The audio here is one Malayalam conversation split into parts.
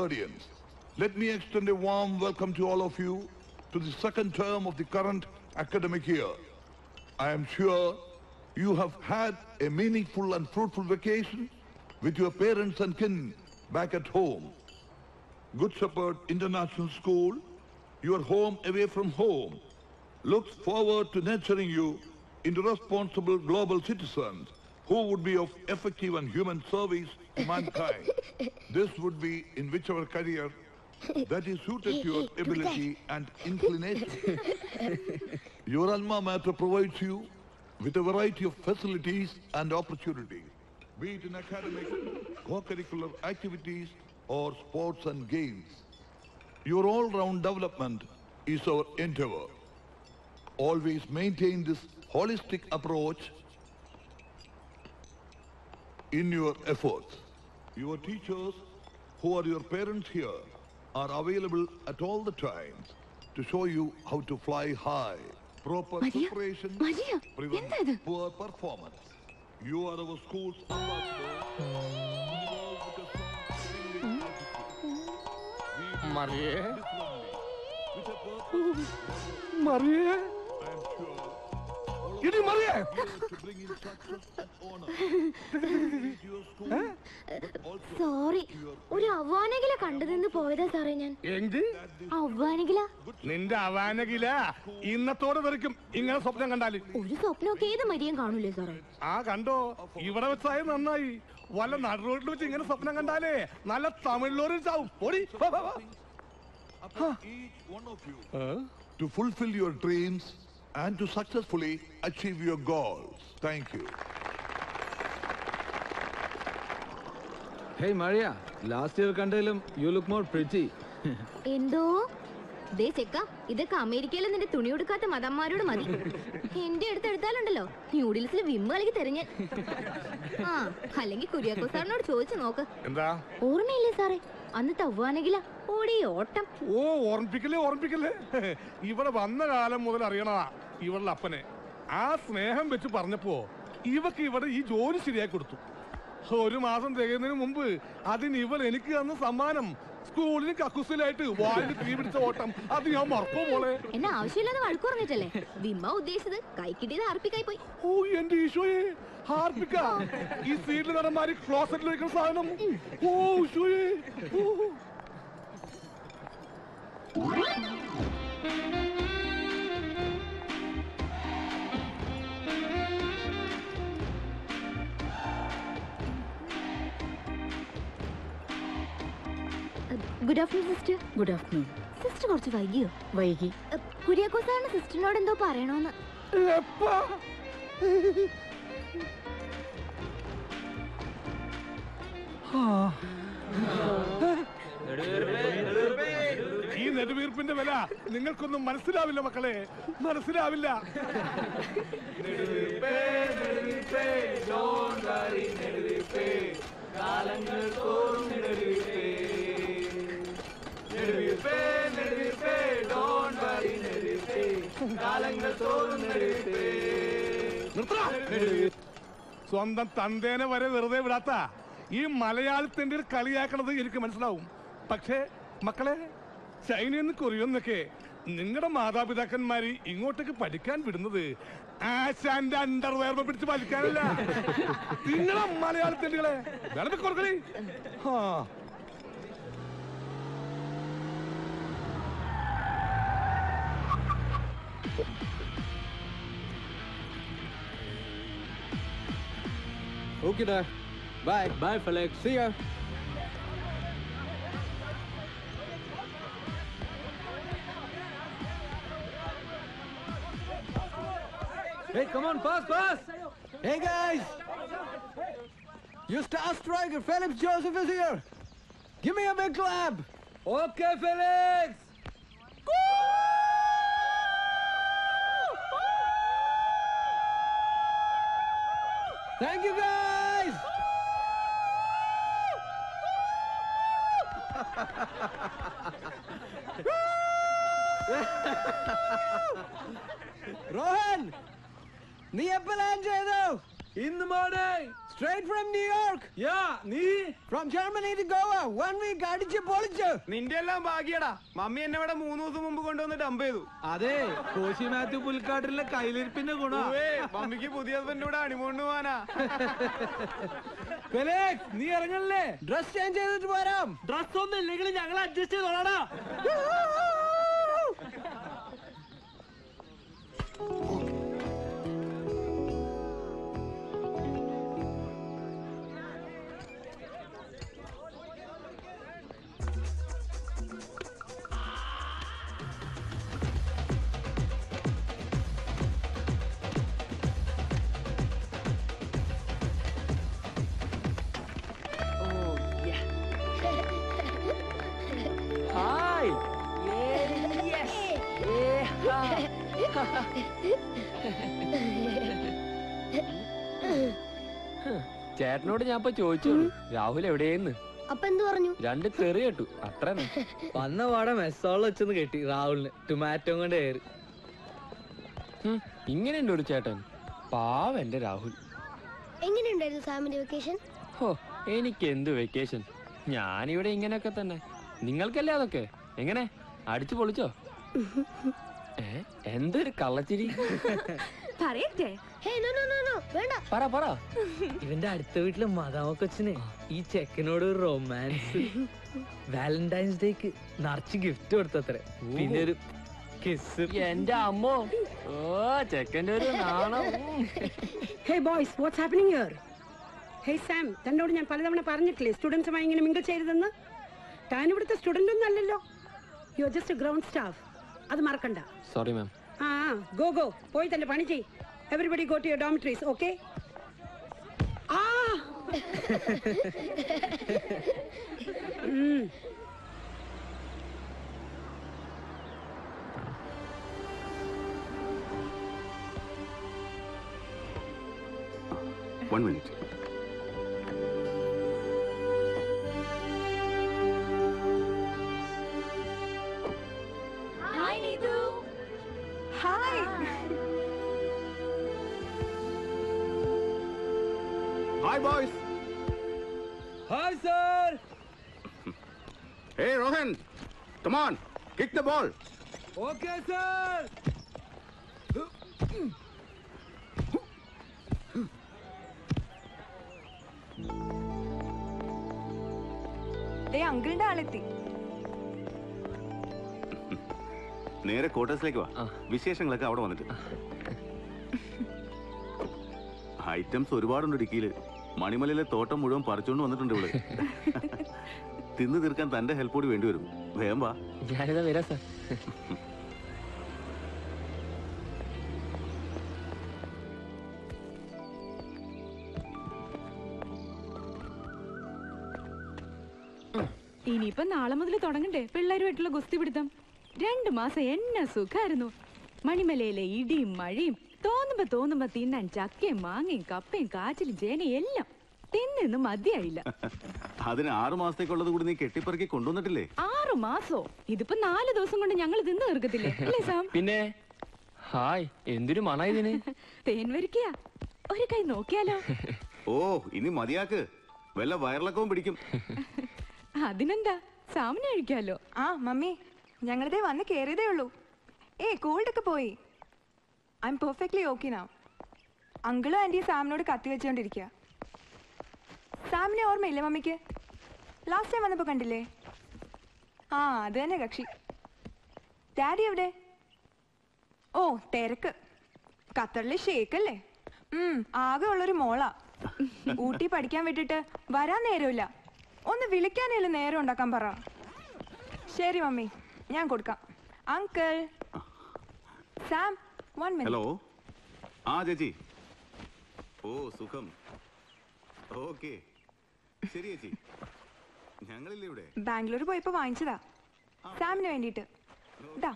custodians. Let me extend a warm welcome to all of you to the second term of the current academic year. I am sure you have had a meaningful and fruitful vacation with your parents and kin back at home. Good Shepherd International School, your home away from home, looks forward to nurturing you into responsible global citizens who would be of effective and human service to mankind. This would be in whichever career that is suited to your ability and inclination. Your alma mater provides you with a variety of facilities and opportunities, be it in academic, co-curricular activities, or sports and games. Your all-round development is our endeavor. Always maintain this holistic approach in your efforts. Your teachers, who are your parents here, are available at all the times to show you how to fly high. Proper preparation prevents poor performance. You are our school's ambassador. Marie? Marie? I am sure Ini Marie? to bring in success and honor to your school, but also sorry, ഒരു അവ്വാനകില കണ്ടതെന്ന് പോയതാ സാറേ ഞാൻ. എന്ത്? അവ്വാനകില? നിന്റെ അവാനകില ഇന്നത്തോടെ വരയ്ക്കും ഇങ്ങനെ സ്വപ്നം കണ്ടാല്. ഒരു സ്വപ്നമൊക്കെ ഏത് മരിയം കാണൂലേ സാറേ? ആ കണ്ടോ, ഇവിടെ വെച്ചായ നന്നായി. വല്ല നടുറോട്ടിൽ വെച്ച് ഇങ്ങനെ സ്വപ്നം കണ്ടാലേ നല്ല തമിഴിലോറിൽ ചാവും. ഓടി each one of you to fulfill your dreams and to successfully achieve your goals. Thank you. Hey Maria, last year കണ്ടതിലും you look more pretty. എന്തോ ദേ ചെക്ക, ഇതൊക്കെ അമേരിക്കയിലെ നിന്റെ തുണി കൊടുക്കാത്ത മതന്മാരോട് മതി. എന്റെ അടുത്ത് എടുത്താലുണ്ടല്ലോ ന്യൂഡിൽസിൽ വിമ്മ് കളിക്ക് തെരഞ്ഞ്. ആ, അല്ലെങ്കിൽ കുര്യാക്കോ സാറിനോട് ചോദിച്ചു നോക്ക്. എന്താ ഓർമ്മയില്ലേ സാറേ അന്നത്തെ അവ്വാനകില ഓടി ഓട്ടം? ഓ, ഓർമ്മിപ്പിക്കല്ലേ. ഇവിടെ വന്ന കാലം മുതൽ അറിയണതാ ഇവളുടെ അപ്പനെ. ആ സ്നേഹം വെച്ച് പറഞ്ഞപ്പോ ഇവക്ക് ഇവിടെ ഈ ജോലി ശരിയാക്കി കൊടുത്തു. ഒരു മാസം തികയുന്നതിന് മുമ്പ് അതിന് ഇവൾ എനിക്ക് തന്ന സമ്മാനം സ്കൂളിന് കക്കുസിലായിട്ട് വായിൽ തീ പിടിച്ച ഓട്ടം, അത് ഞാൻ മറക്കോ മോളെ? എന്നെ ആവശ്യമില്ലാതെ വഴക്കു പറഞ്ഞിട്ടല്ലേ വിമ്മ ഉദ്ദേശിച്ചത്. കൈ കിട്ടിയത് ഹാർപ്പിക്കായി പോയി. ഓ എന്റെ ഈശോയെ, ഹാർപ്പിക്ക ഈ സീറ്റിൽ നടന്മാര് ക്ലോസറ്റിൽ വെക്കുന്ന സാധനം. ഓ ഈശോയെ. Good afternoon sister. Good afternoon. Sister കുറച്ച് വൈകിയോ? വൈകി. കുര്യാക്കോ സാറിന് സിസ്റ്ററിനോട് എന്തോ പറയണോന്ന്. ഈ നെടുവീർപ്പിന്റെ വില നിങ്ങൾക്കൊന്നും മനസ്സിലാവില്ല മക്കളെ, മനസ്സിലാവില്ല. സ്വന്തം തന്തേനെ വരെ വെറുതെ വിടാത്ത ഈ മലയാളത്തിന്റെ കളിയാക്കണത് എനിക്ക് മനസ്സിലാവും. പക്ഷേ മക്കളെ, ചൈനയിൽ നിന്ന് കൊറിയൊന്നൊക്കെ നിങ്ങളുടെ മാതാപിതാക്കന്മാര് ഇങ്ങോട്ടേക്ക് പഠിക്കാൻ വിടുന്നത് ആശാന്റെ അണ്ടർവെയർ പിടിച്ച് പഠിക്കാനല്ല. നിങ്ങളെ മലയാളത്തിന്റെ വിളമ്പി കൊടുക്കണേ. Okay, da. Bye. Bye, Felix. See ya. Hey, come on, pass. Hey, guys. Your star striker, Felix Joseph, is here. Give me a big clap. Okay, Felix. Thank you, guys. Rohan, നീ എപ്പോൾ ലാൻഡ് ചെയ്തു? In the morning. Straight from New York. Yeah, നീ From Germany to Goa. 1 week അടിച്ച് പൊളിച്ച്. നിന്റെ എല്ലാം ഭാഗ്യടാ. മമ്മി എന്നെ ഇവിടെ 3 ദിവസം മുമ്പ് കൊണ്ടുവന്ന് ഡംപ് ചെയ്തു. അതെ കോശി മാത്യു പുൽക്കാട്ടിലെ കയ്യിലിരിപ്പിന്റെ ഗുണം. മമ്മിക്ക് പുതിയ ഹസ്ബൻഡൂടെ ഹണിമൂണിന് പോവാനാ. ഫെലിക്സ്, നീ ഇറങ്ങല്ലേ? ഡ്രസ് ചേഞ്ച് ചെയ്തിട്ട് വരാം. ഡ്രസ് ഒന്നും ഇല്ലെങ്കിൽ ഞങ്ങൾ അഡ്ജസ്റ്റ് ചെയ്തോളാടാ. Hi. Yes. ചേട്ടനോട് ഞാൻ ഇപ്പൊ ചോദിച്ചോളൂ രാഹുൽ എവിടെയെന്ന്. അപ്പൊ എന്ത് പറഞ്ഞു? 2 തെറി കേട്ടു അത്ര. വന്ന പാടെ മെസ്സോളം വെച്ചെന്ന് കേട്ടി രാഹുലിന് ടൊമാറ്റോ കൊണ്ട് കയറി. ഇങ്ങനെയുണ്ട് ഒരു ചേട്ടൻ. പാവം എന്റെ രാഹുൽ. എങ്ങനെയുണ്ടായിരുന്നു സാമിന്റെ വെക്കേഷൻ? ഹോ, എനിക്ക് എന്ത് വെക്കേഷൻ. ഞാനിവിടെ ഇങ്ങനെയൊക്കെ തന്നെ. നിങ്ങൾക്കല്ലേ അതൊക്കെ. എങ്ങനെ അടിച്ചു പൊളിച്ചോ? എന്തൊരു കള്ളച്ചിരി. പറയട്ടെ? വേണ്ട. പറ. ഇവന്റെ അടുത്ത വീട്ടിലെ മദാമ കൊച്ചിന് ഈ ചെക്കനോട് ഒരു റൊമാൻസ്. വാലന്റൈൻസ് ഡേക്ക് നിറച്ച് ഗിഫ്റ്റ് കൊടുത്തത്രേ. പിന്നെ ഒരു കിസ്. എന്റെ അമ്മോ, ഓ ചെക്കൻ്റെ ഒരു നാണം. Hey boys, what's happening here? Hey Sam, തന്നോട് ഞാൻ പലതവണ പറഞ്ഞിട്ടില്ലേ സ്റ്റുഡൻസുമായി ഇങ്ങനെ മിങ്കിൾ ചെയ്തതെന്ന്? താൻ ഇവിടുത്തെ സ്റ്റുഡന്റ് ഒന്നും അല്ലല്ലോ. You are just a ground staff. അത് മറക്കണ്ട. Sorry ma'am. ഗോ പോയി തന്റെ പണി ചെയ്. Everybody go to your dormitories, okay? One minute. Hi, Neetu. Hi. Hi, boys. Hi sir. Hey, Rohan. Come on. Kick the ball. Okay sir. അങ്കിളിന്റെ ആളെത്തി. നേരെ ക്വാർട്ടേഴ്സിലേക്ക് വാ. വിശേഷങ്ങളൊക്കെ അവിടെ വന്നിട്ട്. ഐറ്റംസ് ഒരുപാടുണ്ട് ഇടുക്കിയില്. മണിമലയിലെ തോട്ടം മുഴുവൻ പറിച്ചോണ്ട് വന്നിട്ടുണ്ട് ഇവിടെ. തിന്നു തീർക്കാൻ തന്റെ ഹെൽപ്പ് കൂടി വേണ്ടി വരും. വേഗം വാ. ഞാനിതാ വരാം സാർ. ഇനിയിപ്പൊ നാളെ മുതൽ തുടങ്ങണ്ടേ പിള്ളേരുമായിട്ടുള്ള ഗുസ്തി പിടുത്തം? 2 മാസം എന്നെ സുഖായിരുന്നു. മണിമലയിലെ ഇടിയും മഴയും തോന്നുമ്പോ തിന്നാൻ ചക്കയും മാങ്ങയും കപ്പയും കാച്ചിലും ചേനയും എല്ലാം തിന്നു മതിയായില്ല. അതിന് 6 മാസത്തേക്കുള്ളത് കൂടി നീ കെട്ടിപ്പറക്കി കൊണ്ടുവന്നിട്ടില്ലേ? 6 മാസോ? ഇതിപ്പോ 4 ദിവസം കൊണ്ട് ഞങ്ങൾ തിന്നു തീർക്കത്തില്ലേ അല്ലേ സാം? പിന്നെ ഹായ്, എന്തൊരു മണ ഇതിന്. തേൻ വരിക്കയാ, ഒരു കൈ നോക്കിയാലോ? ഓ, ഇനി മതിയാക്ക്. വല്ല വയറിളക്കവും പിടിക്കും. അതിനെന്താ, സാമിനെ കഴിക്കാലോ. മമ്മി, ഞങ്ങളിതേ വന്ന് കേറിയതേ ഉള്ളൂ. കോൾഡ് ഒക്കെ പോയി. I'm perfectly okay now. അങ്കിളും ആന്റിയും സാമിനോട് കത്തി വെച്ചുകൊണ്ടിരിക്കുക. സാമിനെ ഓർമ്മയില്ലേ മമ്മിക്ക്? ലാസ്റ്റ് ടൈം വന്നപ്പോ കണ്ടില്ലേ? അത് തന്നെ കക്ഷി. ഡാഡി എവിടെ? ഓ, തിരക്ക്. ഖത്തറിലെ ഷേക്കല്ലേ? ആകെ ഉള്ളൊരു മോളാ. ഊട്ടി പഠിക്കാൻ വിട്ടിട്ട് വരാൻ നേരമില്ല. ഒന്ന് വിളിക്കാനല്ലേ നേരം ഉണ്ടാക്കാൻ പറ. ശരി മമ്മി, ഞാൻ കൊടുക്കാം. Uncle Sam, 1 minute. ഹലോ. ചേച്ചി. ഓ, സുഖം. ഓക്കെ, ശരി ചേച്ചി. ഞങ്ങളില്ലേ ഇവിടെ. ബാംഗ്ലൂർ പോയപ്പോ വാങ്ങിച്ചതാ സാമിന് വേണ്ടിട്ട്. ഇതാ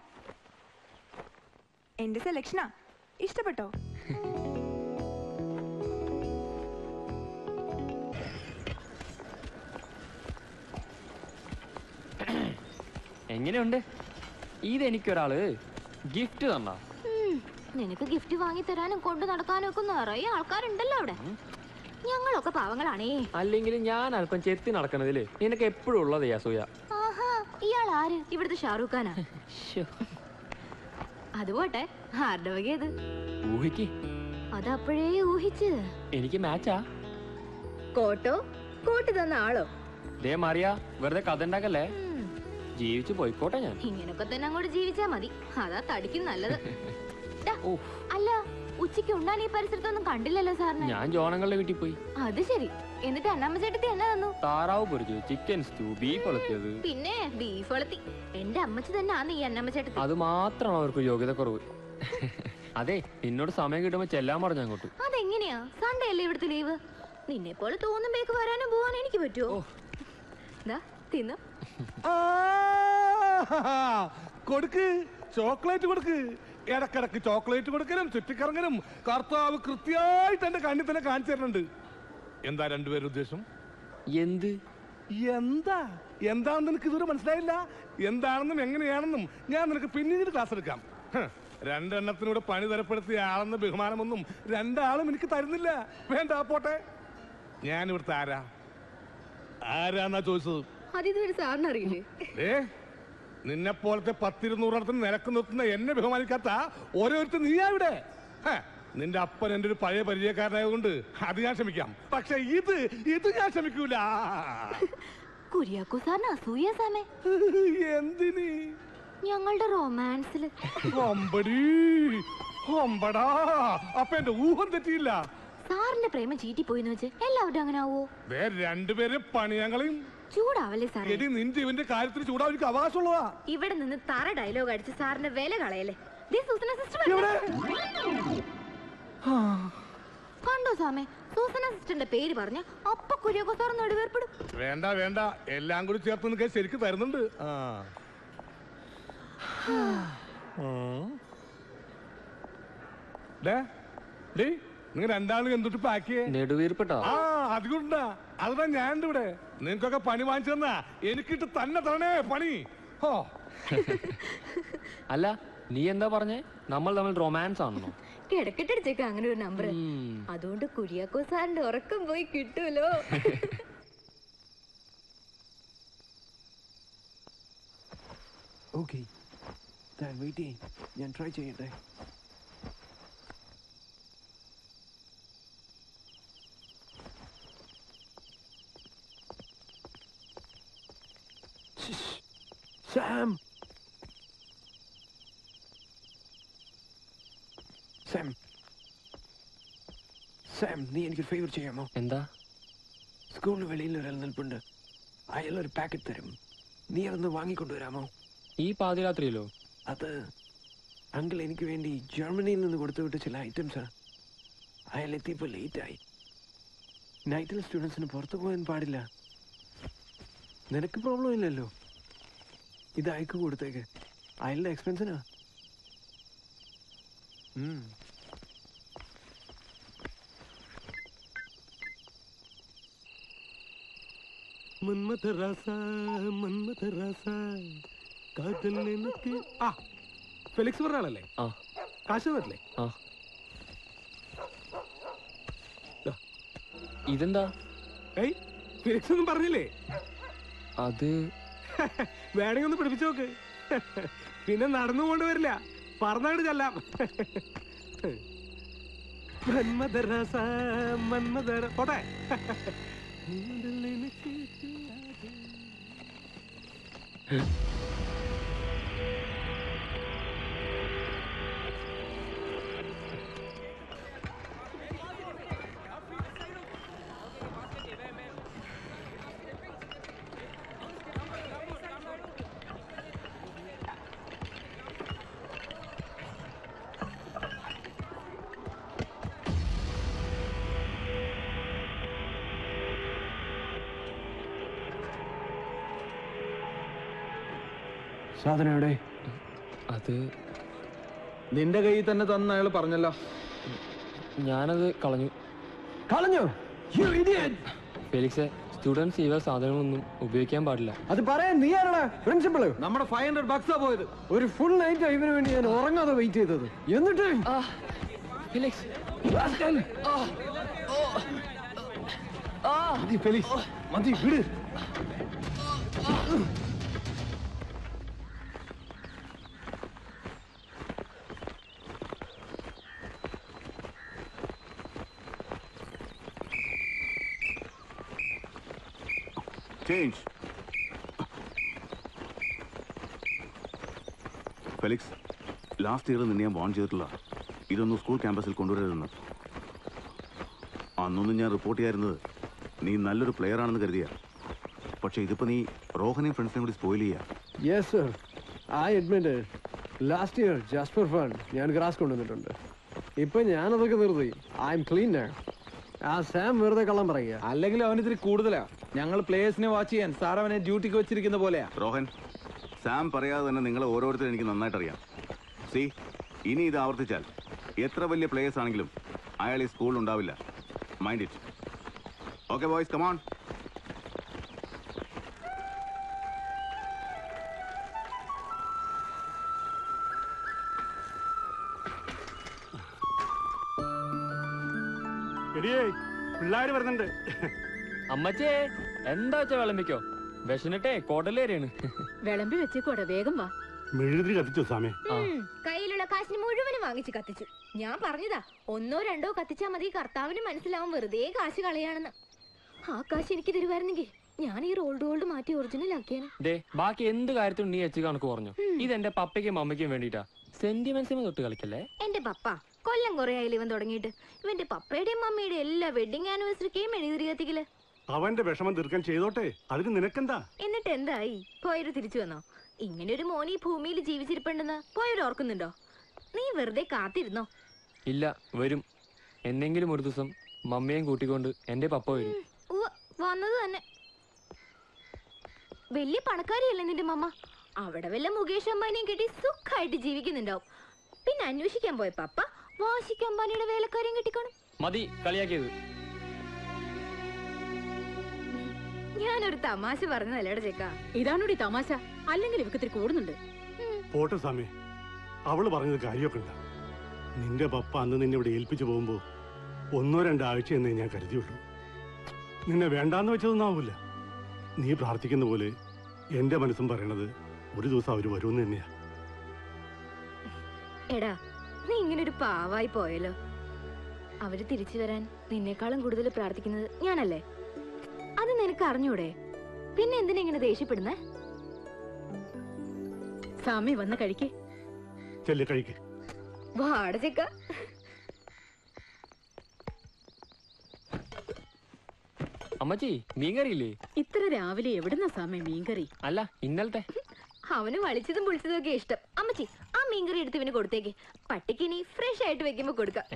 എന്റെ സെലക്ഷനാ. ഇഷ്ടപ്പെട്ടോ? എങ്ങനെയുണ്ട്? ഇതെനിക്കൊരാള് ഗിഫ്റ്റ് തന്നാ. നിനക്ക് ഗിഫ്റ്റ് വാങ്ങി തരാനും കൊണ്ടു നടക്കാനും ഒക്കെ നിറയെ ആൾക്കാരുണ്ടല്ലോ അവിടെ. ഞങ്ങളൊക്കെ പാവങ്ങളാണേ. അല്ലെങ്കിലും ഞാൻ അല്പം ചെത്തി നടക്കണതില് നിനക്ക് എപ്പോഴും ഉള്ളത് അസൂയ. ആഹാ, ഇയാൾ ആര്? ഇവിടുത്തെ ഷാറൂഖ് ഖാനാ? അത് പോട്ടെ, ആരുടെ വകയത്? ഊഹിക്ക്. അതപ്പോഴേ ഊഹിച്ച്. എനിക്ക് മാച്ചാ. കോട്ടോ കോട്ട് തന്ന ആളോ? ദേ മറിയ, വെറുതെ കഥ ഉണ്ടാക്കല്ലേ. ജീവിച്ചു പോയിക്കോട്ടെ ഞാൻ. ഇങ്ങനൊക്കെ തന്നെ അങ്ങോട്ട് ജീവിച്ചാ മതി. അതാ തടിക്കും നല്ലത്. അല്ല, ഉച്ചയ്ക്ക് ഉണ്ണാൻ ഈ പരിസരത്തൊന്നും കണ്ടില്ലല്ലോ സാറിന്. ഞാൻ ജോണങ്ങളുടെ വീട്ടിൽ പോയി. അത് ശരി. എന്നിട്ട് അന്നമ്മ ചേട്ടത്തി എന്നാ തന്നു? താറാവ് പൊരിച്ചു, ചിക്കൻ സ്റ്റൂ, ബീഫ് വളർത്തിയത്. പിന്നെ ബീഫ് വളർത്തി. എന്റെ അമ്മച്ചി തന്നെ ആന്ന് ഈ അന്നമ്മ ചേട്ടത്തി. അത് മാത്രമാണ് അവർക്ക് യോഗ്യത കുറവ്. അതെ, നിന്നോട് സമയം കിട്ടുമ്പോ ചെല്ലാൻ പറഞ്ഞു അങ്ങോട്ട്. അതെങ്ങനെയാ? സൺഡേ അല്ലേ ഇവിടുത്തെ ലീവ്? നിന്നെ പോലെ തോന്നുമ്പേക്ക് വരാനും പോവാനും എനിക്ക് പറ്റുമോ? തിന്നു. കൊടുക്ക്, ചോക്ലേറ്റ് കൊടുക്ക്. ഇടക്കിടക്ക് ചോക്ലേറ്റ് കൊടുക്കലും ചുറ്റിക്കറങ്ങലും കർത്താവ് കൃത്യമായിട്ട് എന്റെ കണ്ണിൽ തന്നെ കാണിച്ചു തരുന്നുണ്ട്. എന്താ രണ്ടുപേരും ഉദ്ദേശം? എന്ത് എന്താണെന്ന് നിനക്ക് ഇതുവരെ മനസ്സിലായില്ല? എന്താണെന്നും എങ്ങനെയാണെന്നും ഞാൻ നിനക്ക് പിന്നീട് ക്ലാസ് എടുക്കാം. രണ്ടെണ്ണത്തിനൂടെ പണി തരപ്പെടുത്തിയ ആളെന്ന ബഹുമാനമൊന്നും രണ്ടാളും എനിക്ക് തരുന്നില്ല. വേണ്ട, പോട്ടെ. ഞാൻ ഇവിടുത്തെ ആരാന്നാ ചോദിച്ചത്? സാറിനറിയില്ലേ? നിന്നെ പോലത്തെ 10-200 നിരക്ക് നിർത്തുന്ന എന്നെ ബഹുമാനിക്കാത്ത ഓരോരുത്തർ നീയാ ഇവിടെ. നിന്റെ അപ്പൻ എന്റെ ഒരു പഴയ പരിചയക്കാരനായതുകൊണ്ട് അത് ഞാൻ ക്ഷമിക്കാം. പക്ഷെ ഇത് ഞാൻ ക്ഷമിക്കൂല. കുര്യാക്കോ സാറിന് അസൂയ സാമേ. എന്തിന്? ഞങ്ങളുടെ റൊമാൻസില്. അപ്പൊ എന്റെ ഊഹം തെറ്റിയില്ല. സാറിന്റെ പ്രേമം ചീറ്റി പോയിന്ന് വെച്ച് എല്ലാവരും അങ്ങനെ ആവോ? രണ്ടുപേരും പണിയങ്ങളെയും ചൂടാവല്ലേ സാറേ? നിന്റെ ഇവന്റെ കാര്യത്തിൽ ചൂടാവാൻ അവകാശമുള്ളതാ. ഇവിടെ നിന്ന് തറ ഡയലോഗ് അടിച്ച് സാറിന്റെ വില കളയല്ലേ? കണ്ടോ സാമേ, സൂസന സിസ്റ്ററിന്റെ പേര് പറഞ്ഞ അപ്പൊ കുര്യാക്കോ സാർ നടുവേർപ്പെടും. വേണ്ട, എല്ലാം കൂടി ചേർത്ത് നിൽക്കാൻ ശരിക്കും തരുന്നുണ്ട്. നിങ്ങൾ രണ്ടാളും എന്തൊട്ട് പാക്കിയേ? നെടുവീർപ്പെട്ടോ? അതുകൊണ്ടാ. അതാ ഞാൻ ഇവിടെ നിങ്ങൾക്കൊക്കെ പണി വാങ്ങിച്ചു തന്നാ എനിക്കിട്ട് തന്നെ തരണേ പണി. അല്ല, നീ എന്താ പറഞ്ഞേ? നമ്മൾ തമ്മിൽ റൊമാൻസ് ആണോ? കിടക്കട്ടടിച്ചേക്ക അങ്ങനെ ഒരു നമ്പർ. അതുകൊണ്ട് കുര്യാക്കോ സാറിന്റെ ഉറക്കം പോയി കിട്ടൂലോ. ഓക്കേ, ഞാൻ ട്രൈ ചെയ്യട്ടെ. Sam! Sam, നീ എനിക്കൊരു ഫേവർ ചെയ്യാമോ? എന്താ? സ്കൂളിന് വെളിയിൽ ഒരാൾ നിൽപ്പുണ്ട്. അയാൾ ഒരു പാക്കറ്റ് തരും. നീ അതൊന്ന് വാങ്ങിക്കൊണ്ടുവരാമോ? ഈ പാതിരാത്രിയിലോ? അത് അങ്കിൾ എനിക്ക് വേണ്ടി ജർമ്മനിയിൽ നിന്ന് കൊടുത്തുവിട്ട ചില ഐറ്റംസാ. അയാൾ എത്തിയപ്പോൾ ലേറ്റായി. നൈറ്റിൽ സ്റ്റുഡൻസിന് പുറത്തു പോകാൻ പാടില്ല. നിനക്ക് പ്രോബ്ലം ഇല്ലല്ലോ. ഇത് അയക്ക് കൊടുത്തേക്ക്. അയാളുടെ എക്സ്പെൻസിനാ. ഫെലിക്സ് പറഞ്ഞ ആളല്ലേ? കാശ് തരില്ലേ? ഇതെന്താ? ഫെലിക്സ് ഒന്നും പറഞ്ഞില്ലേ? അത് വേണമെങ്കിൽ ഒന്ന് പിടിപ്പിച്ചു നോക്ക്. പിന്നെ നടന്നു കൊണ്ടുവരില്ല, പറഞ്ഞാട് ചെല്ലാം. പോട്ടെ. സാധനം എവിടെ? അത് നിന്റെ കയ്യിൽ തന്നെ തന്ന അയാൾ പറഞ്ഞല്ലോ. ഞാനത് കളഞ്ഞു. കളഞ്ഞു? ഫെലിക്സ്, സ്റ്റുഡൻസ് ഇവ സാധനങ്ങളൊന്നും ഉപയോഗിക്കാൻ പാടില്ല. അത് പറയാൻ നീ ആരാണ് പ്രിൻസിപ്പള്? നമ്മുടെ $500 പോയത്. ഒരു ഫുൾ നൈറ്റ് ഇവന് വേണ്ടി ഞാൻ ഉറങ്ങാതെ വെയിറ്റ് ചെയ്തത്. എന്നിട്ട് മതി വിട്. Change. ഫെലിക്സ്, ലാസ്റ്റ് ഇയർ നിന്നെ ഞാൻ വാൺ ചെയ്തിട്ടില്ല, ഇതൊന്നും സ്കൂൾ ക്യാമ്പസിൽ കൊണ്ടുവരരുതെന്ന്. അന്നൊന്നും ഞാൻ റിപ്പോർട്ട് ചെയ്യാറുന്നത് നീ നല്ലൊരു പ്ലെയർ ആണെന്ന് കരുതിയ. പക്ഷെ ഇതിപ്പോ നീ റോഹനെയും ഫ്രണ്ട്സിനെയും കൂടി സ്പോയിൽ ചെയ്യാ. Yes sir, I admit last year just for fun ഞാൻ ഗ്രാസ് കൊണ്ടുവന്നിട്ടുണ്ട്. ഇപ്പൊ ഞാനതൊക്കെ നിർത്തി. I M clean now. ആ സാം വെറുതെ കള്ളം പറയുക. അല്ലെങ്കിൽ അവനിത്തിരി കൂടുതലാ. ഞങ്ങൾ പ്ലേയേഴ്സിനെ വാച്ച് ചെയ്യാൻ സാർ അവനെ ഡ്യൂട്ടിക്ക് വെച്ചിരിക്കുന്ന പോലെയാ. റോഹൻ, സാം പറയാതെ തന്നെ നിങ്ങളെ ഓരോരുത്തരും എനിക്ക് നന്നായിട്ട് അറിയാം. സി, ഇനി ഇത് ആവർത്തിച്ചാൽ എത്ര വലിയ പ്ലേയേഴ്സ് ആണെങ്കിലും അയാൾ ഈ സ്കൂളിൽ ഉണ്ടാവില്ല. Mind it. Okay boys, come on. പിള്ളേര് വരുന്നുണ്ട്. അമ്മച്ചേ, എന്താ വെച്ചാ വിളമ്പിക്കോ. വിശന്നിട്ടേ കോട്ടലേറിയാണ്. വിളമ്പി വെച്ചേക്കോടെ, വേഗം വാ. മെഴുകുതിരി കത്തിച്ചോ സാമേ? കയ്യിലുള്ള കാശിന് മുഴുവനും വാങ്ങിച്ച് കത്തിച്ചു. ഞാൻ പറഞ്ഞതാ, 1 2 കത്തിച്ചാ മതി, കർത്താവിന് മനസ്സിലാവും വെറുതെ കാശ് കളയാണെന്ന്. ആ കാശ് എനിക്ക് തരുവായിരുന്നെങ്കിൽ ഞാൻ ഈ റോൾഡ് മാറ്റി ഒറിജിനൽ ആക്കിയാണ്. ദേ, ബാക്കി എന്ത് കാര്യത്തിനും നീ വെച്ച് കണക്ക് പറഞ്ഞു. ഇതെന്റെ പപ്പയ്ക്കും മമ്മയ്ക്കും വേണ്ടിട്ടാ. സെന്റിമെന്റ്സിന് തൊട്ട് കളിക്കല്ലേ. എന്റെ പപ്പ കൊല്ലം കുറെ ആയാലും ഇവൻ തുടങ്ങിയിട്ട്. ഇവന്റെ പപ്പയുടെയും മമ്മിയുടെയും എല്ലാ വെഡിങ് ആനിവേഴ്സറിക്കും മെഴുകുതിരി കത്തിക്കല്. അവന്റെ വിഷമം തീർക്കാൻ ചെയ്തോട്ടെ, അതിന് നിനക്കെന്താ? എന്നിട്ട് എന്തായി? പോയവര് തിരിച്ചു വന്നോ? ഇങ്ങനെ ഒരു മോനി ഭൂമിയിൽ ജീവിച്ചിരിപ്പുണ്ടെന്ന് പോയവർ ഓർക്കുന്നുണ്ടോ? നീ വെറുതെ കാത്തിരുന്നോ? ഇല്ല, വരും. എന്നെങ്കിലും ഒരു ദിവസം മമ്മിയും കൂട്ടിക്കൊണ്ട് എന്റെ പപ്പ വരും. വന്നത് തന്നെ. വലിയ പണക്കാരിയല്ലേ നിന്റെ മമ്മ? അവിടെ വല്ല മുകേഷ് അംബാനിയും കിട്ടി സുഖമായിട്ട് ജീവിക്കുന്നുണ്ടാവും. പിന്നെ അന്വേഷിക്കാൻ പോയ പപ്പ വാശിക്ക് അംബാനിയുടെ വേലക്കാരിയും കിട്ടിക്കോണം. മതി കളിയാക്കിയത്. ഞാനൊരു തമാശ പറഞ്ഞതല്ലേടെ ചേക്ക. ഇതാണോടി തമാശ? അല്ലെങ്കിൽ ഇവക്ക് ഇത്തിരി കൂടുന്നുണ്ട്. പോട്ടെ സാമേ, അവള് പറഞ്ഞത് കാര്യമൊക്കെ ഉണ്ട്. നിന്റെ പപ്പ അന്ന് നിന്നെ ഇവിടെ ഏൽപ്പിച്ചു പോകുമ്പോ 1 2 ആഴ്ച എന്നേ ഞാൻ കരുതിയുള്ളൂ. നിന്നെ വേണ്ടാന്ന് വെച്ചതൊന്നാവൂല. നീ പ്രാർത്ഥിക്കുന്ന പോലെ എന്റെ മനസ്സും പറയണത് ഒരു ദിവസം അവര് വരുമെന്ന് തന്നെയാ. എടാ, നീ ഇങ്ങനെ ഒരു പാവായി പോയല്ലോ. അവര് തിരിച്ചു വരാൻ നിന്നേക്കാളും കൂടുതൽ പ്രാർത്ഥിക്കുന്നത് ഞാനല്ലേ? അത് നിനക്ക് അറിഞ്ഞൂടെ? പിന്നെ എന്തിനാ ഇങ്ങനെ ദേഷ്യപ്പെടുന്നേ? സാമി വന്ന് കഴിക്കേ. ചെല്ല് കഴിക്ക്. വാടച്ചക്ക. അമ്മച്ചി, മീൻകറിയില്ലേ? ഇത്ര രാവിലെ എവിടുന്ന സാമി മീൻകറി? അല്ല, ഇന്നലത്തെ. അവന് വളിച്ചതും പൊളിച്ചതും ഒക്കെ ഇഷ്ടം. അമ്മച്ചി, ആ മീൻകറി എടുത്ത് ഇവന് കൊടുത്തേക്ക്. പട്ടിക്ക് ഇനി ഫ്രഷ് ആയിട്ട് വെക്കുമ്പോ കൊടുക്കാം.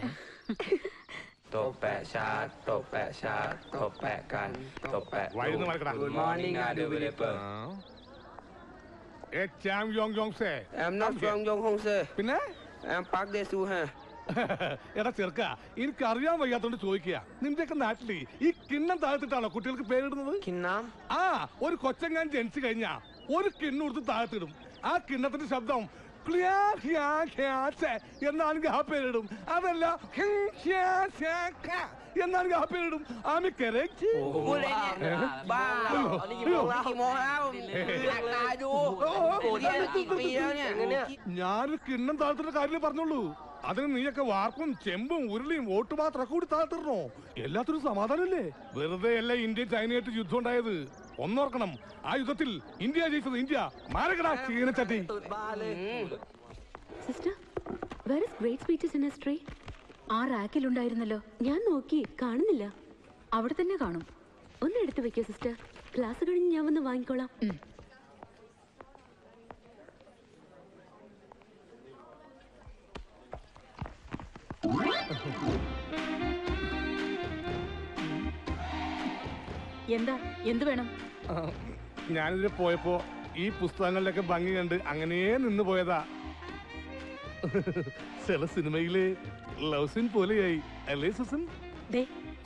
പിന്നെ എടാ ചെറുക്ക, എനിക്കറിയാൻ വയ്യാത്തോണ്ട് ചോദിക്കുക. നിന്റെയൊക്കെ നാട്ടില് ഈ കിണ്ണം താഴ്ത്തിട്ടാണോ കുട്ടികൾക്ക് പേരിടുന്നത്? ആ, ഒരു കൊച്ചങ്ങാൻ ജനിച്ചു കഴിഞ്ഞാ ഒരു കിണ്ണം എടുത്ത് താഴ്ത്തിടും. ആ കിണ്ണത്തിന്റെ ശബ്ദം എന്നാണെങ്കിൽ ആ പേരിടും. അതല്ല എന്നാണെങ്കിൽ ആ പേരിടും. ആമി കരക്ക് ഞാനൊരു കിണ്ണം താഴ്ത്തിട്ട് കാര്യം പറഞ്ഞോളൂ. അതിന് നീയൊക്കെ വാർപ്പും ചെമ്പും ഉരുളിയും ഓട്ടുപാത്രമൊക്കെ കൂടി താഴ്ത്തിടണോ? എല്ലാത്തിനും സമാധാനല്ലേ? വെറുതെ അല്ല ഇന്ത്യ ചൈനയായിട്ട് യുദ്ധം ഉണ്ടായത്. ഒന്നോർക്കണം, ആ യുദ്ധത്തിൽ ഇന്ത്യ ജയിച്ചത്. ഇന്ത്യ മാരകടാ ചീനച്ചട്ടി. Sister, where is great speeches in history? ആ റാക്കിലുണ്ടായിരുന്നല്ലോ, ഞാൻ നോക്കി കാണുന്നില്ല. അവിടെ തന്നെ കാണും. ഒന്ന് എടുത്തു വെക്കോ സിസ്റ്റർ. ക്ലാസ് കഴിഞ്ഞ് ഞാൻ വന്ന് വാങ്ങിക്കോളാം. എന്താ, എന്ത് വേണം? ഞാനിതിൽ പോയപ്പോ ഈ പുസ്തകങ്ങളിലൊക്കെ ഭംഗി കണ്ട് അങ്ങനെ നിന്ന് പോയതാ. ചില സിനിമയിലെ ലവ് സീൻ പോലെയായി അല്ലേ സുസൻ?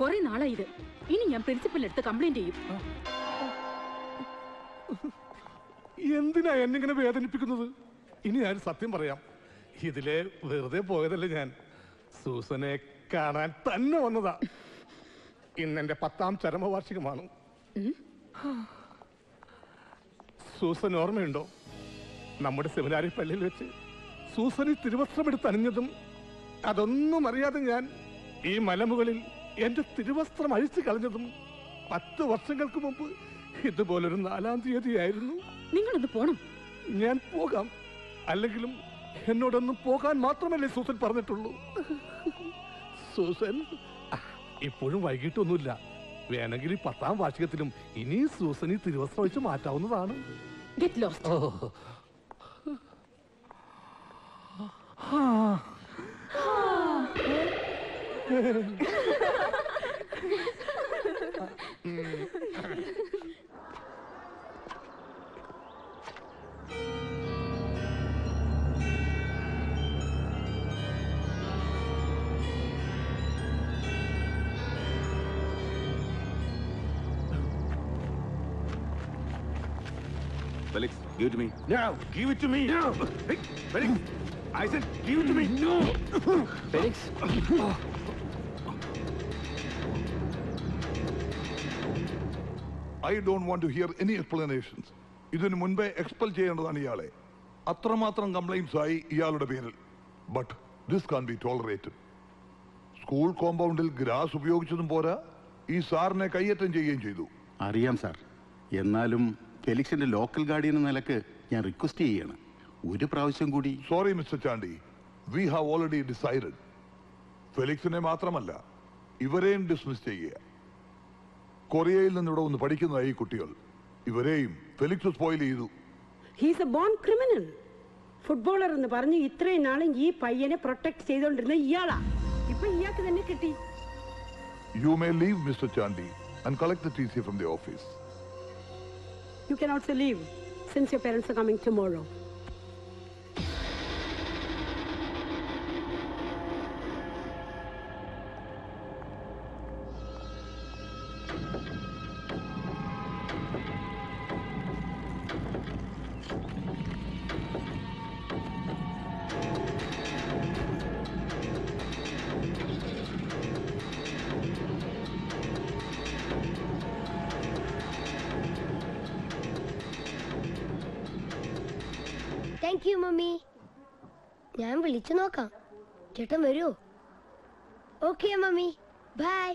കൊറേ നാളായി ഇത്. ഇനി ഞാൻ പ്രിൻസിപ്പലിന്റെ അടുത്ത് കംപ്ലൈന്റ് ചെയ്യും. എന്തിനാ എന്നിങ്ങനെ വേദനിപ്പിക്കുന്നത്? ഇനി ഞാൻ സത്യം പറയാം, ഇതിലെ വെറുതെ പോയതല്ലേ. ഞാൻ സൂസനെ കാണാൻ തന്നെ വന്നതാ. ഇന്നെന്റെ 10ാം ചരമവാർഷികമാണ്. സൂസൻ ഓർമ്മയുണ്ടോ? നമ്മുടെ സെമിനാരി പള്ളിയിൽ വെച്ച് സൂസന് തിരുവസ്ത്രമെടുത്ത് അണിഞ്ഞതും അതൊന്നും അറിയാതെ ഞാൻ ഈ മലമുകളിൽ എന്റെ തിരുവസ്ത്രം അഴിച്ചു കളഞ്ഞതും 10 വർഷങ്ങൾക്ക് മുമ്പ് ഇതുപോലൊരു 4-ാം തീയതിയായിരുന്നു. നിങ്ങളൊന്ന് പോണം. ഞാൻ പോകാം. അല്ലെങ്കിലും എന്നോടൊന്നും പോകാൻ മാത്രമല്ലേ സൂസൻ പറഞ്ഞിട്ടുള്ളൂ. സൂസൻ ഇപ്പോഴും വൈകിട്ടൊന്നുമില്ല. വേണമെങ്കിൽ ഈ 10ാം വാർഷികത്തിലും ഇനി സൂസൻ ഈ തിരുവസ്ത്രം വെച്ച് മാറ്റാവുന്നതാണ്. Get lost. Felix, give it to me. No, give it to me. No. Hey, Felix, I said give it to me. No. Felix. I don't want to hear any explanations. ഇതിനു മുൻപേ എക്സ്പെൽ ചെയ്യേണ്ടതാണ് ഇയാളെ. അത്രമാത്രം കംപ്ലൈന്റ്സ് ആയി ഇയാളുടെ പേരിൽ. But this can be tolerated. School കോമ്പൗണ്ടിൽ ഗ്രാസ് ഉപയോഗിച്ചതും പോരാ, ഈ സാറിനെ കയ്യേറ്റം ചെയ്യുകയും ചെയ്തു. അറിയാം സാർ. എന്നാലും ഫെലിക്സിന്റെ ലോക്കൽ ഗാർഡിയൻ എന്ന നിലക്ക് ഞാൻ റിക്വസ്റ്റ് ചെയ്യണം, ഒരു പ്രാവശ്യം കൂടി. Sorry mister Chandy, we have already decided. ഫെലിക്സിനെ മാത്രമല്ല ഇവരെയും ഡിസ്മിസ് ചെയ്യുക. കൊറിയയിൽ നിന്ന് ഇവിടെ ഒന്ന് പഠിക്കുന്നതായി കുട്ടികൾ. ഇവരെയും ഫെലിക്സ് സ്പോയിൽ ചെയ്തു. He's a born criminal. Footballer എന്ന് പറഞ്ഞ് ഇത്രയും നാളും ഈ പയ്യനെ പ്രൊട്ടക്ട് ചെയ്തുകൊണ്ടിരുന്ന ഇയാളാ. ഇപ്പൊ ഇയാൾക്ക് തന്നെ കിട്ടി. You may leave mister Chandy and collect the TC from the office. You can also leave since your parents are coming tomorrow. Thank you mummy. ഞാൻ വിളിച്ചു നോക്കാം. ചേട്ടൻ വരുമോ? Okay mummy, bye.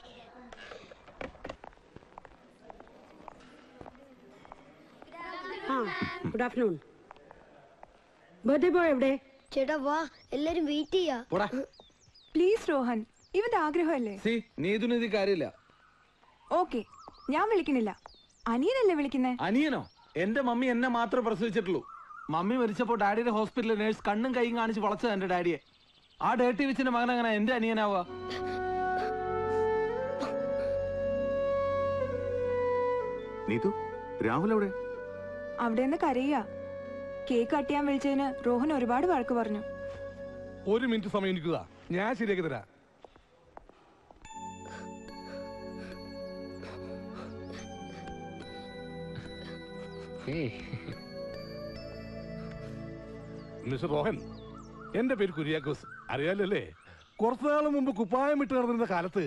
Good afternoon. Birthday boy എവിടെ? ചേട്ടാ വാ, എല്ലാരും വെയിറ്റ് ചെയ്യാ. പ്ലീസ് രോഹൻ, ഇവന്റെ ആഗ്രഹമല്ലേ. നീതുനിധി കാര്യമില്ല. ഓക്കെ, ഞാൻ വിളിക്കണില്ല. അനിയനല്ലേ വിളിക്കുന്നേ? അനിയനോ? എന്റെ മമ്മി എന്നെ മാത്രമേ പ്രസവിച്ചിട്ടുള്ളൂ. മമ്മി മരിച്ചപ്പോ ഡാഡിയുടെ ഹോസ്പിറ്റലിൽ നേഴ്സ് കണ്ണും കൈയും കാണിച്ച് വളച്ചത് എന്റെ ഡാഡിയെ. ആ ഡേട്ടി വെച്ചിന്റെ മകൻ അങ്ങനെ എന്റെ അനിയനാവുക? നീതു, രാഹുൽ എവിടെ? അവിടെ നിന്ന് കരയുക. കേക്ക് കട്ട് ചെയ്യാൻ വിളിച്ചതിന് രോഹൻ ഒരുപാട് വഴക്ക് പറഞ്ഞു. 1 മിനിറ്റ് സമയം നിൽക്കുക, ഞാൻ ശരിയാക്കി തരാം. മിസ്റ്റർ റോഹൻ, എന്റെ പേര് കുര്യാക്കോസ്. അറിയാലല്ലേ? കുറച്ചു നാൾ മുമ്പ് കുപ്പായം ഇട്ട് നടന്നിരുന്ന കാലത്ത്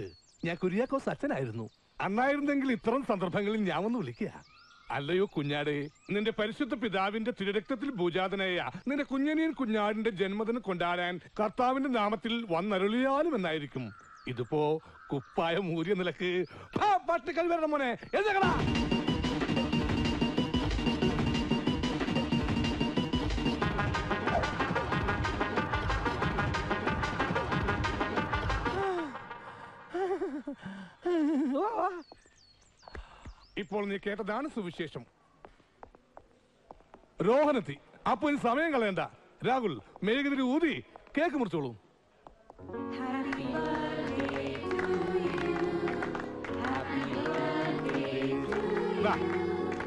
ഞാൻ കുര്യാക്കോസ് അച്ഛനായിരുന്നു. അന്നായിരുന്നെങ്കിൽ ഇത്തരം സന്ദർഭങ്ങളിൽ ഞാൻ ഒന്ന് വിളിക്കുക. അല്ലയോ കുഞ്ഞാടേ, നിന്റെ പരിശുദ്ധ പിതാവിന്റെ തിരുരക്തത്തിൽ ഭൂജാതനായ നിന്റെ കുഞ്ഞനിയൻ കുഞ്ഞാടിന്റെ ജന്മദിനം കൊണ്ടാടാൻ കർത്താവിന്റെ നാമത്തിൽ വന്നരുളിയാലും എന്നായിരിക്കും. ഇതിപ്പോ കുപ്പായം ഊരിയ നിലക്ക് പട്ടികൾ വരണം മോനെ. എഴുതേക്കടാ. ഇപ്പോൾ നീ കേട്ടതാണ് സുവിശേഷം. രോഹനെത്തി. അപ്പൊ ഇനി സമയം കളയണ്ട. രാഹുൽ, മെഴുകുതിരി ഊതി കേക്ക് മുറിച്ചോളൂ.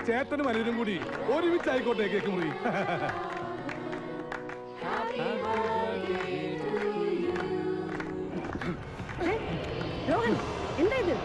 ചേട്ടനും അനിയനും കൂടി ഒരുമിച്ചായിക്കോട്ടെ കേക്ക് മുറി. രോഹൻ, എന്താ ഇത്?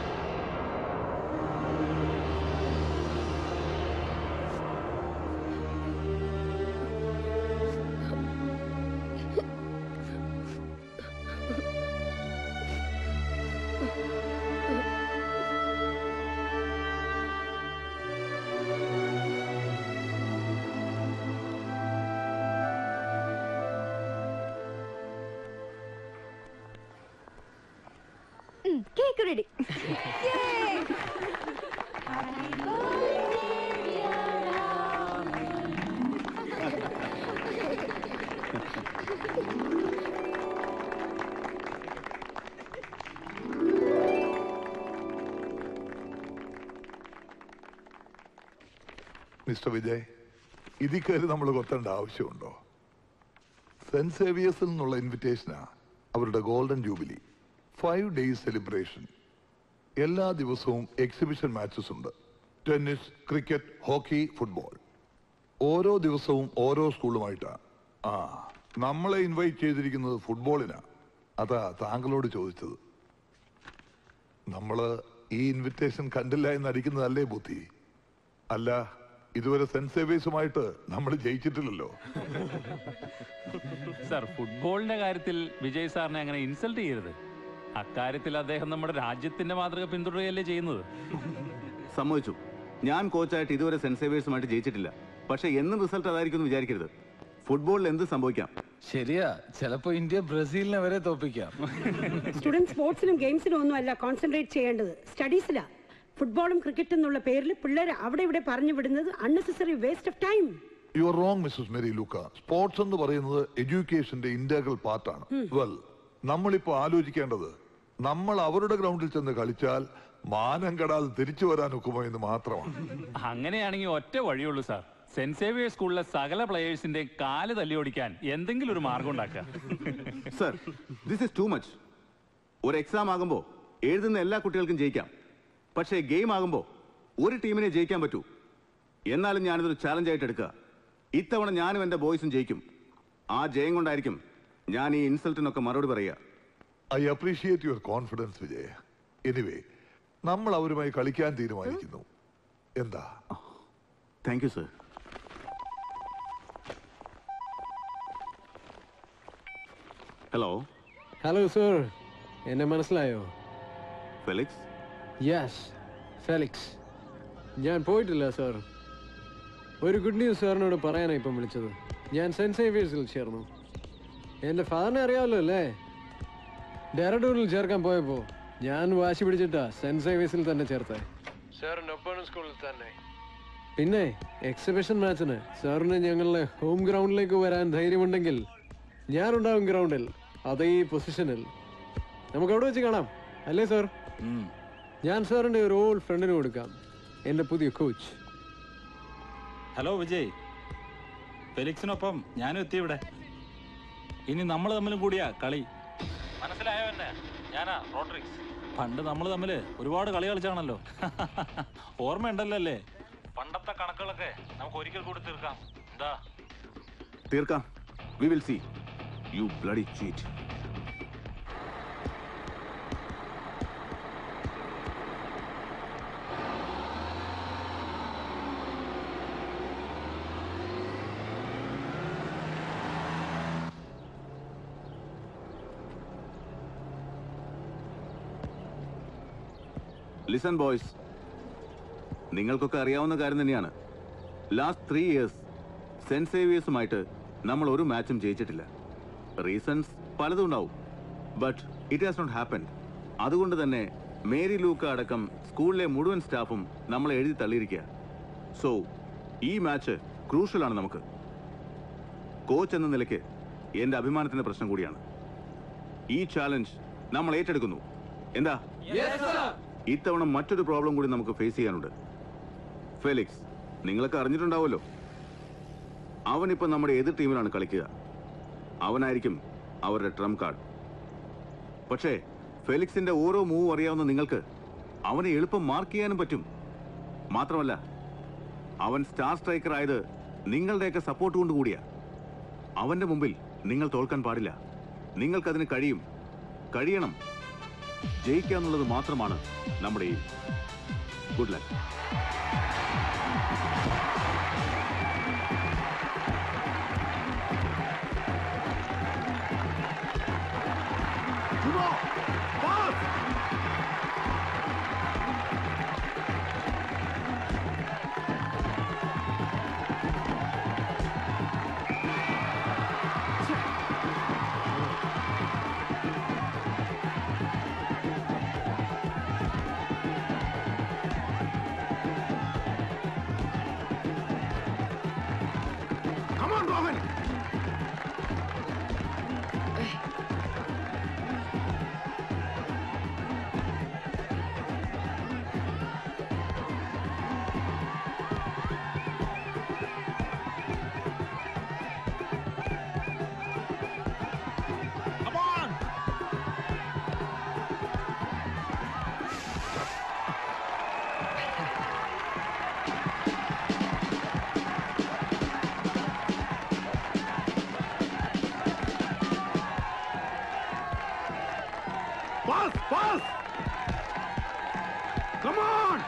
Cake ready. മിസ്റ്റർ വിജയ്, ഇതിൽ കയറി നമ്മൾ കൊത്തേണ്ട ആവശ്യമുണ്ടോ? സെന്റ് സേവിയേഴ്സിൽ നിന്നുള്ള ഇൻവിറ്റേഷനാ അവരുടെ ഗോൾഡൻ ജൂബിലി. 5 days celebration. എല്ലാ ദിവസവും എക്സിബിഷൻ മാച്ചസ് ഉണ്ട്. Tennis, cricket, hockey, football. ഓരോ ദിവസവും ഓരോ സ്കൂളുമായിട്ടാ. നമ്മളെ ഇൻവൈറ്റ് ചെയ്തിരിക്കുന്നത് ഫുട്ബോളിനാ. അതാ താങ്കളോട് ചോദിച്ചത്. നമ്മള് ഈ ഇൻവിറ്റേഷൻ കണ്ടില്ല എന്നടിക്കുന്നതല്ലേ ബുദ്ധി? അല്ല, ഇതുവരെ സെന്റ് സേവിയേഴ്സുമായിട്ട് നമ്മൾ ജയിച്ചിട്ടില്ലല്ലോ. സർ, ഫുട്ബോളിന്റെ കാര്യത്തിൽ വിജയ് സാറിനെ അങ്ങനെ ഇൻസൾട്ട് ചെയ്യരുത്. അക്കാര്യത്തിൽ അദ്ദേഹം നമ്മുടെ രാജ്യത്തിന്റെ മാതൃക പിന്തുടരുകയല്ലേ ചെയ്യുന്നത്. സമ്മതിച്ചു, ഞാൻ കോച്ചായിട്ട് ഇതുവരെ സെന്റ് സേവിയേഴ്സുമായിട്ട് ജയിച്ചിട്ടില്ല. പക്ഷെ എന്നും റിസൾട്ട് അതായിരിക്കും വിചാരിക്കരുത്. ഫുട്ബോളിൽ എന്ത് സംഭവിക്കാം. ശരിയാ, ചിലപ്പോ ഇന്ത്യ ബ്രസീലിനെ വരെ തോപ്പിക്കാം. സ്റ്റുഡന്റ് സ്പോർട്സിലും ഗെയിംസിലും ഒന്നും അല്ല കോൺസെൻട്രേറ്റ് ചെയ്യേണ്ടത്, സ്റ്റഡീസിലാ. ഫുട്ബോളും ക്രിക്കറ്റും എന്നുള്ള പേരിൽ പിള്ളേരെ അവിടെ ഇവിടെ പറഞ്ഞു വിടുന്നത് unnecessary waste of time. You are wrong Mrs Mary Luka. Sports എന്ന് പറയുന്നത് എഡ്യൂക്കേഷന്റെ ഇന്റഗ്രൽ പാർട്ടാണ്. വെൽ, നമ്മളിപ്പോ ആലോചിക്കേണ്ടത് നമ്മൾ അവരുടെ ഗ്രൗണ്ടിൽ ചെന്ന് കളിച്ചാൽ മാനം കെടാതെ തിരിച്ചു വരാൻ ഒക്കുമോ എന്ന് മാത്രമാണ്. അങ്ങനെയാണെങ്കിൽ ഒറ്റ വഴിയുള്ളൂ സാർ. സെന്റ് സേവിയേഴ്സ് സ്കൂളിലെ സകല പ്ലേയേഴ്സിന്റെ കാല് തല്ലിയോടിക്കാൻ എന്തെങ്കിലും ഒരു മാർഗം ഉണ്ടാക്കുക. Sir, this is too much. ഒരു എക്സാം ആകുമ്പോ എഴുതുന്ന എല്ലാ കുട്ടികൾക്കും ജയിക്കാം. പക്ഷേ ഗെയിം ആകുമ്പോൾ ഒരു ടീമിനെ ജയിക്കാൻ പറ്റൂ. എന്നാലും ഞാനിതൊരു ചാലഞ്ച് ആയിട്ട് എടുക്കുക. ഇത്തവണ ഞാനും എൻ്റെ ബോയ്സും ജയിക്കും. ആ ജയം കൊണ്ടായിരിക്കും ഞാൻ ഈ ഇൻസൾട്ടിനൊക്കെ മറുപടി പറയുക. I appreciate your confidence Vijay. Anyway, നമ്മൾ അവരുമായി കളിക്കാൻ തീരുമാനിക്കുന്നു. എന്താ? Thank you sir. Hello. Hello sir, എന്നെ മനസ്സിലായോ? ഫെലിക്സ്? Yes, Felix. ഞാൻ പോയിട്ടില്ല സാർ. ഒരു ഗുഡ് ന്യൂസ് സാറിനോട് പറയാനാണ് ഇപ്പം വിളിച്ചത്. ഞാൻ സെന്റ് സേവിയേഴ്സിൽ ചേർന്നു. എൻ്റെ ഫാദറിനെ അറിയാമല്ലോ അല്ലേ? ഡെറാഡൂണിൽ ചേർക്കാൻ പോയപ്പോൾ ഞാൻ വാശി പിടിച്ചിട്ടാ സെന്റ് സേവിയേഴ്സിൽ തന്നെ ചേർത്തേ. സാറിനൊപ്പം സ്കൂളിൽ തന്നെ. പിന്നെ എക്സിബിഷൻ മാച്ചിന് സാറിന് ഞങ്ങളുടെ ഹോം ഗ്രൗണ്ടിലേക്ക് വരാൻ ധൈര്യമുണ്ടെങ്കിൽ ഞാനുണ്ടാവും ഗ്രൗണ്ടിൽ, അതേ പൊസിഷനിൽ. നമുക്ക് അവിടെ വെച്ച് കാണാം, അല്ലേ സാർ? ഞാൻ സാറിന്റെ ഒരു ഓൾഡ് ഫ്രണ്ടിന് കൊടുക്കാം, എന്റെ പുതിയ കോച്ച്. ഹലോ വിജയ്, ഫെലിക്സിനൊപ്പം ഞാനും എത്തി ഇവിടെ. ഇനി നമ്മൾ തമ്മിലും കൂടിയാ കളി. മനസ്സിലായോ എന്നെ? ഞാനാ റോഡ്രിക്സ്. പണ്ട് നമ്മൾ തമ്മിൽ ഒരുപാട് കളി കളിച്ചാണല്ലോ. ഓർമ്മയുണ്ടല്ലോ അല്ലേ? പണ്ടത്തെ കണക്കുകളൊക്കെ നമുക്ക് ഒരിക്കൽ കൂടി തീർക്കാം. എന്താ? തീർക്കാം. We will see. You bloody cheat. Listen boys, നിങ്ങൾക്കൊക്കെ അറിയാവുന്ന കാര്യം തന്നെയാണ്. ലാസ്റ്റ് 3 years സെന്റ് സേവിയേഴ്സുമായിട്ട് നമ്മൾ ഒരു മാച്ചും ജയിച്ചിട്ടില്ല. റീസൺസ് പലതും ഉണ്ടാവും, but it has not happened. അതുകൊണ്ട് തന്നെ മേരി ലൂക്ക അടക്കം സ്കൂളിലെ മുഴുവൻ സ്റ്റാഫും നമ്മളെ എഴുതി തള്ളിയിരിക്കുക. സോ ഈ മാച്ച് ക്രൂഷ്യലാണ് നമുക്ക്. കോച്ച് എന്ന നിലയ്ക്ക് എൻ്റെ അഭിമാനത്തിൻ്റെ പ്രശ്നം കൂടിയാണ്. ഈ ചാലഞ്ച് നമ്മൾ ഏറ്റെടുക്കുന്നു. എന്താ? ഇത്തവണ മറ്റൊരു പ്രോബ്ലം കൂടി നമുക്ക് ഫേസ് ചെയ്യാനുണ്ട്. ഫെലിക്സ്, നിങ്ങളൊക്കെ അറിഞ്ഞിട്ടുണ്ടാവുമല്ലോ, അവനിപ്പോൾ നമ്മുടെ എതിർ ടീമിലാണ് കളിക്കുക. അവനായിരിക്കും അവരുടെ ട്രംപ് കാർഡ്. പക്ഷേ ഫെലിക്സിന്റെ ഓരോ മൂവ് അറിയാവുന്ന നിങ്ങൾക്ക് അവനെ എളുപ്പം മാർക്ക് ചെയ്യാനും പറ്റും. മാത്രമല്ല, അവൻ സ്റ്റാർ സ്ട്രൈക്കർ ആയത് നിങ്ങളുടെയൊക്കെ സപ്പോർട്ട് കൊണ്ട് കൂടിയാ. അവന്റെ മുമ്പിൽ നിങ്ങൾ തോൽക്കാൻ പാടില്ല. നിങ്ങൾക്കതിന് കഴിയണം. ജയിക്കുക എന്നുള്ളത് മാത്രമാണ് നമ്മുടെ ഈ good luck. Pass, pass! Come on!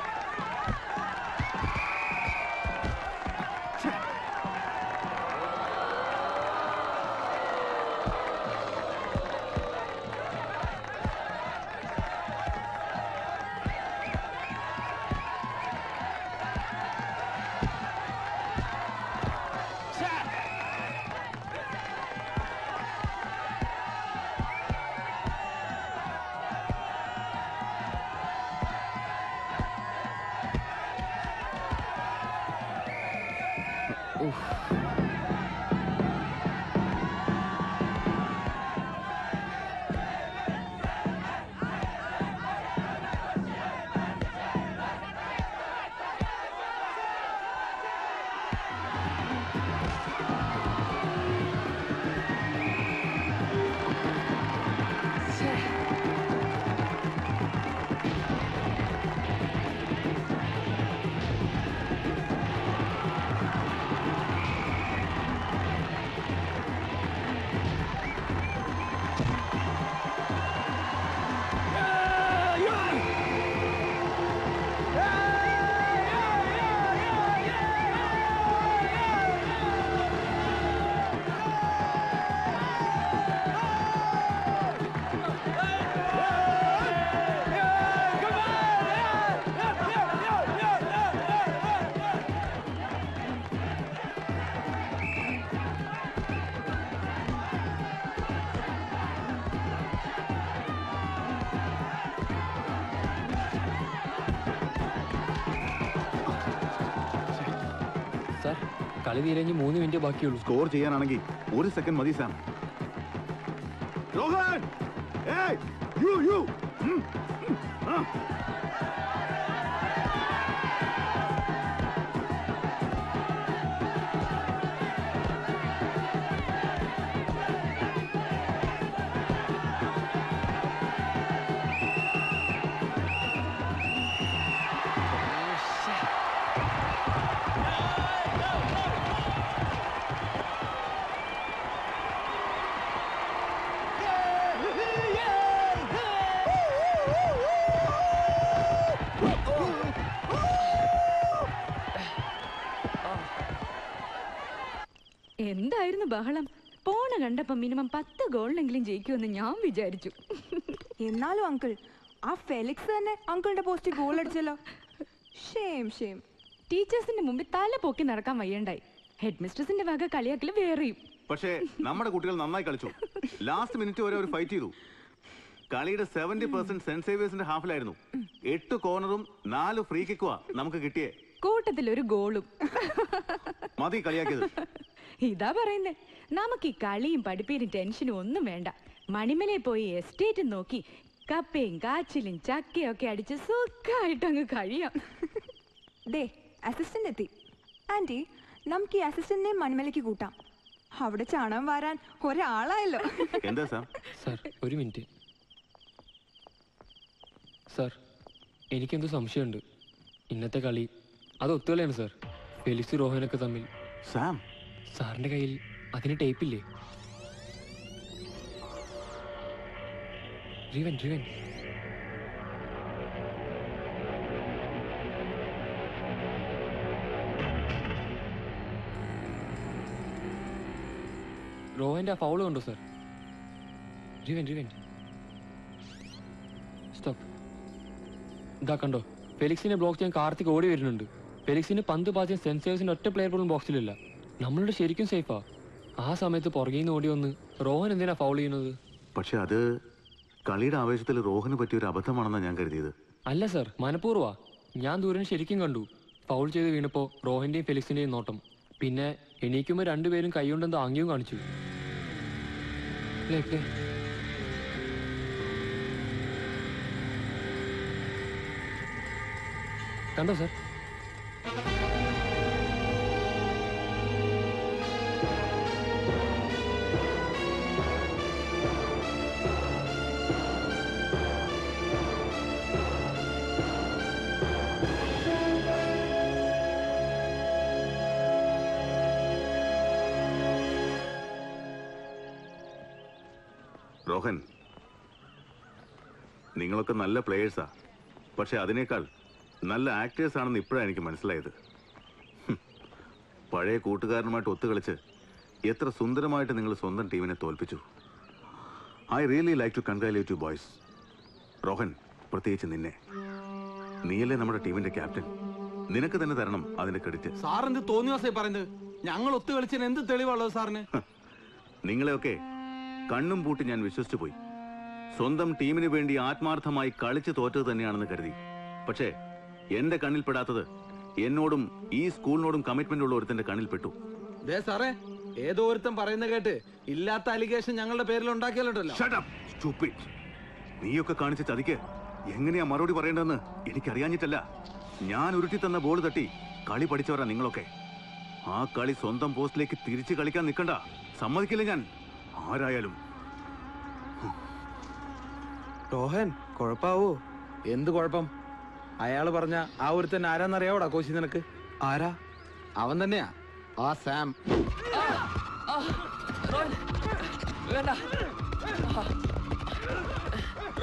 കളി തീരെങ്കിൽ 3 മിനിറ്റ് ബാക്കിയുള്ളൂ. സ്കോർ ചെയ്യാനാണെങ്കിൽ 1 സെക്കൻഡ് മതി സാം. Rohan! Hey! You! എന്തായിരുന്നു ബഹളം? പോണ കണ്ടപ്പോ മിനിമം 10 ഗോളിനെങ്കിലും ജയിക്കുമെന്ന് ഞാൻ വിചാരിച്ചു. എന്നാലും അങ്കിൾ, ആ ഫെലിക്സ് തന്നെ അങ്കിളിന്റെ പോസ്റ്റിൽ ഗോൾ അടിച്ചല്ലോ. ഷെയിം. ടീച്ചേഴ്സിന്റെ മുമ്പിൽ തല പൊക്കി നടക്കാൻ വയ്യണ്ടായി. ഹെഡ് മിസ്ട്രസിന്റെ വക കളിയാക്കല് വേറെയും. പക്ഷേ നമ്മുടെ കുട്ടികൾ നന്നായി കളിച്ചു. ലാസ്റ്റ് മിനിറ്റ് വരെ ഒരു ഫൈറ്റ് ചെയ്തു. കളിയുടെ 70% സെന്റ് സേവിയേഴ്സിന്റെ ഹാഫിലായിരുന്നു. 8 കോർണറും 4 ഫ്രീ കിക്കുവാ നമുക്ക് കിട്ടിയേ. കൂട്ടത്തിൽ ഒരു ഗോളും. മതി കളിയാക്കിയത്. ഇതാ പറയുന്നേ, നമുക്ക് ഈ കളിയും പഠിപ്പീരും ടെൻഷനും ഒന്നും വേണ്ട. മണിമലയിൽ പോയി എസ്റ്റേറ്റ് നോക്കി കപ്പയും കാച്ചിലും ചക്കയും ഒക്കെ അടിച്ച് സുഖമായിട്ട് അങ്ങ് കഴിയാം. ദേ അസിസ്റ്റന്റ് എത്തി. ആന്റി, നമുക്ക് ഈ അസിസ്റ്റന്റിനെ മണിമലയ്ക്ക് കൂട്ടാം. അവിടെ ചാണകം വാരാൻ ഒരാളായല്ലോ. എന്താ സാർ? സാർ ഒരു മിനിറ്റ്. സാർ എനിക്കെന്തോ സംശയമുണ്ട്. ഇന്നത്തെ കളി അത് ഒത്തുകളിയാണ് സാർ. ഫെലിക്സ് റോഹനൊക്കെ തമ്മിൽ. സാം, സാറിന്റെ കയ്യിൽ അതിന് ടേപ്പില്ലേ? റിവൻ റോഹന്റെ ആ ഫൗള് കണ്ടോ സാർ? റിവൻ സ്റ്റോപ്പ്. ഇതാ കണ്ടോ, ഫെലിക്സിനെ ബ്ലോക്ക് ചെയ്യാൻ കാർത്തിക് ഓടി വരുന്നുണ്ട്. ഫെലിക്സിന് പന്ത് പാസ് സെൻസേഴ്സിന്റെ ഒറ്റ പ്ലെയർ പോലും ബോക്സിലില്ല. നമ്മളുടെ ശരിക്കും സേഫാ. ആ സമയത്ത് പുറകെ നിന്ന് ഓടി വന്ന് റോഹൻ എന്തിനാ ഫൗൾ ചെയ്യുന്നത്? പക്ഷെ അത് കളിയുടെ ആവേശത്തിൽ റോഹന് പറ്റിയൊരു അബദ്ധമാണെന്നാണ് ഞാൻ കരുതിയത്. അല്ല സാർ, മനഃപൂർവ്വ. ഞാൻ ദൂരം ശരിക്കും കണ്ടു. ഫൗൾ ചെയ്ത് വീണപ്പോ റോഹന്റെയും ഫെലിക്സിന്റെയും നോട്ടം. പിന്നെ എണീക്കുമ്പോൾ രണ്ടുപേരും കൈകൊണ്ടെന്തോ ആംഗ്യവും കാണിച്ചു. കണ്ടോ സാർ? റോഹൻ, നിങ്ങളൊക്കെ നല്ല പ്ലേയേഴ്സാ, പക്ഷെ അതിനേക്കാൾ നല്ല ആക്ടേഴ്സ് ആണെന്ന് ഇപ്പോഴാണ് എനിക്ക് മനസ്സിലായത്. പഴയ കൂട്ടുകാരനുമായിട്ട് ഒത്തുകളിച്ച് എത്ര സുന്ദരമായിട്ട് നിങ്ങൾ സ്വന്തം ടീമിനെ തോൽപ്പിച്ചു. I really like to congratulate you boys. Rohan, പ്രത്യേകിച്ച് നിന്നെ. നീയല്ലേ നമ്മുടെ ടീമിന്റെ ക്യാപ്റ്റൻ. നിനക്ക് തന്നെ തരണം അതിന്റെ ക്രെഡിറ്റ്. സാറെന്ത് തോന്നിയാസായി പറയുന്നത്? ഞങ്ങൾ ഒത്തുകളിച്ചതിന് എന്ത് തെളിവുള്ളത് സാറിന്? നിങ്ങളെയൊക്കെ കണ്ണും പൂട്ടി ഞാൻ വിശ്വസിച്ചു പോയി. സ്വന്തം ടീമിന് വേണ്ടി ആത്മാർത്ഥമായി കളിച്ച് തോറ്റത് തന്നെയാണെന്ന് കരുതി. പക്ഷേ എന്റെ കണ്ണിൽപ്പെടാത്തത് എന്നോടും ഈ സ്കൂളിനോടും കമ്മിറ്റ്മെന്റ് ഉള്ള ഒരുത്തന്റെ കണ്ണിൽപ്പെട്ടു. സാറേ, ഏതോ ഒരുത്തൻ പറയുന്ന കേട്ട് ഇല്ലാത്ത അലിഗേഷൻ ഞങ്ങളുടെ പേരിൽ ഉണ്ടാക്കിയാലുണ്ടല്ലോ. നീയൊക്കെ കാണിച്ച ചതിക്ക് എങ്ങനെയാ മറുപടി പറയേണ്ടതെന്ന് എനിക്കറിയാഞ്ഞിട്ടല്ല. ഞാൻ ഉരുട്ടി തന്ന ബോൾ തട്ടി കളി പഠിച്ചവരാ നിങ്ങളൊക്കെ. ആ കളി സ്വന്തം പോസ്റ്റിലേക്ക് തിരിച്ചു കളിക്കാൻ നിൽക്കണ്ട. സമ്മതിക്കില്ല ഞാൻ, ആരായാലും. റോഹൻ, കുഴപ്പാവോ? എന്ത് കുഴപ്പം? അയാള് പറഞ്ഞ ആ ഒരുത്തൻ ആരാന്നറിയാവോടാ കോശി നിനക്ക്? ആരാ? അവൻ തന്നെയാ, ആ സാം. വേണ്ട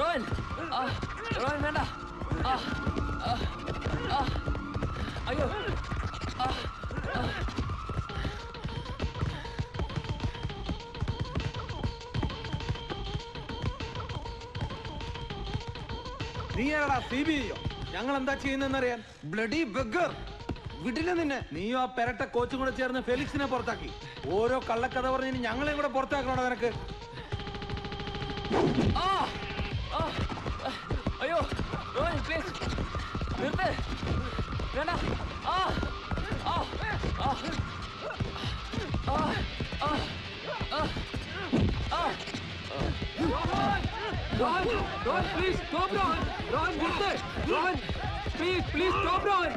റോയൻ, റോയൻ വേണ്ട. അയ്യോ, നീ ആടാ CBI-യോ? ഞങ്ങൾ എന്താ ചെയ്യുന്നറിയാൻ? ബ്ലഡി ബഗർ, വിടില്ല നിന്നെ. നീയോ ആ പെരട്ട കോച്ചും കൂടെ ചേർന്ന് ഫെലിക്സിനെ പുറത്താക്കി. ഓരോ കള്ളക്കഥ പറഞ്ഞ് ഞങ്ങളെയും കൂടെ പുറത്താക്കണോ നിനക്ക്? അയ്യോ റോയൻ, പ്ലീസ് നിർത്ത്. വേണ്ട. Rohan, please stop, Rohan. Rohan, നിർത്ത്. Rohan, please stop, Rohan.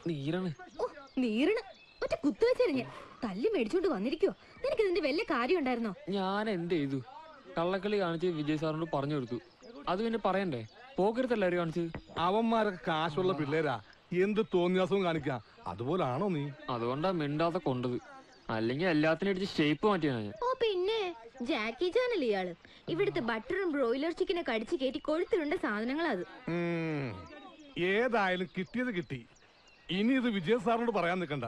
നീരാണ്. നീരണ ഒറ്റ കുത്തുവെച്ചെറിഞ്ഞ തല്ലി മേടിച്ചോണ്ട് വന്നിരിക്കോ? നിനക്ക് ഇതിന്റെ വലിയ കാര്യം ഉണ്ടായിരുന്നോ? ഞാൻ എന്ത് ചെയ്തു? കള്ളക്കളി കാണിച്ച് വിജയ് സാറിനോട് പറഞ്ഞു കൊടുത്തു. അത് പിന്നെ പറയണ്ടേ? പോകരുത്തല്ലാരും കാണിച്ചത്. അവന്മാരൊക്കെ കാശുള്ള പിള്ളേരാ, എന്ത് തോന്നിയാസവും കാണിക്കാം. അതുപോലാണോ നീ? അതുകൊണ്ടാ മിണ്ടാതെ കൊണ്ടത്. അല്ലെങ്കിൽ എല്ലാത്തിനും അടിച്ച് ഷേപ്പ് മാറ്റിയാണ് ഞാൻ. ഓ പിന്നെ ജാക്കി ചാനല്ലേ ഇയാള്? ഇവിടുത്തെ ബട്ടറും ബ്രോയിലർ ചിക്കനെ കടിച്ചു കയറ്റി കൊഴുത്തിരുണ്ട സാധനങ്ങളാ അത്. ഏതായാലും കിട്ടിയത് കിട്ടി. ഇനി ഇത് വിജയ് സാറിനോട് പറയാൻ നിൽക്കണ്ട.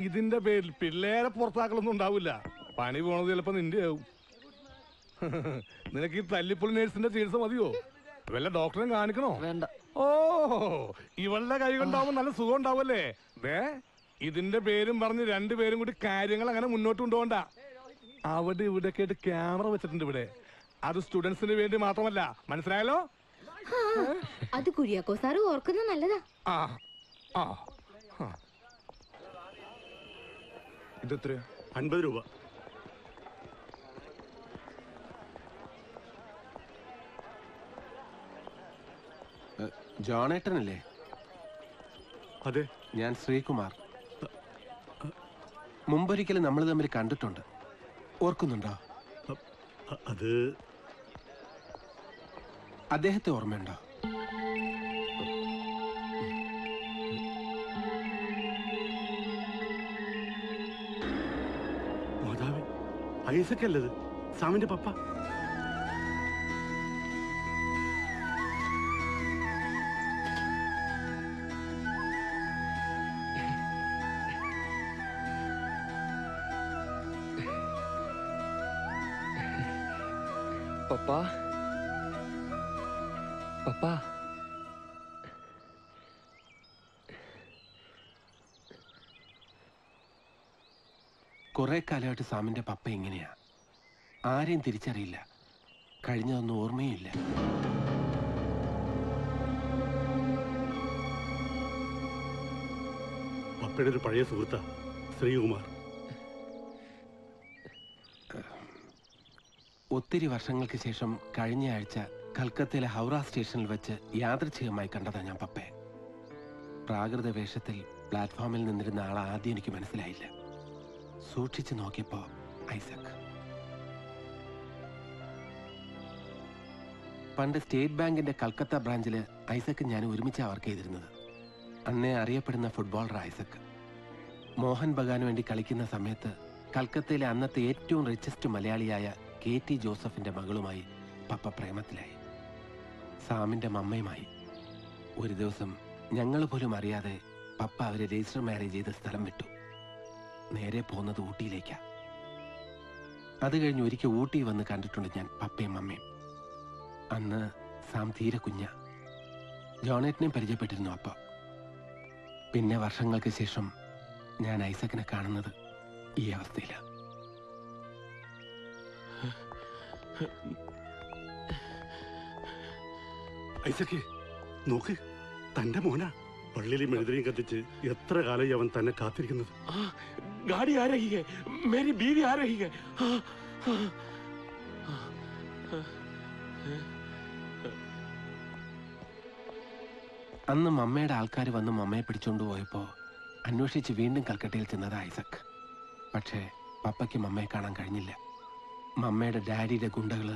ഇതിന്റെ പേരിൽ പിള്ളേരെ പുറത്താക്കലൊന്നും ഉണ്ടാവില്ല. പണി പോണത് ചിലപ്പോ നിന്റെ ആവും. നിനക്ക് ഈ തല്ലിപ്പൊളി നേഴ്സിന്റെ ചികിത്സ മതിയോ? വല്ല ഡോക്ടറെ കാണിക്കണോ? വേണ്ട. ഓ, ഇവളുടെ കൈ കൊണ്ടാവുമ്പോ നല്ല സുഖം ഉണ്ടാവല്ലേ? ഇതിന്റെ പേരും പറഞ്ഞ് രണ്ടുപേരും കൂടി കാര്യങ്ങൾ അങ്ങനെ മുന്നോട്ട് കൊണ്ടുപോകണ്ട. അവിടെ ഇവിടെ കേട്ട് ക്യാമറ വെച്ചിട്ടുണ്ട് ഇവിടെ. അത് സ്റ്റുഡൻസിന് വേണ്ടി മാത്രമല്ല, മനസ്സിലായല്ലോ? അത് കുര്യാക്കോ സാറ് ഓർക്കുന്നത് നല്ലതാ. ഇതെത്രയാ? 50 രൂപ. ജോണേട്ടനല്ലേ? അതെ, ഞാൻ ശ്രീകുമാർ. മുമ്പൊരിക്കലും നമ്മൾ തമ്മിൽ കണ്ടിട്ടുണ്ട്, ഓർക്കുന്നുണ്ടോ? അത് അദ്ദേഹത്തെ ഓർമ്മയുണ്ടോ? മാതാവേ, ഐസക് അല്ലത്? സാമിന്റെ പപ്പ. പപ്പാ, പപ്പാ. കുറെ കാലമായിട്ട് സാമിന്റെ പപ്പ ഇങ്ങനെയാ. ആരെയും തിരിച്ചറിയില്ല, കഴിഞ്ഞതൊന്നും ഓർമ്മയില്ല. പപ്പയുടെ ഒരു പഴയ സുഹൃത്താ ശ്രീകുമാർ. ഒത്തിരി വർഷങ്ങൾക്ക് ശേഷം കഴിഞ്ഞ ആഴ്ച കൽക്കത്തയിലെ ഹൗറ സ്റ്റേഷനിൽ വെച്ച് യാദൃച്ഛികമായി കണ്ടതാ ഞാൻ പപ്പയെ. പ്രാകൃത വേഷത്തിൽ പ്ലാറ്റ്ഫോമിൽ നിന്നിരുന്ന ആളെ ആദ്യം എനിക്ക് മനസ്സിലായില്ല. സൂക്ഷിച്ചു നോക്കിയപ്പോ ഐസക്. പണ്ട് സ്റ്റേറ്റ് ബാങ്കിന്റെ കൽക്കത്ത ബ്രാഞ്ചില് ഐസക് ഞാൻ ഒരുമിച്ചാണ് വർക്ക് ചെയ്തിരുന്നത്. അന്നേ അറിയപ്പെടുന്ന ഫുട്ബോളർ ഐസക്. മോഹൻ ബഗാന് വേണ്ടി കളിക്കുന്ന സമയത്ത് കൽക്കത്തയിലെ അന്നത്തെ ഏറ്റവും റിച്ചസ്റ്റ് മലയാളിയായ KT ജോസഫിന്റെ മകളുമായി പപ്പ പ്രേമത്തിലായി. സാമിന്റെ മമ്മയുമായി. ഒരു ദിവസം ഞങ്ങൾ പോലും അറിയാതെ പപ്പ അവരെ രജിസ്റ്റർ മാരേജ് ചെയ്ത് സ്ഥലം വിട്ടു. നേരെ പോകുന്നത് ഊട്ടിയിലേക്കാ. അത് കഴിഞ്ഞ് ഒരിക്കൽ ഊട്ടി വന്ന് കണ്ടിട്ടുണ്ട് ഞാൻ പപ്പയും മമ്മയും. അന്ന് സാം തീരെ കുഞ്ഞ. ജോണേറ്റിനെയും പരിചയപ്പെട്ടിരുന്നു അപ്പ. പിന്നെ വർഷങ്ങൾക്ക് ശേഷം ഞാൻ ഐസക്കിനെ കാണുന്നത് ഈ അവസ്ഥയിലാണ്. ഐസക്ക് നോക്ക്, തന്റെ മോനാ. പള്ളിയിലെ മെഴുതിരിയും കത്തിച്ച് എത്ര കാലമായി അവൻ തന്നെ കാത്തിരിക്കുന്നത്. गाड़ी आ रही है, मेरी बीवी आ रही है. അന്ന് മമ്മയുടെ ആൾക്കാർ വന്ന് മമ്മയെ പിടിച്ചുകൊണ്ട് പോയപ്പോൾ അന്വേഷിച്ച് വീണ്ടും കൽക്കട്ടയിൽ ചെന്നത് ഐസക്. പക്ഷേ പപ്പയ്ക്ക് മമ്മയെ കാണാൻ കഴിഞ്ഞില്ല. മമ്മയുടെ ഡാഡിയുടെ ഗുണ്ടകൾ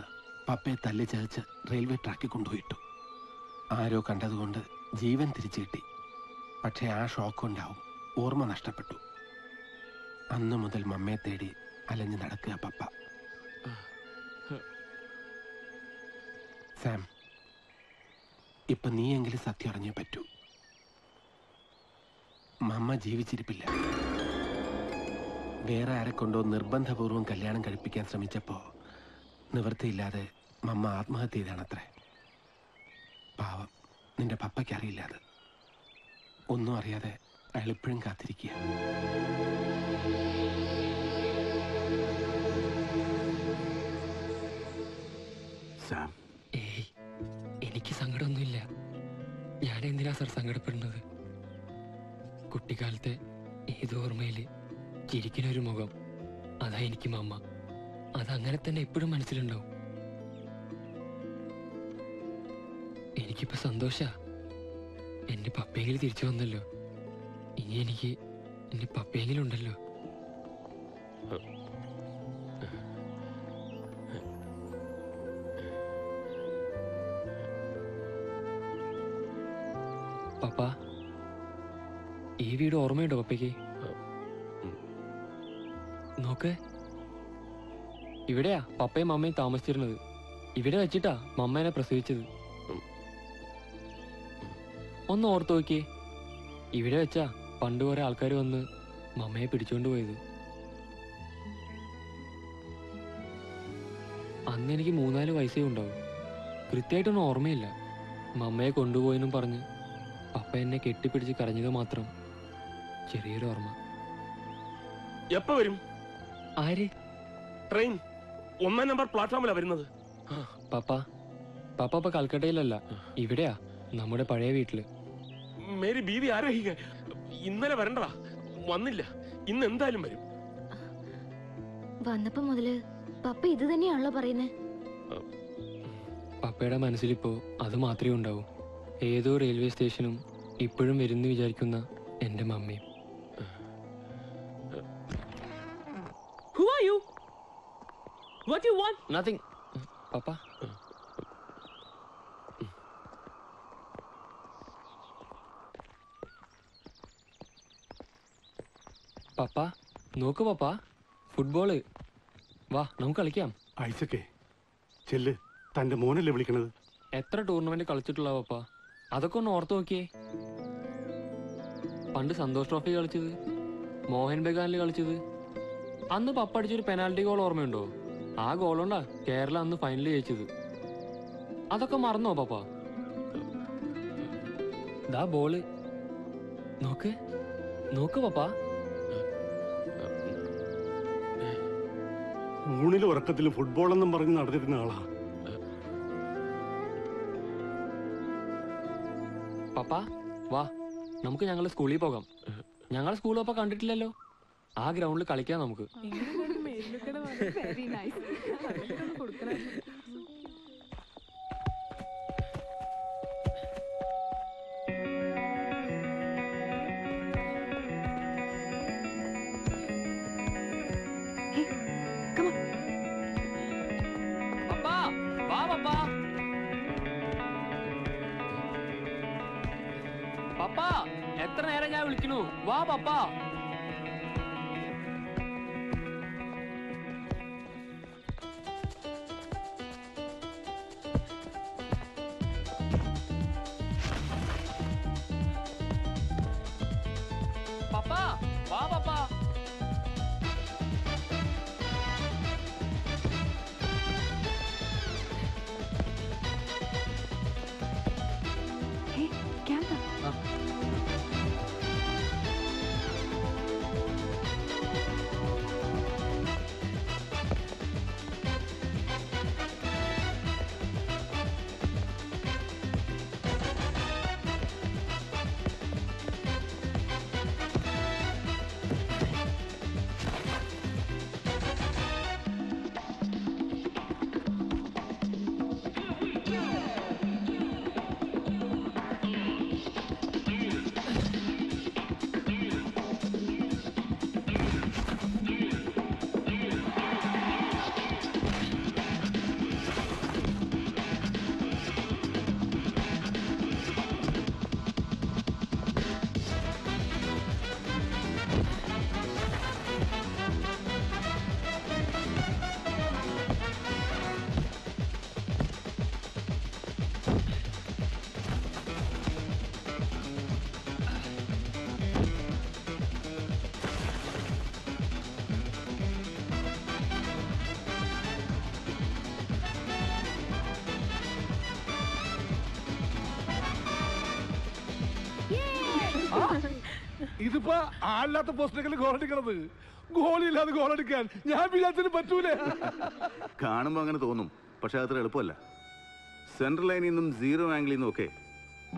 പപ്പയെ തല്ലിച്ചതച്ച് റെയിൽവേ ട്രാക്കിൽ കൊണ്ടുപോയിട്ടു. ആരോ കണ്ടതുകൊണ്ട് ജീവൻ തിരിച്ചു കിട്ടി. പക്ഷേ ആ ഷോക്ക് ഉണ്ടാവും, ഓർമ്മ നഷ്ടപ്പെട്ടു. അന്നു മുതൽ മമ്മയെ തേടി അലഞ്ഞു നടക്കുക പപ്പ. സാം, ഇപ്പൊ നീയെങ്കിലും സത്യം അറിഞ്ഞേ പറ്റൂ. മമ്മ ജീവിച്ചിരിപ്പില്ല. വേറെ ആരെ കൊണ്ടോ നിർബന്ധപൂർവം കല്യാണം കഴിപ്പിക്കാൻ ശ്രമിച്ചപ്പോ നിവൃത്തിയില്ലാതെ മമ്മ ആത്മഹത്യ ചെയ്താണത്രേ. പാവം, നിന്റെ പപ്പയ്ക്ക് അറിയില്ല അത്. ഒന്നും അറിയാതെ അയാൾ ഇപ്പോഴും കാത്തിരിക്കുക. ഏയ്, എനിക്ക് സങ്കടമൊന്നുമില്ല. ഞാൻ എന്തിനാ സാർ സങ്കടപ്പെടുന്നത്? കുട്ടിക്കാലത്തെ ഏതോ ഓർമ്മയില് ചിരിക്കുന്നൊരു മുഖം, അതാ എനിക്ക് മമ്മ. അതങ്ങനെ തന്നെ എപ്പോഴും മനസ്സിലുണ്ടാവും. എനിക്കിപ്പോ സന്തോഷാ. എന്റെ പപ്പയെങ്കിലും തിരിച്ചു വന്നല്ലോ. ഇനി എനിക്ക് എന്റെ പപ്പയെങ്കിലും ഉണ്ടല്ലോ. പപ്പ, ഈ വീട് ഓർമ്മയുണ്ടോ പപ്പയ്ക്ക്? നോക്ക്, ഇവിടെയാ പപ്പയും മമ്മയും താമസിച്ചിരുന്നത്. ഇവിടെ വെച്ചിട്ടാ മമ്മേനെ പ്രസവിച്ചത്. ഒന്ന് ഓർത്തു നോക്കിയേ, ഇവിടെ വെച്ചാ പണ്ട് കുറെ ആൾക്കാർ വന്ന് മമ്മയെ പിടിച്ചോണ്ട് പോയത്. അന്ന് എനിക്ക് 3-4 വയസ്സേ ഉണ്ടാവും. കൃത്യമായിട്ടൊന്നും ഓർമ്മയില്ല. മമ്മയെ കൊണ്ടുപോയെന്നും പറഞ്ഞ് പപ്പ എന്നെ കെട്ടിപ്പിടിച്ച് കരഞ്ഞത് മാത്രം ചെറിയൊരു ഓർമ്മ. എപ്പോ വരും? ആര്? ട്രെയിൻ 1 നമ്പർ പ്ലാറ്റ്ഫോമിലാ വരുന്നത്. പപ്പ പപ്പ കൽക്കട്ടയിലല്ല, ഇവിടെയാ, നമ്മുടെ പഴയ വീട്ടില്. മേരി ബീവി ആ രഹി ഹൈ. ഇന്നലെ വരണ്ടടാ, വന്നില്ല. ഇന്ന് എന്തായാലും വരും. വന്നപ്പോ മുതല് പപ്പ ഇത് തന്നെയാണല്ലോ പറയുന്നേ. പപ്പയുടെ മനസ്സിലിപ്പോ അത് മാത്രമേ ഉണ്ടാവൂ. ഏതോ റെയിൽവേ സ്റ്റേഷനും ഇപ്പോഴും വരുന്നു വിചാരിക്കുന്ന എന്റെ മമ്മയും. Who are you? What do you want? Nothing. പപ്പ. പപ്പ നോക്ക് പപ്പ, ഫുട്ബോള്. വാ, നമുക്ക് കളിക്കാം. ഐസക്കേ, ചെല്ല്. തന്റെ മോനല്ലേ വിളിക്കണത്? എത്ര ടൂർണമെന്റ് കളിച്ചിട്ടുള്ള പപ്പ? അതൊക്കെ ഒന്ന് ഓർത്ത് നോക്കിയേ. പണ്ട് സന്തോഷ് ട്രോഫി കളിച്ചത്, മോഹൻ ബഗാനിൽ കളിച്ചത്. അന്ന് പപ്പ അടിച്ചൊരു പെനാൽറ്റി ഗോൾ ഓർമ്മയുണ്ടോ? ആ ഗോൾ കൊണ്ടാ കേരളം അന്ന് ഫൈനൽ ജയിച്ചത്. അതൊക്കെ മറന്നോ പപ്പ? ദാ ബോള്. നോക്ക് നോക്ക് പപ്പ. ഊണിലും ഉറക്കത്തിലും ഫുട്ബോൾ എന്നും പറഞ്ഞ് നടന്നിരുന്ന ആളാ പപ്പ. വാ, നമുക്ക് ഞങ്ങൾ സ്കൂളിൽ പോകാം. ഞങ്ങൾ സ്കൂൾ പപ്പ കണ്ടിട്ടില്ലല്ലോ. ആ ഗ്രൗണ്ടിൽ കളിക്കാം നമുക്ക്. പപ്പ, എത്ര നേരം ഞാൻ വിളിക്കണു? വാ പപ്പ. വാ പപ്പാ. ഇതിപ്പോ ആളില്ലാത്ത പോസ്റ്റിനേക്കാൾ ഗോളടിക്കണത്. ഗോളില്ലാതെ ഗോളടിക്കാൻ ഞാൻ വിചാരിച്ചതിന് പറ്റൂലേ? കാണുമ്പോ അങ്ങനെ തോന്നും, പക്ഷെ അത്ര എളുപ്പമല്ല. സെൻട്രൽ ലൈനിൽ നിന്നും സീറോ ആംഗിളിൽ നിന്നും ഒക്കെ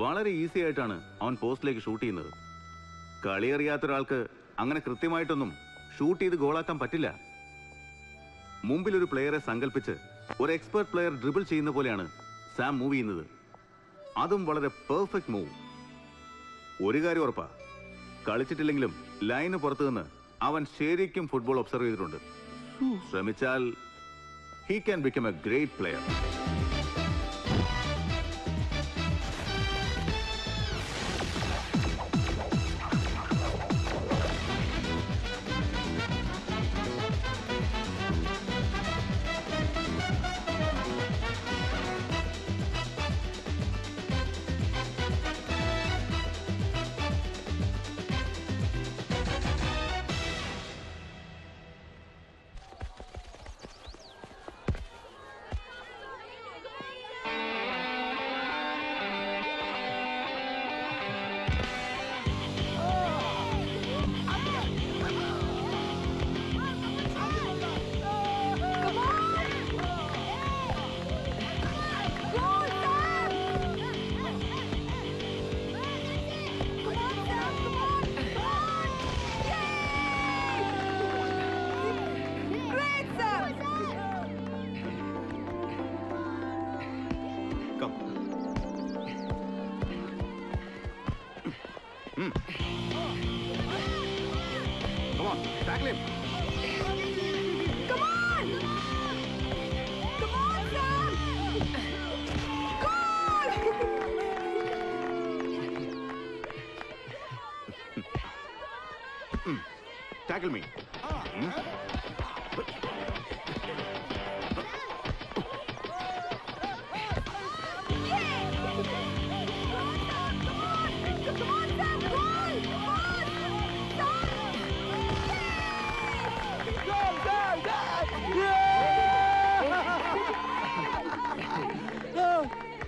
വളരെ ഈസി ആയിട്ടാണ് അവൻ പോസ്റ്റിലേക്ക് ഷൂട്ട് ചെയ്യുന്നത്. കളി അറിയാത്ത ഒരാൾക്ക് അങ്ങനെ കൃത്യമായിട്ടൊന്നും ഷൂട്ട് ചെയ്ത് ഗോളാക്കാൻ പറ്റില്ല. മുമ്പിൽ ഒരു പ്ലെയറെ സങ്കല്പിച്ച് ഒരു എക്സ്പെർട്ട് പ്ലെയർ ഡ്രിബിൾ ചെയ്യുന്ന പോലെയാണ് സാം മൂവ് ചെയ്യുന്നത്. അതും വളരെ പെർഫെക്റ്റ് മൂവ്. ഒരു കാര്യം ഉറപ്പാ, കളിച്ചിട്ടില്ലെങ്കിലും ലൈന് പുറത്തു നിന്ന് അവൻ ശരിക്കും ഫുട്ബോൾ ഒബ്സർവ് ചെയ്തിട്ടുണ്ട്. ശ്രമിച്ചാൽ he can become a great player. Come on, tackle him. Come on! Come on, Sam! Goal! Tackle me.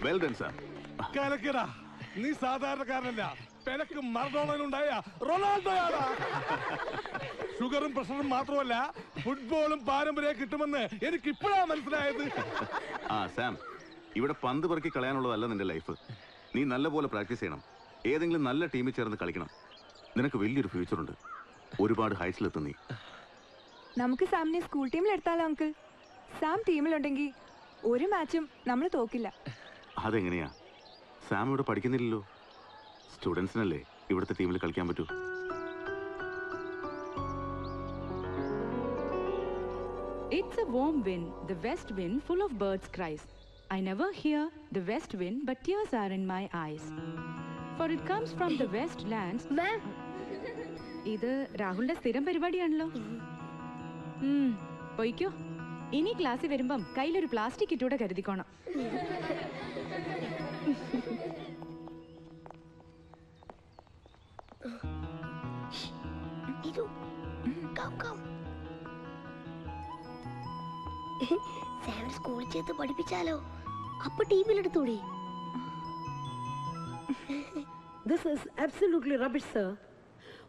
Well done, sir. കലക്കടാ, നീ സാധാരണക്കാരനല്ല. പെനക്ക് മറഡോണയിലുണ്ടായ റൊണാൾഡോയാണ്. ഷുഗറും പ്രഷറും മാത്രമല്ല, ഫുട്ബോളും പാരമ്പര്യം കിട്ടുമെന്ന് എനിക്ക് ഇപ്പോഴാണ് മനസ്സിലായത്. സാം, ഇവിടെ പന്ത് പെറുക്കി കളയാനുള്ളതല്ല നിന്റെ ലൈഫ്. നീ നല്ലപോലെ പ്രാക്ടീസ് ചെയ്യണം. ഏതെങ്കിലും നല്ല ടീമിൽ ചേർന്ന് കളിക്കണം. നിനക്ക് വലിയൊരു ഫ്യൂച്ചറുണ്ട്. ഒരുപാട് ഹൈറ്റ്സിലെത്തും നീ. നമുക്ക് സാമിനെ സ്കൂൾ ടീമിൽ എടുത്താലോ അങ്കിൾ? സാം ടീമിലുണ്ടെങ്കിൽ ഒരു മാച്ചും നമ്മൾ തോക്കില്ല. അതെങ്ങനെയാ? സാം ഇവിടെ പഠിക്കുന്നില്ലല്ലോ. സ്റ്റുഡൻസിനല്ലേ ഇവിടുത്തെ ടീമിൽ കളിക്കാൻ പറ്റൂ. It's a warm wind, the west wind full of birds' cries. I never hear the west wind, but tears are in my eyes. For it comes from the west lands. ഇത് രാഹുലിന്റെ സ്ഥിരം പരിപാടിയാണല്ലോ. പോയിക്കോ. ഇനി ക്ലാസ്സിൽ വരുമ്പം കയ്യിലൊരു പ്ലാസ്റ്റിക് കിറ്റൂടെ കരുതിക്കോണം. Idu, come. സാം സ്കൂളിൽ ചേർത്ത് പഠിപ്പിച്ചാലോ? അപ്പൊ ടീമിലെടുത്തൂടെ? This is absolutely rubbish, sir.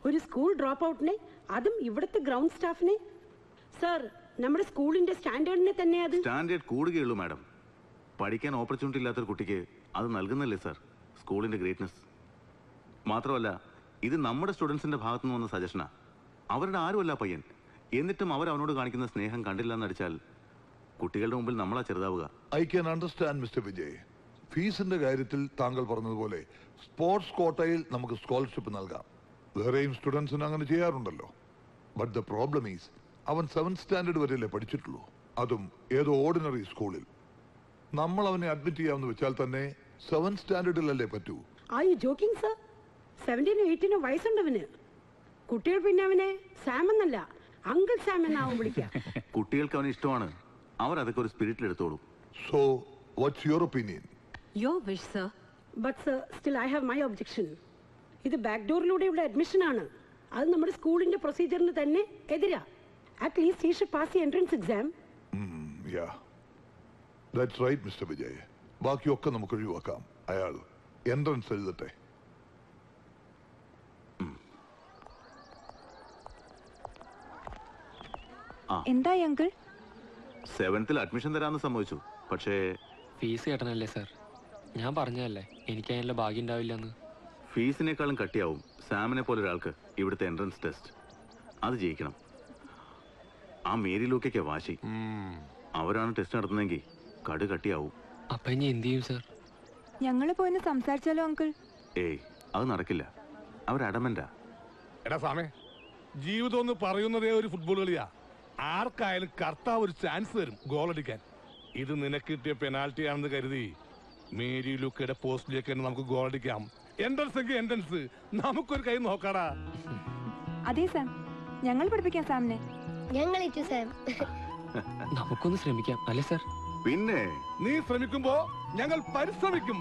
ഒരു സ്കൂൾ ഡ്രോപ്പ് ഔട്ടിനെ, അതും ഇവിടുത്തെ ഗ്രൗണ്ട് സ്റ്റാഫിനെ. സർ, നമ്മുടെ സ്കൂളിന്റെ സ്റ്റാൻഡേർഡിനെ തന്നെ അത്. സ്റ്റാൻഡേർഡ് കൂടുകയുള്ളൂ മാഡം. പഠിക്കാൻ ഓപ്പർച്യൂണിറ്റി ഇല്ലാത്തൊരു കുട്ടിക്ക് അത് നൽകുന്നല്ലേ സാർ സ്കൂളിന്റെ ഗ്രേറ്റ്നസ്. മാത്രമല്ല, ഇത് നമ്മുടെ സ്റ്റുഡൻസിന്റെ ഭാഗത്തുനിന്ന് വന്ന സജഷനാ. അവരുടെ ആരുമല്ല പയ്യൻ. എന്നിട്ടും അവർ അവനോട് കാണിക്കുന്ന സ്നേഹം കണ്ടില്ല എന്നടിച്ചാൽ കുട്ടികളുടെ മുമ്പിൽ നമ്മളാ ചെറുതാവുക. I can understand mister Vijay. ഫീസിന്റെ കാര്യത്തിൽ താങ്കൾ പറഞ്ഞതുപോലെ സ്പോർട്സ് കോട്ടയിൽ നമുക്ക് സ്കോളർഷിപ്പ് നൽകാം. വേറെയും സ്റ്റുഡൻസിന് അങ്ങനെ ചെയ്യാറുണ്ടല്ലോ. ബട്ട് ദ പ്രോബ്ലം ഈസ് അവൻ 7th സ്റ്റാൻഡേർഡ് വരെയല്ലേ പഠിച്ചിട്ടുള്ളൂ, അതും ഏതോ ഓർഡിനറി സ്കൂളിൽ. നമ്മൾ അവനെ അഡ്മിറ്റ് ചെയ്യാമെന്ന് വെച്ചാൽ തന്നെ 7th സ്റ്റാൻഡേർഡിലല്ലേ പറ്റൂ. Are you joking, sir? 17 18 വയസ്സുണ്ടവന്. കുട്ടികൾ പിന്നെ അവനെ സാം എന്നല്ല അങ്കിൾ സാം എന്നാവും വിളിക്കുക. കുട്ടികൾക്ക് അവന് ഇഷ്ടമാണ്. അവർ അതൊക്കെ ഒരു സ്പിരിറ്റിൽ എടുത്തോളൂ. So what's your opinion? Your wish, sir. But sir, still I have my objection. ഇത് ബാക്ക് ഡോറിലൂടെയുള്ള അഡ്മിഷൻ ആണ്. അത് നമ്മുടെ സ്കൂളിന്റെ പ്രൊസീജിയറിന് തന്നെ എതിരാ. At least he should pass the entrance exam. Yeah. That's right, Mr. Vijay. ബാക്കിയൊക്കെ നമുക്ക് ഒഴിവാക്കാം. അയാൾ എൻട്രൻസ് എഴുതട്ടെ. എന്തായി അങ്കിൾ? 7th അഡ്മിഷൻ തരാമെന്ന് സമ്മതിച്ചു. പക്ഷേ ഫീസ് കെട്ടണല്ലേ സാർ? ഞാൻ പറഞ്ഞതല്ലേ എനിക്ക് അതിനുള്ള ഭാഗ്യം ഉണ്ടാവില്ലെന്ന്. ഫീസിനേക്കാളും കട്ടിയാവും സാമിനെ പോലെ ഒരാൾക്ക് ഇവിടുത്തെ എൻട്രൻസ് ടെസ്റ്റ്. അത് ജയിക്കണം. ആ മേരി ലൂക്കയ്ക്ക് വാശി. അവരാണ് ടെസ്റ്റ് നടത്തുന്നതെങ്കിൽ കടു കട്ടിയാവും. അപ്പൊ ഇനി എന്ത് ചെയ്യും സാർ? ഞങ്ങൾ പോയിന്ന് സംസാരിച്ചാലോ അങ്കിൾ? ഏയ്, അത് നടക്കില്ല. അവർ അടമന്റാ. എടാ സാമേ, ജീവിതം എന്ന് പറയുന്നതേ ഒരു ഫുട്ബോൾ കളിയാ. ആർക്കായാലും കർത്താവ് ഒരു ചാൻസ് തരും ഗോളടിക്കാൻ. ഇത് നിനക്ക് കിട്ടിയ പെനാൽറ്റി ആണെന്ന് കരുതി മേരി ലൂക്കയുടെ പോസ്റ്റിലേക്ക് തന്നെ നമുക്ക് ഗോളടിക്കാം. എൻട്രൻസ് എങ്കിൽ എൻട്രൻസ്, നമുക്കൊരു കൈ നോക്കാടാ. അതെ സാം, ഞങ്ങൾ പഠിപ്പിക്കാം സാമിനെ. ഞങ്ങൾ നമുക്കൊന്ന് ശ്രമിക്കാം അല്ലേ സാർ? പിന്നെ നീ ശ്രമിക്കുമ്പോ ഞങ്ങൾ പരിശ്രമിക്കും.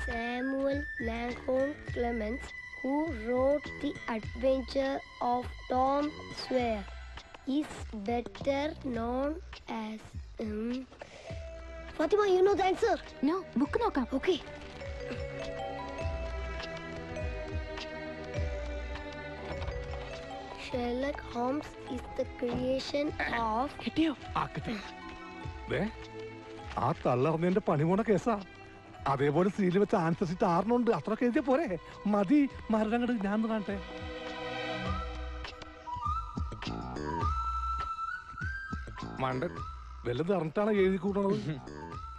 Samuel Langhorne Clements, who wrote The Adventure of Tom Sawyer, is better known as Fatima, you know the answer? No, book നോക്കാം. Okay. Sherlock Holmes is the creation of... ആ തള്ളറിഞ്ഞെന്റെ പണിപോണ കേസാ. അതേപോലെ സീലിൽ വെച്ച ആൻസർ ഷീറ്റ് 6 അത്രയൊക്കെ എഴുതിയ പോരെ? മതി, മരണങ്ങട് ഞാൻ കാണട്ടെ. മണ്ടൻ വല്ലത് അറിഞ്ഞിട്ടാണ് എഴുതി കൂട്ടണത്.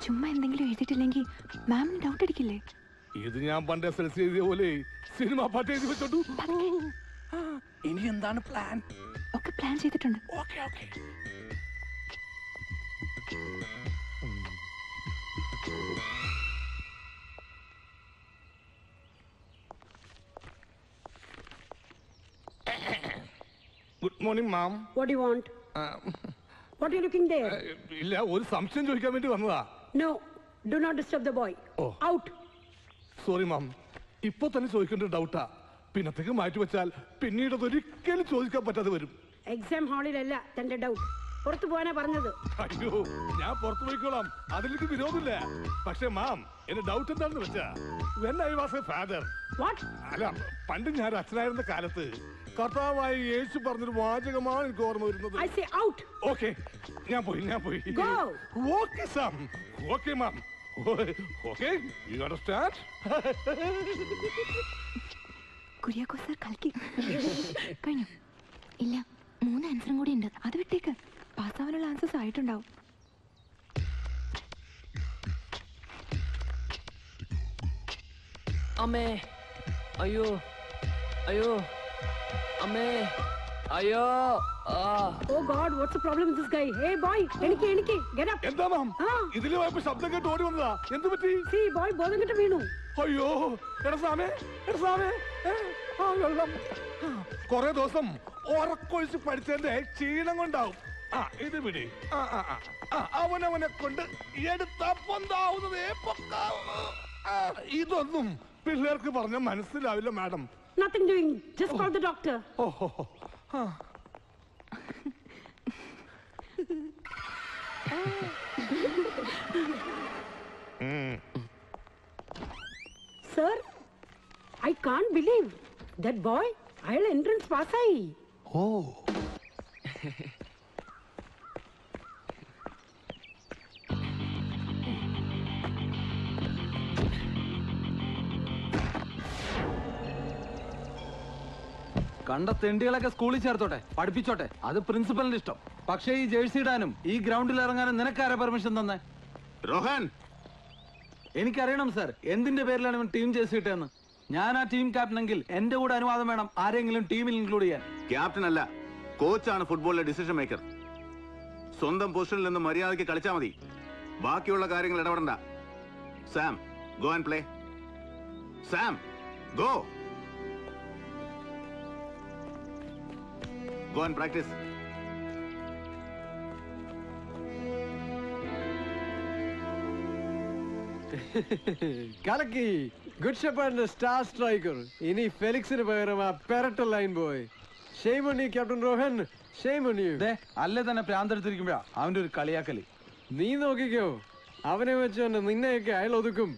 ചുമ്മാ എന്തെങ്കിലും എഴുതിയിട്ടില്ലെങ്കിൽ മാമിന് ഡൗട്ട് അടിക്കില്ലേ? ഇത് ഞാൻ പണ്ട് SLC എഴുതിയ പോലെ സിനിമ പാട്ട് എഴുതി വെച്ചോട്ടു. ഇനി എന്താണ് പ്ലാൻ? ഒക്കെ പ്ലാൻ ചെയ്തിട്ടുണ്ട്. Okay okay. Good morning ma'am. What do you want? What are you looking there? ഇല്ല, ഒരു സംശയം ചോദിക്കാൻ വേണ്ടി വന്നതാ. No, do not disturb the boy. Out. Sorry ma'am, ഇപ്പൊ തന്നെ ചോദിക്കേണ്ട ഡൗട്ടാ. പിന്നത്തേക്ക് മാറ്റി വെച്ചാൽ പിന്നീട് അതൊരിക്കലും ചോദിക്കാൻ പറ്റാതെ വരും. എക്സാം ഹാളിലല്ല തന്റെ ഡൗട്ട്. പുറത്തു പോകാനാ പറഞ്ഞത്. അയ്യോ, ഞാൻ പുറത്തു പോയിക്കോളാം, അതിലേക്ക് വിരോധമില്ല. പക്ഷെ മാം, എന്റെ ഡൗട്ട് എന്താണെന്ന് വെച്ചാ, when I was a father, അല്ല പണ്ട് ഞാൻ അച്ഛനായിരുന്ന കാലത്ത് കർത്താവായ യേശു പറഞ്ഞൊരു വാചകമാണ് എനിക്ക് ഓർമ്മ വരുന്നത്. ഓക്കെ, ഞാൻ പോയി. Okay Sam, okay ma'am, okay, you understand? Kuriako sir കൽക്കി കഴിഞ്ഞു. ഇല്ല, 3 ആൻസറും കൂടി ഉണ്ട്. അത് വിട്ടേക്ക്, പാസ്സാവാനുള്ള ആൻസേഴ്സ് ആയിട്ടുണ്ടാവും. അമ്മേ അയ്യോ അയ്യോ അമ്മേ അയ്യോ Oh God, what's the problem with this guy? Hey boy, എനിക്ക് get up. എന്താ മാം ഇതില് പോയപ്പോ ശബ്ദം കേട്ട് ഓടി വന്നതാ. എന്ത് പറ്റി? See boy, ബോധം കെട്ട് വീണു. അയ്യോ എടാ സാമേ വെള്ളം. കൊറേ ദിവസം ഉറക്കൊഴിച്ച് പഠിച്ചതിന്റെ ക്ഷീണം കൊണ്ടാവും. ഇത് പിടി. അവനവനെ കൊണ്ട് എടുത്താവുന്നതേ ഇതൊന്നും പിള്ളേർക്ക് പറഞ്ഞ മനസ്സിലാവില്ല madam. Nothing doing, just call the doctor. Sir, I can't believe that boy IELTS entrance pass ആയി. കണ്ട തെണ്ടികളൊക്കെ സ്കൂളിൽ ചേർത്തോട്ടെ, പഠിപ്പിച്ചോട്ടെ, അത് പ്രിൻസിപ്പലിന്റെ ഇഷ്ടം. പക്ഷേ ഈ ജേഴ്സി ഇടാനും ഈ ഗ്രൗണ്ടിൽ ഇറങ്ങാനും നിനക്കാരാ പെർമിഷൻ തന്നെ? റോഹൻ, എനിക്കറിയണം സാർ, എന്തിന്റെ പേരിലാണ് ഇവൻ ടീം ജേഴ്സി ഇട്ടതെന്ന്. ഞാൻ ആ ടീം ക്യാപ്റ്റനെങ്കിൽ എന്റെ കൂടെ അനുവാദം വേണം ആരെങ്കിലും ടീമിൽ ഇൻക്ലൂഡ് ചെയ്യാൻ. ക്യാപ്റ്റൻ അല്ല, കോച്ചാണ് ഫുട്ബോളിലെ ഡിസിഷൻ മേക്കർ. സ്വന്തം പൊസിഷനിൽ നിന്ന് മര്യാദയ്ക്ക് കളിച്ചാൽ മതി, ബാക്കിയുള്ള കാര്യങ്ങൾ ഇടപെടണ്ട. Sam, go and play. Sam, go. Go and practice. കലക്കി. ഗുഡ് ഷെപ്പേർഡിന്റെ സ്റ്റാർ സ്ട്രൈക്കർ. ഇനി ഫെലിക്സിന് പകരം ആ പെരട്ട line boy. Shame on you captain Rohan, shame on you. അല്ലേ തന്നെ പ്രാന്തെടുത്തിരിക്കുമ്പോഴാ അവന്റെ ഒരു കളിയാക്കല്. നീ നോക്കിക്കോ, അവനെ വെച്ച് തന്നെ നിന്നെയൊക്കെ അയാൾ ഒതുക്കും.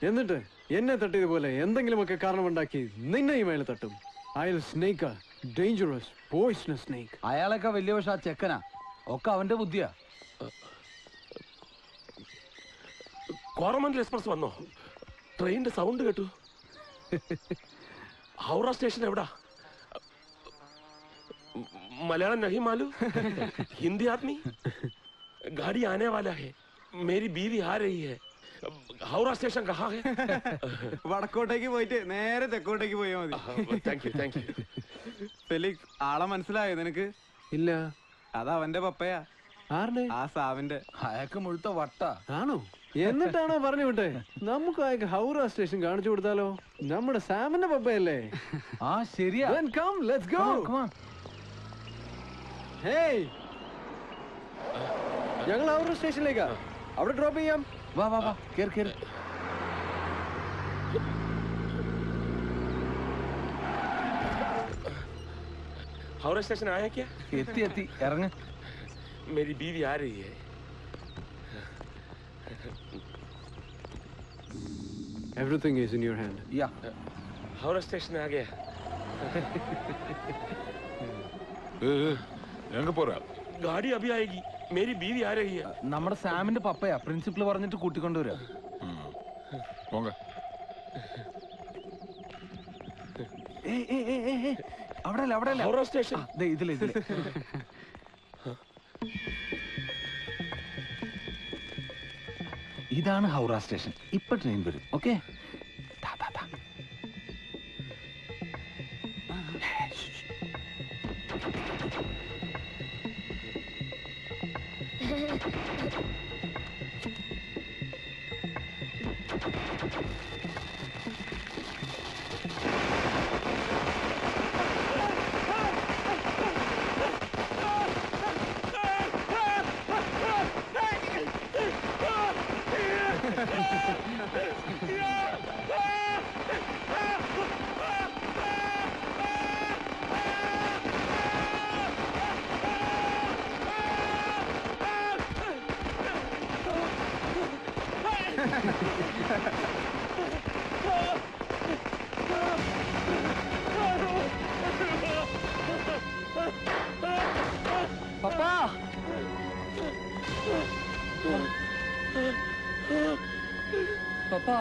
എന്നിട്ട് എന്നെ തട്ടിയതുപോലെ എന്തെങ്കിലുമൊക്കെ കാരണമുണ്ടാക്കി നിന്നെയും അയാൾ തട്ടും. അയാൾ സ്നേക്കാ, ഡേഞ്ചറസ് പോയിസണസ് സ്നേക്ക്. അയാളൊക്കെ വലിയ പക്ഷെ ആ ചെക്കനാ, ഒക്കെ അവന്റെ ബുദ്ധിയാ. കോറമന്റൽ എക്സ്പ്രസ് വന്നോ? ട്രെയിനിന്റെ സൗണ്ട് കേട്ടു. ഹൗറ സ്റ്റേഷൻ എവിടാ? മലയാളം नहीं मालूम, हिंदी आदमी? गाड़ी आने वाला है, मेरी बीवी आ रही है. ഹൗറ സ്റ്റേഷൻ കഹാ ഹെ? വടക്കോട്ടേക്ക് പോയിട്ട് നേരെ തെക്കോട്ടേക്ക് പോയാ മതി. Thank you. ഫെലിക്സ്, ആളെ മനസ്സിലായോ നിനക്ക്? ഇല്ല. അത് അവന്റെ പപ്പയാ. ആരുടെ? ആ സാവിന്റെ. അയാൾക്ക് മുഴുത്ത വട്ട ആണോ? എന്നിട്ടാണോ പറഞ്ഞു വിട്ടെ? നമുക്ക് അയാൾക്ക് ഹൗറ സ്റ്റേഷൻ കാണിച്ചു കൊടുത്താലോ? നമ്മുടെ സാമിന്റെ പപ്പയല്ലേ? ആ ശരിയാ. Come, let's go. ഹേയ്, ഞങ്ങൾ ഹൗറ സ്റ്റേഷനിലേക്കാ. അവിടെ ഡ്രോപ്പ് ചെയ്യാം. വാ വാ വാ, കേറ്. ഹൗറ സ്റ്റേഷൻ ആയാ ക്യാ? എത്തി ഇറങ്ങ. मेरी बीवी आ रही है. Everything is in your hand. Yeah. Howrah station आ गया. എങ്ങ പോരാ? गाड़ी अभी आएगी. मेरी बीवी आ रही है. നമ്മുടെ സാമിന്റെ പപ്പയാ, പ്രിൻസിപ്പൽ പറഞ്ഞിട്ട് കൂട്ടിക്കൊണ്ടുവരാ. പോങ്ക. അവിടെ ഹൗറ സ്റ്റേഷൻ. ഇതില്. ഇതാണ് ഹൗറ സ്റ്റേഷൻ. ഇപ്പൊ ട്രെയിൻ വരും. Okay. Papa! Papa!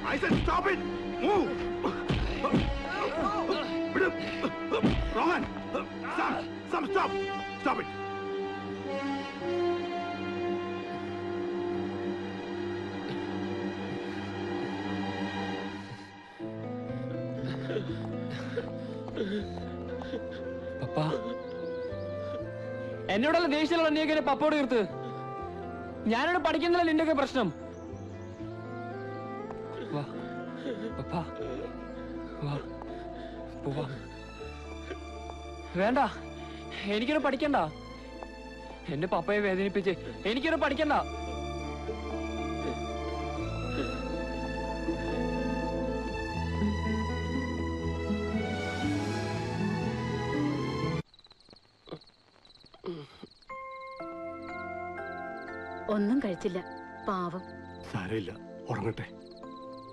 I said stop it! Move! Rohan! Sam, stop! Stop it! പപ്പ എന്നോടുള്ള ദേഷ്യമുള്ള നീയൊക്കെ പപ്പോട് തീർത്ത്. ഞാനോട് പഠിക്കുന്നില്ല നിന്റെയൊക്കെ പ്രശ്നം. വാ പപ്പ വാ പോവാ. വേണ്ട, എനിക്കൊന്നും പഠിക്കണ്ട. എന്റെ പപ്പയെ വേദനിപ്പിച്ച് എനിക്കൊന്നും പഠിക്കണ്ട. ഒന്നും കഴിച്ചില്ല, പാവം. സാരമില്ല, ഉറങ്ങട്ടെ.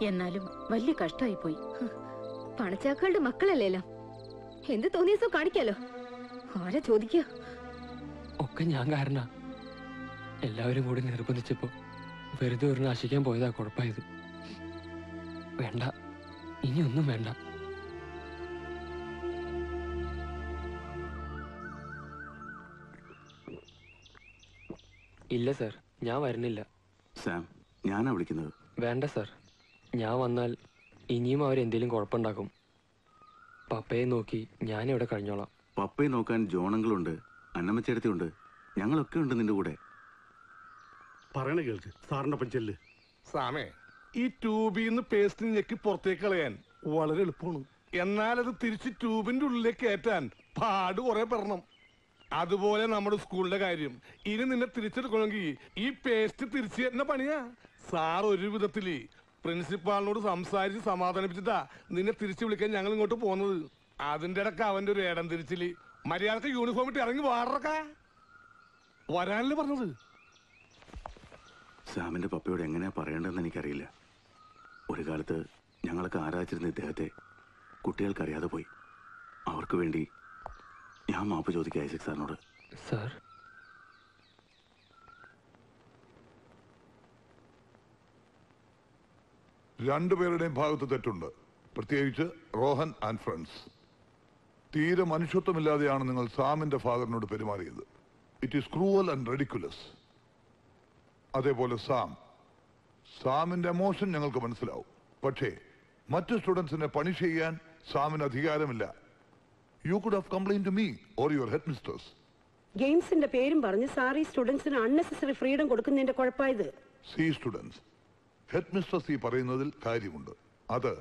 എന്നാലും വലിയ കഷ്ടമായി പോയി. പണച്ചാക്കളുടെ മക്കളല്ലേലോ, എന്ത് തോന്നിയസോ കാണിക്കാലോ. ആരാ ചോദിക്കുക? ഒക്കെ ഞാൻ കാരണ. എല്ലാവരും കൂടി നിർബന്ധിച്ചപ്പോ വെറുതെ ഒരു നശിക്കാൻ പോയതാ കുഴപ്പമായത്. വേണ്ട, ഇനിയൊന്നും വേണ്ട. ഇല്ല സർ, ഞാൻ വരുന്നില്ല. സാം, ഞാനാ വിളിക്കുന്നത്. വേണ്ട സർ, ഞാൻ വന്നാൽ ഇനിയും അവരെന്തേലും കുഴപ്പമുണ്ടാക്കും. പപ്പയെ നോക്കി ഞാനിവിടെ കഴിഞ്ഞോളാം. പപ്പയെ നോക്കാൻ ജോണങ്ങളുണ്ട്, അന്നമ്മച്ചേടത്തിയുണ്ട്, ഞങ്ങളൊക്കെ ഉണ്ട് നിന്റെ കൂടെ. പറയണ കേൾക്ക്, സാറിന്റെ ഒപ്പം ചെല്ല്. സാമേ, ഈ ട്യൂബിൽ നിന്ന് പേസ്റ്റ് ഞെക്കി പുറത്തേക്ക് കളയാൻ വളരെ എളുപ്പമാണ്. എന്നാൽ അത് തിരിച്ച് ട്യൂബിന്റെ ഉള്ളിലേക്ക് കയറ്റാൻ പാട് കുറെ പെടണം. അതുപോലെ നമ്മുടെ സ്കൂളിലെ കാര്യം. ഇനി നിന്നെ തിരിച്ചെടുക്കണമെങ്കിൽ ഈ പേസ്റ്റ് തിരിച്ചു തരുന്ന പണിയാ. സാർ ഒരു വിധത്തില് പ്രിൻസിപ്പാളിനോട് സംസാരിച്ച് സമാധാനിപ്പിച്ചിട്ടാ നിന്നെ തിരിച്ചു വിളിക്കാൻ ഞങ്ങൾ ഇങ്ങോട്ട് പോകുന്നത്. അതിന്റെ ഇടക്ക് അവന്റെ ഒരു ഏടം തിരിച്ചില് മര്യാദക്ക് യൂണിഫോം ഇട്ട് ഇറങ്ങി വാറൊക്കെ വരാനല്ലേ പറഞ്ഞത്. സാമിന്റെ പപ്പയോട് എങ്ങനെയാ പറയേണ്ടതെന്ന് എനിക്കറിയില്ല. ഒരു കാലത്ത് ഞങ്ങളൊക്കെ ആരാധിച്ചിരുന്ന ഇദ്ദേഹത്തെ കുട്ടികൾക്കറിയാതെ പോയി. അവർക്ക് വേണ്ടി ഞാൻ മാപ്പ് ചോദിക്കാം ഐസക് സാറിനോട്. സാർ, രണ്ടുപേരുടെയും ഭാഗത്ത് തെറ്റുണ്ട്, പ്രത്യേകിച്ച് റോഹൻ ആൻഡ് ഫ്രണ്ട്സ്. തീരെ മനുഷ്യത്വമില്ലാതെയാണ് നിങ്ങൾ സാമിന്റെ ഫാദറിനോട് പെരുമാറിയത്. It is cruel and ridiculous. അതേപോലെ സാമിന്റെ എമോഷൻ ഞങ്ങൾക്ക് മനസ്സിലാവും. പക്ഷേ മറ്റു സ്റ്റുഡൻസിനെ പണിഷ് ചെയ്യാൻ സാമിന് അധികാരമില്ല. You could have complaint to me or your head mistress. ഗെയിംസിന്റെ പേരും പറഞ്ഞ് സാറി സ്റ്റുഡൻസിന് അൺനെസസറി ഫ്രീഡം കൊടുക്കുന്നതിന്റെ കുഴപ്പമായത്. സി സ്റ്റുഡൻസ്, ഹെഡ് മിസ്റ്റേഴ്സ് ഈ പറയുന്നതിൽ കാര്യമുണ്ട്. അത്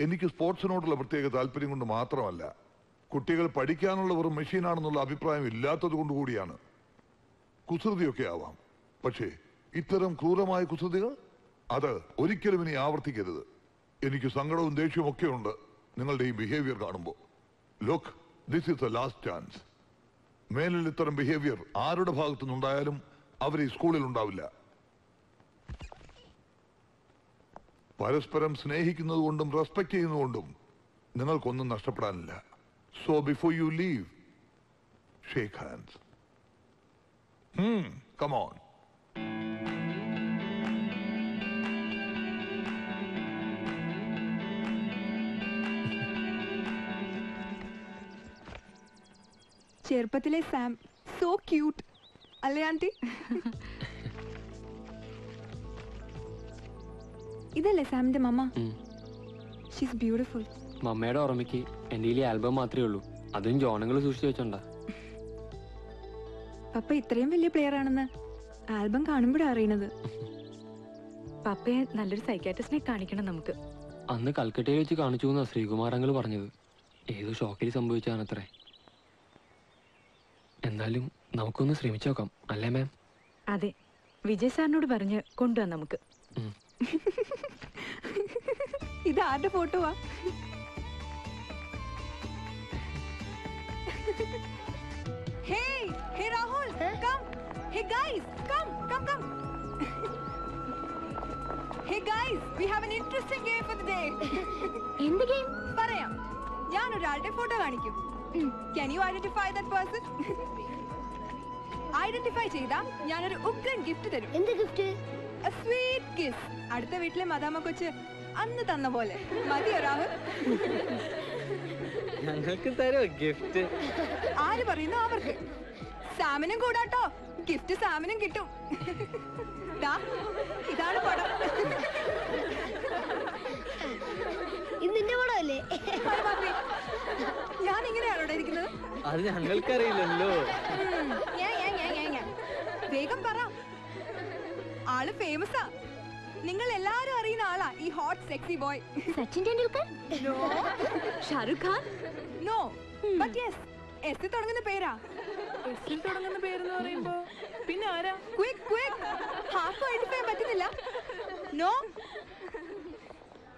എനിക്ക് സ്പോർട്സിനോടുള്ള പ്രത്യേക താല്പര്യം കൊണ്ട് മാത്രമല്ല, കുട്ടികൾ പഠിക്കാനുള്ള വെറും മെഷീനാണെന്നുള്ള അഭിപ്രായം ഇല്ലാത്തത് കൊണ്ടുകൂടിയാണ്. കുസൃതിയൊക്കെ ആവാം, പക്ഷേ ഇത്തരം ക്രൂരമായ കുസൃതികൾ അത് ഒരിക്കലും ഇനി ആവർത്തിക്കരുത്. എനിക്ക് സങ്കടവും ദേഷ്യവും ഒക്കെ ഉണ്ട് നിങ്ങളുടെ ഈ ബിഹേവിയർ കാണുമ്പോൾ. Look, this is A last chance. മേലിൽ ഇത്തരം ബിഹേവിയർ ആരുടെ ഭാഗത്തുനിന്നുണ്ടായാലും അവർ ഈ സ്കൂളിൽ ഉണ്ടാവില്ല. പരസ്പരം സ്നേഹിക്കുന്നത് കൊണ്ടും റെസ്പെക്ട് ചെയ്യുന്നതുകൊണ്ടും നിങ്ങൾക്കൊന്നും നഷ്ടപ്പെടാനില്ല. So before you leave, shake hands. Come on. ചെറുപ്പത്തിലെ സാം സോ ക്യൂട്ട് അല്ലേ ആന്റി? ഇതല്ലേ സാമിന്റെ മമ്മ? She's beautiful. മമ്മയുടെ ഓർമ്മയ്ക്ക് എൻ്റെ ഈ ആൽബം മാത്രമേ ഉള്ളൂ. അതും ജോണങ്ങൾ സൂക്ഷിച്ചു വെച്ചോണ്ടാ. പപ്പ ഇത്രയും വലിയ പ്ലെയർ ആണെന്ന് ആൽബം കാണുമ്പോഴാണ് അറിയണത്. പപ്പയെ നല്ലൊരു സൈക്കാട്രിസ്റ്റിനെ കാണിക്കണം നമുക്ക്. അന്ന് കൽക്കട്ടയിൽ വെച്ച് കാണിച്ചു എന്നാ ശ്രീകുമാരങ്ങൾ പറഞ്ഞത്. ഏതോ ഷോക്കിൽ സംഭവിച്ചാണത്രേ. എന്നാലും നമുക്കൊന്ന് ശ്രമിച്ചു നോക്കാം, അല്ലേ മാം? അതെ, വിജയ് സാറിനോട് പറഞ്ഞ് കൊണ്ടുവന്ന് നമുക്ക്. ഇത് ആരുടെ ഫോട്ടോവാ? Hey, hey Rahul, come. Hey guys, come. Hey guys, we have an interesting game for the day. എന്ത് ഗെയിം? പറയാം. ഞാൻ ഒരാളുടെ ഫോട്ടോ കാണിക്കും. Can you identify that person? Identify ചെയ്താ ഞാനൊരു ഉഗ്രൻ ഗിഫ്റ്റ് തരും. എന്ത് ഗിഫ്റ്റ്? A sweet kiss. അടുത്ത വീട്ടിലെ മദാമ കൊച്ച് അന്ന് തന്ന പോലെ. മതിയോ രാഹുൽ? ഞങ്ങൾക്ക് തരോ ഗിഫ്റ്റ്? ആര് പറയുന്നു അവർക്ക്? സാമിനും കൂടാട്ടോ. ഗിഫ്റ്റ് സാമിനും കിട്ടും. ഇതാണ് പടം. ഇത് നിന്റെ പടമല്ലേ? ഞാൻ ഇങ്ങനെയാണോ ഇവിടെ ഇരിക്കുന്നത്? അത് ഞങ്ങൾക്കറിയില്ലല്ലോ. വേഗം പറ. ആള് ഫേമസാ. നിങ്ങൾ എല്ലാരും അറിയുന്ന ആളാ ഈ hot sexy boy. Sachin Tendulkar? No. Shahrukh Khan? No. But yes, S തുടങ്ങുന്ന പേരാ. എസ്സിൽ തുടങ്ങുന്ന പേരെന്ന് പറയുമ്പോ പിന്നെ ആരാ? ക്വിക്ക് ഹാഫ് ഐഡന്റിഫൈ പറ്റുന്നില്ല. നോ.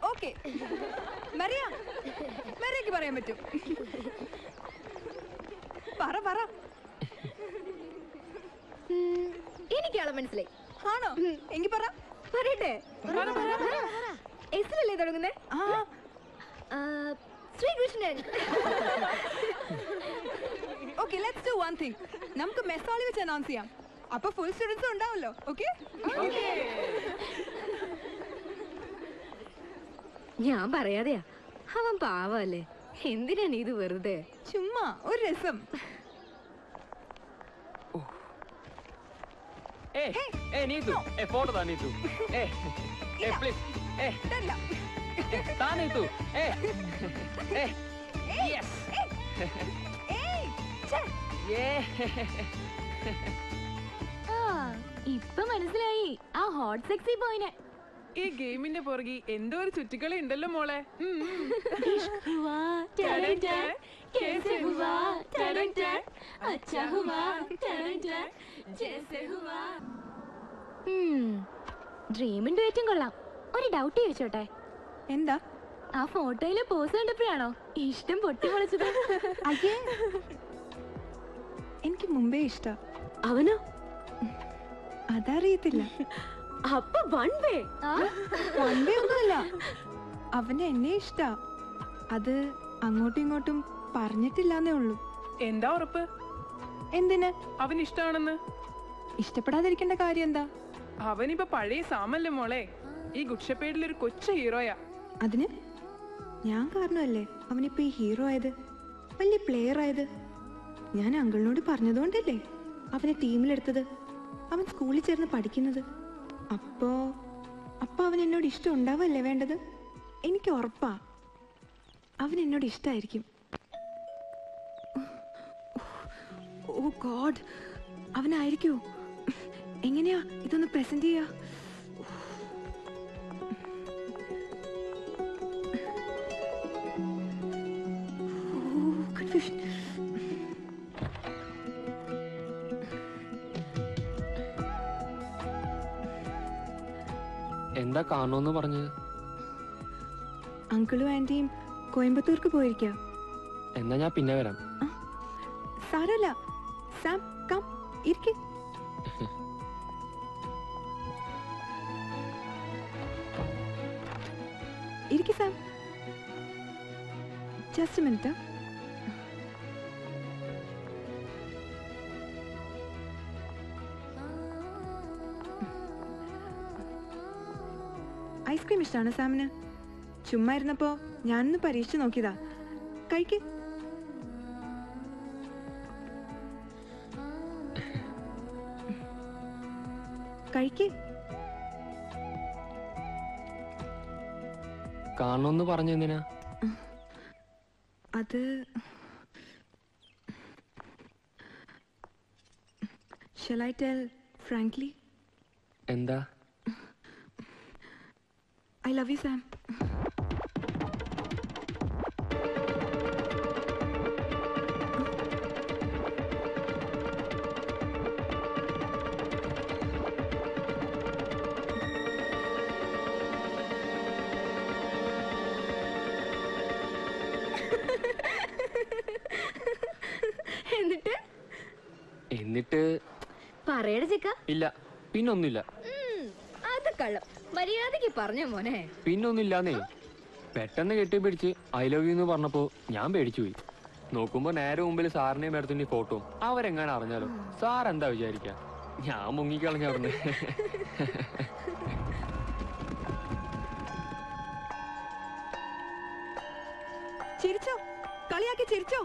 ഓക്കെ, മരിയക്ക് പറയാൻ പറ്റും. പറ. എനിക്കാളെ മനസ്സിലായി. ആണോ? എങ്കി പറ. പറയട്ടെ? എസിലല്ലേ തുടങ്ങുന്നേ? Sreekrishnan. Okay, let's do one thing. നമുക്ക് മെസ്സോളി വെച്ച് അനൗൺസ് ചെയ്യാം. അപ്പൊ ഫുൾ സ്റ്റുഡൻസ് ഉണ്ടാവല്ലോ. ഓക്കെ? ഞാൻ പറയാതെയാ, അവൻ പാവല്ലേ. എന്തിനാ നീ ഇത് വെറുതെ? ചുമ്മാ ഒരു രസം. നീതു, ഫോട്ടോ താ നീതു. പ്ലീസ്. താ നീതു. യെസ്. ഇപ്പൊ മനസ്സിലായി ആ ഹോട്ട് സെക്സി ബോയിനെ. ഈ ഗെയിമിന്റെ പുറകെ എന്തോ ഒരു ചുറ്റിക്കളി ഉണ്ടല്ലോ മോളെ. ഡ്രീമിന്റെ ഏറ്റവും കൊള്ളാം. ഒരു ഡൗട്ട് ചോദിച്ചോട്ടെ? എന്താ? ആ ഫോട്ടോയിലെ പോസ് കണ്ടപ്പോഴാണോ ഇഷ്ടം പൊട്ടിപ്പൊളിച്ചത്? എനിക്ക് മുമ്പേ ഇഷ്ടം. അവനോ? അതറിയത്തില്ല. അപ്പൊ വൺ വേ ഒന്നുമല്ല, അവന് എന്നെ ഇഷ്ട. അത് അങ്ങോട്ടും ഇങ്ങോട്ടും പറഞ്ഞിട്ടില്ലാന്നേ ഉള്ളൂ. എന്താ ഉറപ്പ്? എന്തിന്? അവന് ഇഷ്ടാണെന്ന്. ഇഷ്ടപ്പെടാതിരിക്കേണ്ട കാര്യം എന്താ? അവനിപ്പോ പഴയ സാമല്ലേ മോളെ. ഈ ഗുഡ്ഷപ്പേഡിൽ ഒരു കൊച്ചു ഹീറോയാ. അതിന് ഞാൻ കാരണമല്ലേ അവനിപ്പോ ഈ ഹീറോ ആയത്, വലിയ പ്ലെയർ ആയത്. ഞാൻ അങ്കിളിനോട് പറഞ്ഞതുകൊണ്ടല്ലേ അവനെ ടീമിലെടുത്തത്, അവൻ സ്കൂളിൽ ചേർന്ന് പഠിക്കുന്നത്. അപ്പോ അവൻ എന്നോട് ഇഷ്ടം ഉണ്ടാവല്ലേ വേണ്ടത്? എനിക്ക് ഉറപ്പാ അവൻ എന്നോട് ഇഷ്ടമായിരിക്കും. ഓ ഗോഡ്, അവനായിരിക്കോ? എങ്ങനെയാ ഇതൊന്ന് പ്രസന്റ് ചെയ്യാ? കൺഫ്യൂഷൻ. എന്താ കാണോന്ന് പറഞ്ഞത്? അങ്കിളും ആന്റിയും കോയമ്പത്തൂർക്ക് പോയിരിക്കാം. എന്നാ ഞാൻ പിന്നെ വരാം. സാരല്ല, സാം കം ഇരിക്ക്. ഇരിക്ക് സാം. Just minute. ഐസ്ക്രീം ഇഷ്ടമാണ് സാമിന്? ചുമ്മാ ഇരുന്നപ്പോ ഞാനൊന്ന് പരീക്ഷിച്ചു നോക്കിയതാ. കഴിക്ക്. കഴിക്കേ. കാണണമെന്ന് പറഞ്ഞെന്തിനാ? അത് shall I tell frankly? എന്താ? I love you, Sam. എന്നിട്ട് പറയട ചെക്ക. ഇല്ല, പിന്നൊന്നുമില്ല. അത് കള്ളം. മര്യാദക്ക് പറഞ്ഞ മോനെ. പിന്നൊന്നുമില്ലാന്നേ. പെട്ടെന്ന് കെട്ടിപ്പിടിച്ച് ഐ ലവ് യു എന്ന് പറഞ്ഞപ്പോ ഞാൻ പേടിച്ചു പോയി. നോക്കുമ്പോ നേരെ മുമ്പിൽ സാറിനെയും മേടത്തിന്റെ ഫോട്ടോ. അവരെങ്ങനെ അറിഞ്ഞാലോ? സാർ എന്താ വിചാരിക്ക? ഞാൻ മുങ്ങിക്കളഞ്ഞ അവിടുന്ന്. ചിരിച്ചോ? കളിയാക്കി ചിരിച്ചോ?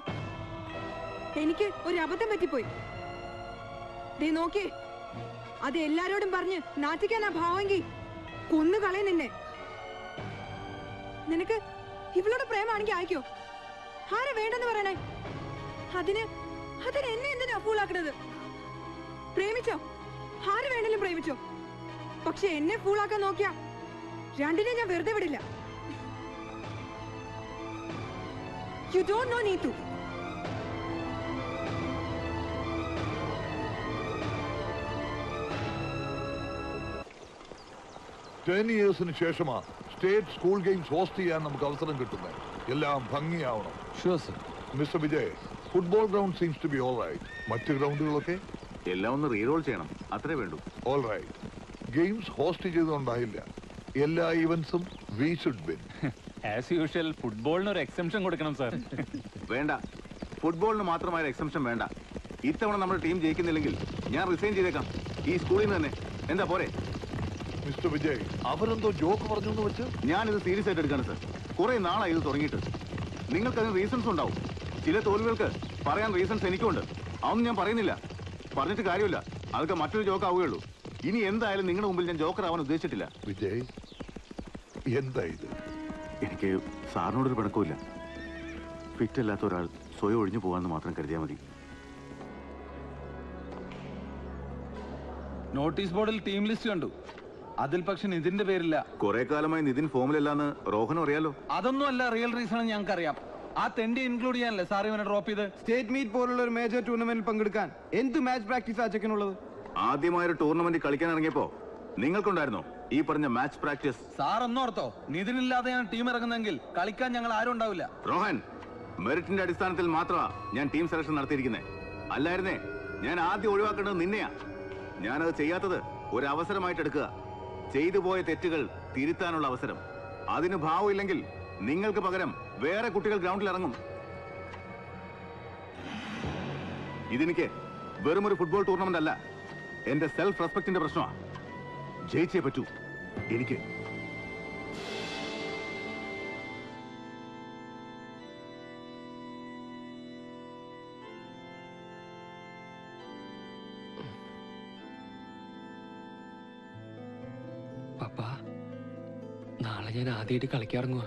എനിക്ക് ഒരു അബദ്ധം പറ്റിപ്പോയി. ദേ നോക്കിയേ, അത് എല്ലാരോടും പറഞ്ഞ് നാട്ടിക്കാനാ ഭാവമെങ്കിൽ കൊന്നു കളയും നിന്നെ. നിനക്ക് ഇവളോട് പ്രേമാണെങ്കിൽ അയക്കോ? ആരെ വേണ്ടെന്ന് പറയണേ? അതിന് എന്നെ എന്തിനാ ഫൂളാക്കണത്? പ്രേമിച്ചോ? ആര് വേണേലും പ്രേമിച്ചോ. പക്ഷെ എന്നെ ഫൂളാക്കാൻ നോക്കിയാ രണ്ടിനെ ഞാൻ വെറുതെ വിടില്ല. You don't know Neetu. yearsന് ശേഷമാ സ്റ്റേറ്റ് സ്കൂൾ ഗെയിംസ് ഹോസ്റ്റ് ചെയ്യാൻ നമുക്ക് അവസരം കിട്ടുന്നത്. എല്ലാം ഭംഗിയാവണം. Mister Vijay, football ground seems to be all right. മറ്റ് ഗ്രൗണ്ടുകളൊക്കെ എല്ലാം ഒന്ന് റീറോൾ ചെയ്യണം, അത്രേ വേണ്ടൂ. All right. ഗെയിംസ് ഹോസ്റ്റ് ചെയ്തുകൊണ്ടായില്ല, എല്ലാ ഈവന്റ്സും we should win. As usual ഫുട്ബോളിന് ഒരു എക്സംഷൻ കൊടുക്കണം സാർ. വേണ്ട, ഫുട്ബോളിന് മാത്രമായ എക്സംഷൻ വേണ്ട. ഇത്തവണ നമ്മുടെ ടീം ജയിക്കുന്നില്ലെങ്കിൽ ഞാൻ റിസൈൻ ചെയ്തേക്കാം, ഈ സ്കൂളിൽ നിന്ന് തന്നെ. എന്താ പോരെ? മിസ്റ്റർ വിജയ്, അവരെന്തോ ജോക്ക് പറഞ്ഞു എന്ന് വെച്ച് ഞാനിത് സീരിയസ് ആയിട്ട് എടുക്കാണ് സർ. കുറെ നാളായി ഇത് തുടങ്ങിയിട്ട്. നിങ്ങൾക്കതിന് റീസൺസ് ഉണ്ടാവും. ചില തോൽവികൾക്ക് പറയാൻ റീസൺസ് എനിക്കുണ്ട്. അതൊന്നും ഞാൻ പറയുന്നില്ല, പറഞ്ഞിട്ട് കാര്യമില്ല. അതൊക്കെ മറ്റൊരു ജോക്ക് ആവുകയുള്ളൂ. ഇനി എന്തായാലും നിങ്ങളുടെ മുമ്പിൽ ഞാൻ ജോക്കർ ആവാൻ ഉദ്ദേശിച്ചിട്ടില്ല. വിജയ്, എന്താ ഇത്? എനിക്ക് സാറിനോടൊരു പിണക്കമില്ല. ഫിറ്റ് അല്ലാത്ത ഒരാൾ സ്വയം ഒഴിഞ്ഞു പോകാമെന്ന് മാത്രം കരുതിയാൽ മതി. നോട്ടീസ് ബോർഡിൽ ടീം ലിസ്റ്റ് കണ്ടു. അതിൽ പക്ഷെ നിതിന്റെ പേരില്ല. കുറെ കാലമായി നിതിൻ ഫോമിലല്ലാന്ന് റോഹനും അറിയാലോ. അതൊന്നും അല്ല റിയൽ റീസൺ ഞങ്ങൾക്കറിയാം. ആ തെണ്ടി ഇൻക്ലൂഡ് ചെയ്യാനല്ലേ സാർ ഇവനെ ഡ്രോപ്പ് ചെയ്ത്? സ്റ്റേറ്റ് മീറ്റ് പോലുള്ള ഒരു മേജർ ടൂർണമെന്റിൽ പങ്കെടുക്കാൻ എന്ത് മാച്ച് പ്രാക്ടീസ് ആ ചെക്കനുള്ളത്? ആദ്യമായൊരു ടൂർണമെന്റ് കളിക്കാൻ ഇറങ്ങിയപ്പോ നിങ്ങൾക്കുണ്ടായിരുന്നോ ഈ പറഞ്ഞ മാച്ച് പ്രാക്ടീസ്? സാർ ഒന്നോർത്തോ, നിതിനില്ലാതെയാണ് ടീം ഇറങ്ങുന്നതെങ്കിൽ കളിക്കാൻ ഞങ്ങൾ ആരും ഉണ്ടാവില്ല. റോഹൻ, മെറിറ്റിന്റെ അടിസ്ഥാനത്തിൽ മാത്രമാ ഞാൻ ടീം സെലക്ഷൻ നടത്തിയിരിക്കുന്നത്. അല്ലായിരുന്നേ ഞാൻ ആദ്യം ഒഴിവാക്കേണ്ടത് നിന്നെയാ. ഞാനത് ചെയ്യാത്തത് ഒരു അവസരമായിട്ട് എടുക്കുക. ചെയ്തു പോയ തെറ്റുകൾ തിരുത്താനുള്ള അവസരം. അതിന് ഭാവമില്ലെങ്കിൽ നിങ്ങൾക്ക് പകരം വേറെ കുട്ടികൾ ഗ്രൗണ്ടിൽ ഇറങ്ങും. ഇതെനിക്ക് വെറുമൊരു ഫുട്ബോൾ ടൂർണമെന്റ് അല്ല, എന്റെ സെൽഫ് റെസ്പെക്ടിന്റെ പ്രശ്നമാണ്. ജയിച്ചേ പറ്റൂ എനിക്ക്. പപ്പ, നാളെ ഞാൻ ആദ്യമായിട്ട് കളിക്കാറങ്ങുക.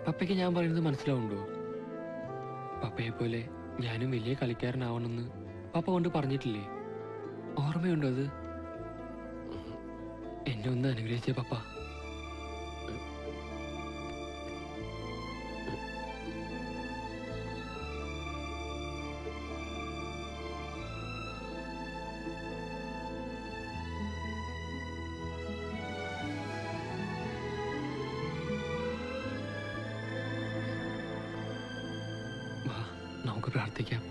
പപ്പയ്ക്ക് ഞാൻ പറയുന്നത് മനസ്സിലാവുണ്ടോ? പപ്പയെ പോലെ ഞാനും വലിയ കളിക്കാരനാവണമെന്ന് പപ്പ കൊണ്ട് പറഞ്ഞിട്ടില്ലേ? ഓർമ്മയുണ്ടോ അത്? എന്നെ ഒന്ന് അനുഗ്രഹിച്ചേ പപ്പ. നമുക്ക് പ്രാർത്ഥിക്കാം.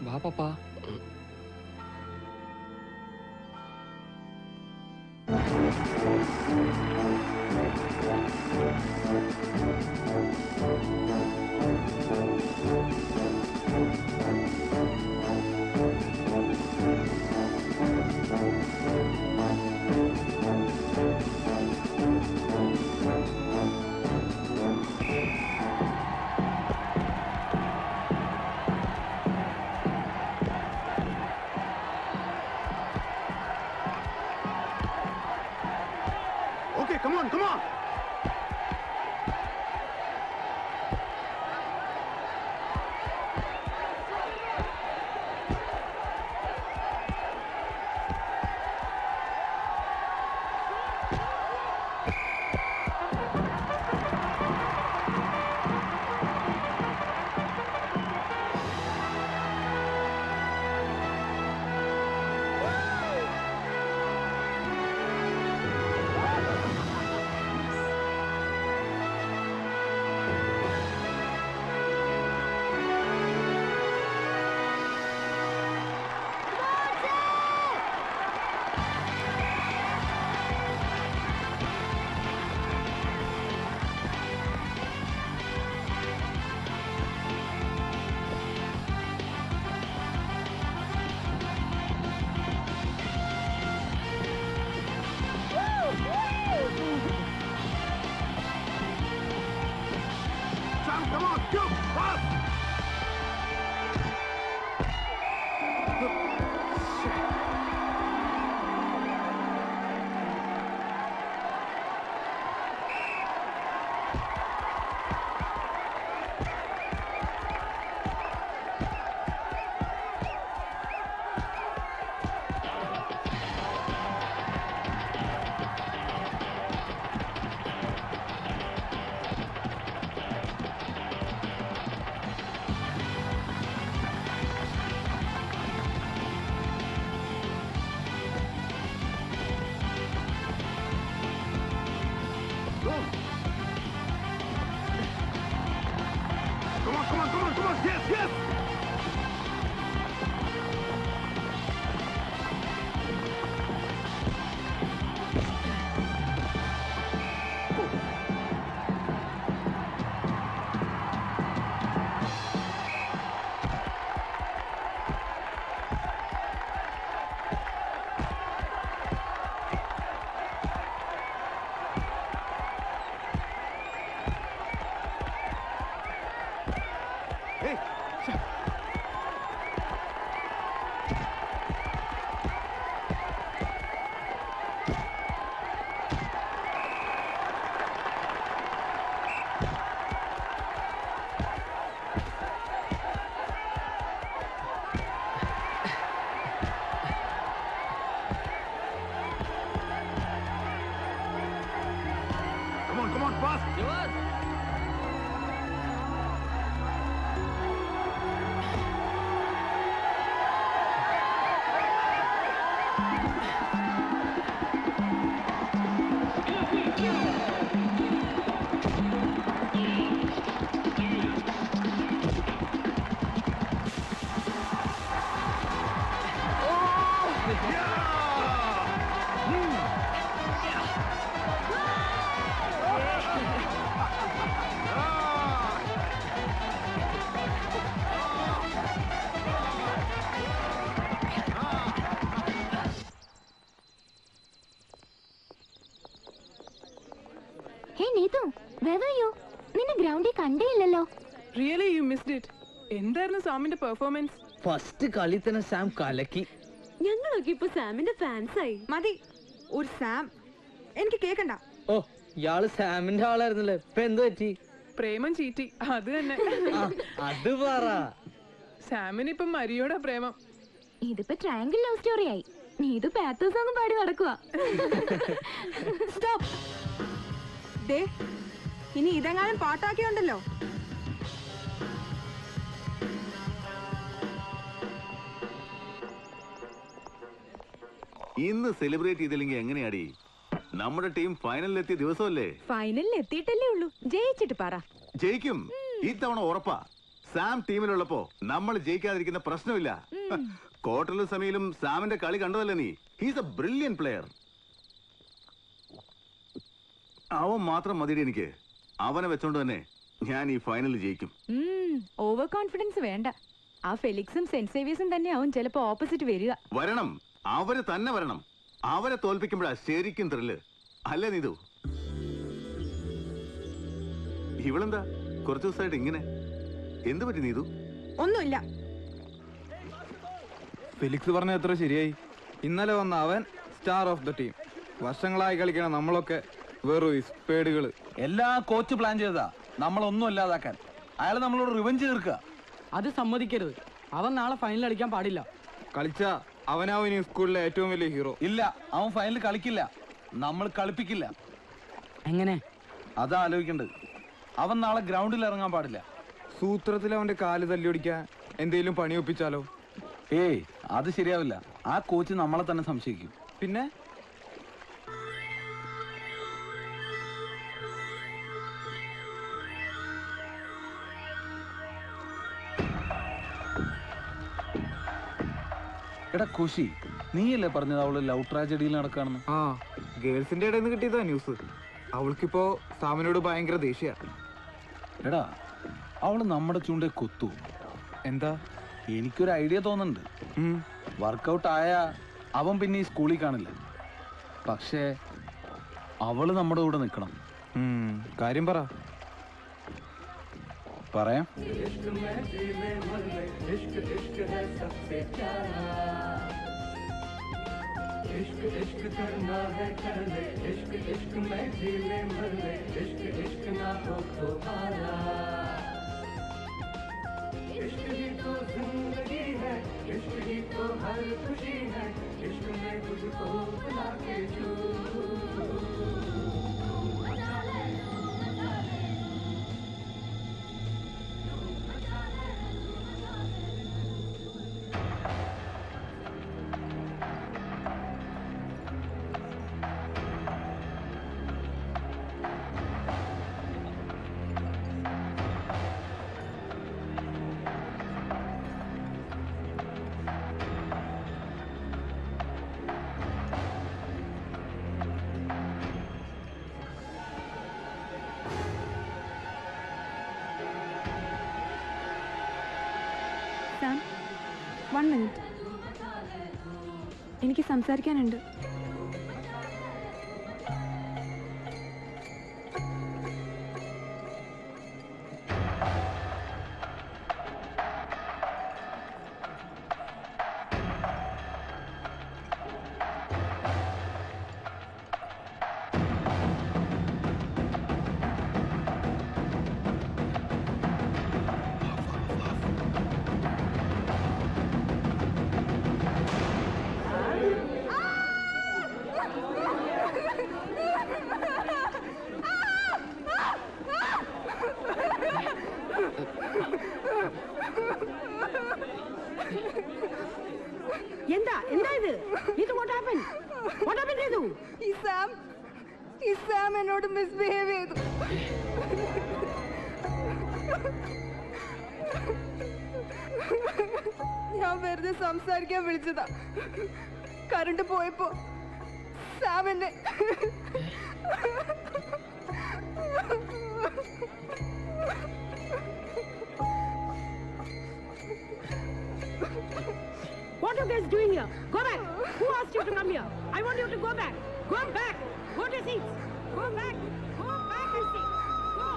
വാ പപ്പാ. Come on, shoot! Pass! Come on, yes, yes! Hey! Come on, pass! Hey Neetu, where were you? നിന്നെ ഗ്രൗണ്ടിൽ കണ്ടേയില്ലല്ലോ. Really, you missed it. എന്തായിരുന്നു സാമിന്റെ പെർഫോമൻസ്? ഫസ്റ്റ് കളി തന്നെ സാം കലക്കി. ഞങ്ങളൊക്കെ ഇപ്പൊ സാമിന്റെ ഫാൻസ് ആയി. മതി ഒരു സാം, എനിക്ക് കേക്കണ്ട. ഓ, ഇയാള് സാമിന്റെ ആളായിരുന്നല്ലേ, ഇപ്പൊ എന്ത് പറ്റി? പ്രേമം ചീറ്റി, അത് തന്നെ. അത് പറ. സാമിന് ഇപ്പൊ മരിയോടാ പ്രേമം. ഇതിപ്പോ ട്രയാങ്കിൾ ലവ് സ്റ്റോറി ആയി. നീതു പാത്തോ സോങ് പാടി നടക്കുക. സ്റ്റോപ്പ്. ദേ, ഇനി ഇതെങ്ങാനും പാട്ടാക്കിയുണ്ടല്ലോ. ഇന്ന് സെലിബ്രേറ്റ് ചെയ്തില്ലെങ്കിൽ എങ്ങനെയാടി? നമ്മുടെ ടീം ഫൈനലിൽ എത്തിയ ദിവസമല്ലേ? ഫൈനലിൽ എത്തിയിട്ടല്ലേ ഉള്ളൂ, ജയിച്ചിട്ട് പറ. ജയിക്കും, ഇത്തവണ ഉറപ്പാ. സാം ടീമിലുള്ളപ്പോ നമ്മൾ ജയിക്കാതിരിക്കുന്ന പ്രശ്നമില്ല. ക്വാർട്ടറിലും സെമിയിലും സാമിന്റെ കളി കണ്ടതല്ലേ നീ? He's A brilliant player. അവൻ മാത്രം മതിയുടെ എനിക്ക്. അവനെ വെച്ചോണ്ട് തന്നെ ഞാൻ ഈ ഫൈനലിൽ ജയിക്കും. ഓവർ കോൺഫിഡൻസ് വേണ്ട. ആ ഫെലിക്സും സെന്റ് സേവിയേഴ്സും തന്നെ ആവും ചിലപ്പോ ഓപ്പോസിറ്റ് വരിക. വരണം, അവര് തന്നെ വരണം. അവരെ തോൽപ്പിക്കുമ്പോഴാ ശരിക്കും ത്രില്ല് അല്ലേ നീതു? ഇവളെന്താ കുറച്ചു ദിവസമായിട്ട് ഇങ്ങനെ? എന്ത് പറ്റി നീതു? ഒന്നുമില്ല. ഫെലിക്സ് പറഞ്ഞ എത്ര ശരിയായി. ഇന്നലെ വന്ന അവൻ സ്റ്റാർ ഓഫ് ദ ടീം. വർഷങ്ങളായി കളിക്കണം നമ്മളൊക്കെ വെറും സ്പേഡുകള്. എല്ലാ കോച്ച് പ്ലാൻ ചെയ്തതാ നമ്മളൊന്നും ഇല്ലാതാക്കാൻ. അയാൾ നമ്മളോട് റിവഞ്ച് തീർക്കുക. അത് സമ്മതിക്കരുത്. അവൻ നാളെ ഫൈനൽ കളിക്കാൻ പാടില്ല. കളിച്ച അവനാവും ഇനി സ്കൂളിലെ ഏറ്റവും വലിയ ഹീറോ. ഇല്ല, അവൻ ഫൈനൽ കളിക്കില്ല. നമ്മൾ കളിപ്പിക്കില്ല. എങ്ങനെ? അതാ ആലോചിക്കേണ്ടത്. അവൻ നാളെ ഗ്രൗണ്ടിൽ ഇറങ്ങാൻ പാടില്ല. സൂത്രത്തിൽ അവന്റെ കാല് തല്ലിയൊടിക്കാൻ എന്തെങ്കിലും പണി ഒപ്പിച്ചാലോ? ഏയ്, അത് ശരിയാവില്ല. ആ കോച്ച് നമ്മളെ തന്നെ സംശയിക്കും. പിന്നെ എടാ ഖുഷി, നീയല്ലേ പറഞ്ഞത് അവള് ലവ് ട്രാജഡിയിൽ നടക്കാണെന്ന്? ആ, ഗേൾസിന്റെ ഇടയിൽ നിന്ന് കിട്ടിയതാ ന്യൂസ്. അവൾക്കിപ്പോ സാമിനോട് ഭയങ്കര ദേഷ്യ. എടാ, അവള് നമ്മുടെ ചൂണ്ടെ കൊത്തു. എന്താ? എനിക്കൊരു ഐഡിയ തോന്നുന്നുണ്ട്. വർക്കൗട്ട് ആയ അവൻ പിന്നെ ഈ സ്കൂളിൽ കാണില്ല. പക്ഷേ അവള് നമ്മുടെ കൂടെ നിൽക്കണം. കാര്യം പറ. പറയാം. इश्क इश्क करना है कर ले, इश्क इश्क में जीले मर ले, इश्क इश्क ना हो तुम्हारा. इश्क ही तो जिंदगी है, इश्क ही तो हर खुशी है, इश्क में तुझको बुला के छू. Sam, 1 minute. എനിക്ക് സംസാരിക്കാനുണ്ട്. എന്താ എന്താ ഇത്? ഇത് what happened? What happened ചെയ്തു? ഈ സാം എന്നോട് മിസ്ബിഹേവ് ചെയ്തു. ഞാൻ വെറുതെ സംസാരിക്കാൻ വിളിച്ചതാ. കറണ്ട് പോയപ്പോ സാം എന്നെ What are you guys doing here? Go back. Who asked you to come here? I want you to go back. Go back. Go to seats. Go back. Go back and sit. Go.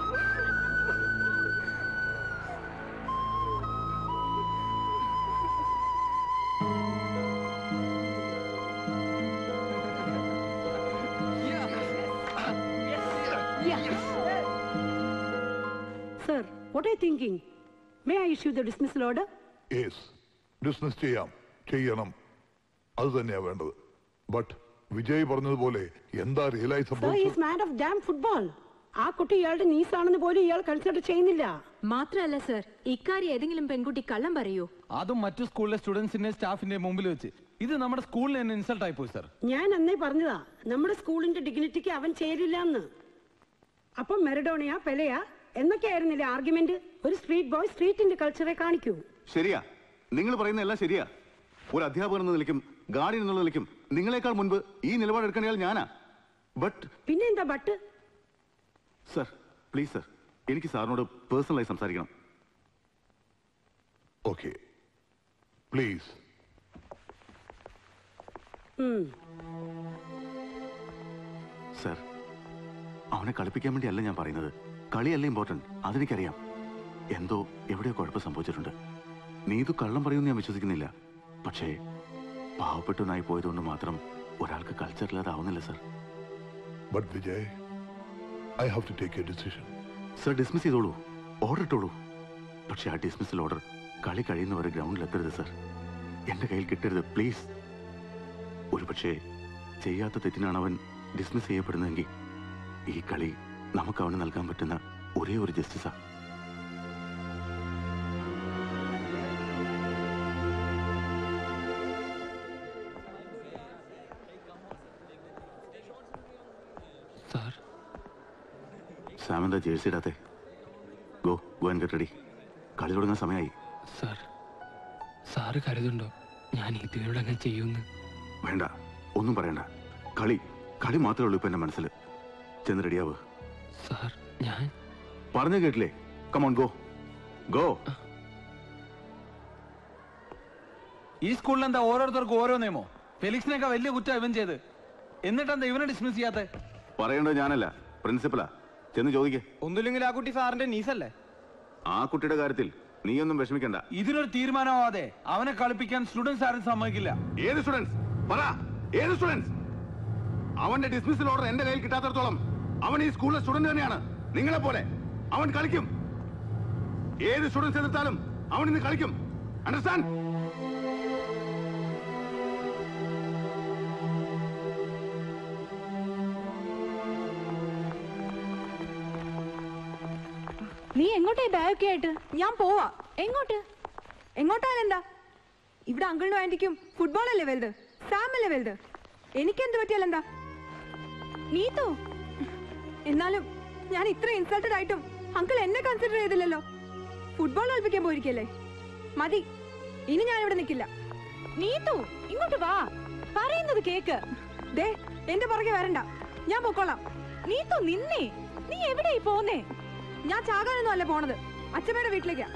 Sir, what are you thinking? May I issue the dismissal order? Yes, dismiss ചെയ്യണം. അത് തന്നെയാ വേണ്ടത്. ബട്ട് വിജയ് പറഞ്ഞതുപോലെ എന്താ realise Sir, he is man of damn football. ആ കുട്ടി ഇയാളുടെ നീസാണെന്ന് പോലും ഇയാൾ കൺസിഡർ ചെയ്യുന്നില്ല. മാത്രല്ല സർ, ഇക്കാര്യം ഏതെങ്കിലും പെൺകുട്ടി കള്ളം പറയൂ? അതും മറ്റു സ്കൂളിലെ സ്റ്റുഡൻസിന്റെ സ്റ്റാഫിന്റെ മുമ്പിൽ വെച്ച്. ഇത് നമ്മുടെ സ്കൂളിന് തന്നെ ഇൻസൾട്ട് ആയി പോയി സർ. ഞാൻ അന്നേ പറഞ്ഞതാ നമ്മുടെ സ്കൂളിന്റെ ഡിഗ്നിറ്റിക്ക് അവൻ ചേരില്ല എന്ന്. അപ്പം മെറഡോണിയ പെലയ എന്നൊക്കെയായിരുന്നില്ലേ ആർഗ്യുമെന്റ്? ഒരു സ്ട്രീറ്റ് ബോയ് സ്ട്രീറ്റിന്റെ കൾച്ചറെ കാണിക്കൂ. ശരിയാ, നിങ്ങൾ പറയുന്ന എല്ലാം ശരിയാ. ഒരു അധ്യാപകൻ എന്ന നിലയ്ക്കും ഗാർഡിയൻ എന്നുള്ള നിലയ്ക്കും നിങ്ങളെക്കാൾ മുൻപ് ഈ നിലപാടെടുക്കേണ്ടയാൾ ഞാനാ. ബട്ട് പിന്നെ എന്താ ബട്ട്? സർ, പ്ലീസ് സർ, എനിക്ക് സാറിനോട് പേഴ്സണലായി സംസാരിക്കണം. Okay, please. സർ, അവനെ കളിപ്പിക്കാൻ വേണ്ടിയല്ല ഞാൻ പറയുന്നത്. കളിയല്ല ഇമ്പോർട്ടന്റ്, അതെനിക്കറിയാം. എന്തോ എവിടെയോ കുഴപ്പം സംഭവിച്ചിട്ടുണ്ട്. നീതു കള്ളം പറയുമെന്ന് ഞാൻ വിശ്വസിക്കുന്നില്ല. പക്ഷേ പാവപ്പെട്ടവനായി പോയതുകൊണ്ട് മാത്രം ഒരാൾക്ക് കൾച്ചറില്ലാതാവുന്നില്ല sir. But Vijay, I have to take a decision. Sir, dismiss ചെയ്തോളൂ, ഓർഡർ ഇട്ടോളൂ. പക്ഷെ ആ ഡിസ്മിസൽ ഓർഡർ കളി കഴിയുന്നവരെ ഗ്രൗണ്ടിൽ എത്തരുത് സർ. എന്റെ കയ്യിൽ കിട്ടരുത്, പ്ലീസ്. ഒരു പക്ഷേ ചെയ്യാത്ത തെറ്റിനാണ് അവൻ ഡിസ്മിസ് ചെയ്യപ്പെടുന്നതെങ്കിൽ ഈ കളി നമുക്ക് അവന് നൽകാൻ പറ്റുന്ന ഒരേ ഒരു ജസ്റ്റിസാ. സാം എന്താ ജേഴ്സി ഇടാത്തെ? Go and get ready. കളി തുടങ്ങാൻ സമയമായി. സാർ, സാറ് കരുതുണ്ടോ ഞാൻ ഇതിനോട് അങ്ങനെ ചെയ്യുമെന്ന്? വേണ്ട, ഒന്നും പറയണ്ട. കളി കളി മാത്രമേ ഉള്ളൂ ഇപ്പൊ എന്റെ മനസ്സിൽ. ചെന്ന് റെഡിയാവ്. സാർ, ഞാൻ പറഞ്ഞു കേട്ടില്ലേ? Come on, go go. ഈ സ്കൂളിൽ എന്താ ഓരോരുത്തർക്കും ഓരോ നിയമോ? ഫെലിക്സിനൊക്കെ വലിയ കുറ്റം ഇവൻ ചെയ്ത്, എന്നിട്ടെന്താ ഇവനെ ഡിസ്മിസ് ചെയ്യാത്ത? പറയേണ്ടത് ഞാനല്ല, പ്രിൻസിപ്പലാ. ചെന്ന് ചോദിക്കേ. ഒന്നുമില്ലെങ്കിൽ ആ കുട്ടി സാറിന്റെ നീസല്ലേ? ആ കുട്ടിയുടെ കാര്യത്തിൽ നീയൊന്നും വിഷമിക്കണ്ട. ഇതിനൊരു തീരുമാനമാവാതെ അവനെ കളിപ്പിക്കാൻ സ്റ്റുഡൻസ് ആരും സമ്മതിക്കില്ല. ഏത് സ്റ്റുഡൻസ്? പറ, ഏത് സ്റ്റുഡൻസ്? അവന്റെ ഡിസ്മിസൽ ഓർഡർ എന്റെ കയ്യിൽ കിട്ടാത്തടത്തോളം അവൻ ഈ സ്കൂളിലെ സ്റ്റുഡന്റ് തന്നെയാണ്. നിങ്ങളെ പോലെ അവൻ കളിക്കും. ഏത് സ്റ്റുഡൻസ് എതിർത്താലും അവൻ ഇന്ന് കളിക്കും. അണ്ടർസ്റ്റാൻഡ്? നീ എങ്ങോട്ടേ ബാഗൊക്കെ ആയിട്ട്? ഞാൻ പോവാ. എങ്ങോട്ട്? എങ്ങോട്ടാണെന്താ? ഇവിടെ അങ്കിളിനും ആന്റിക്കും ഫുട്ബോൾ അല്ലേ വലുത്, സാം അല്ലേ വലുത്. എനിക്കെന്ത് പറ്റിയാലെന്താ? നീതോ? എന്നാലും ഞാൻ ഇത്ര ഇൻസൾട്ടഡ് ആയിട്ടും അങ്കിൾ എന്നെ കൺസിഡർ ചെയ്തില്ലല്ലോ. ഫുട്ബോൾ കളിപ്പിക്കാൻ പോയിരിക്കല്ലേ? മതി, ഇനി ഞാൻ ഇവിടെ നിൽക്കില്ല. നീതോ, ഇങ്ങോട്ട് വാ, പറയുന്നത് കേക്ക്. ദേ, എന്റെ പുറകെ വരണ്ട, ഞാൻ പൊക്കോളാം. നീതോ നിന്നേ, നീ എവിടെയായി പോന്നേ? ഞാൻ ചാകാനൊന്നും അല്ല പോണത്, അച്ഛമ്മയുടെ വീട്ടിലേക്കാ.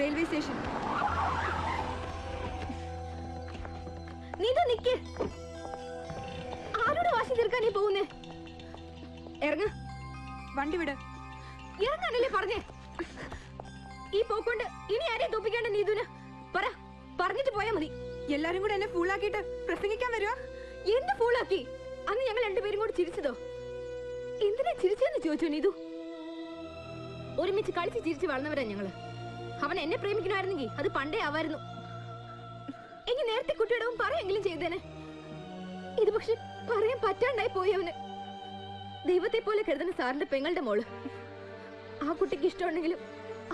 Railway station. നീതു നിക്ക്, ആരോട് വാശി തീർക്കാൻ നീ പോകുന്നേ? ഇറങ്ങ, വണ്ടി വിട്. ഇറങ്ങാനല്ലേ പറഞ്ഞേ? ഈ പോക്കൊണ്ട് ഇനി ആരെയും തോപ്പിക്കേണ്ട നീതുന് പറ, പറഞ്ഞിട്ട് പോയാ മതി. എല്ലാരും കൂടെ എന്നെ ഫൂളാക്കിയിട്ട് പ്രസംഗിക്കാൻ വരുവാ? എന്ത് ഫൂളാക്കി? അന്ന് ഞങ്ങൾ രണ്ടുപേരും കൂടി ചിരിച്ചതോ? എന്തിനാ ചിരിച്ചെന്ന് ചോദിച്ചോ നീതു? ഒരുമിച്ച് കളിച്ച് ചിരിച്ച് വളർന്നവരാ ഞങ്ങള്. അവൻ എന്നെ പ്രേമിക്കണമായിരുന്നെങ്കിൽ അത് പണ്ടേ ആവായിരുന്നു. എങ്കിൽ നേരത്തെ കുട്ടിയോടവും പറയെങ്കിലും ചെയ്തേനെ. ഇത് പക്ഷെ പറയാൻ പറ്റാണ്ടായി പോയി അവന്. ദൈവത്തെ പോലെ കരുതുന്ന സാറിന്റെ പെങ്ങളുടെ മോള്. ആ കുട്ടിക്ക് ഇഷ്ടമുണ്ടെങ്കിലും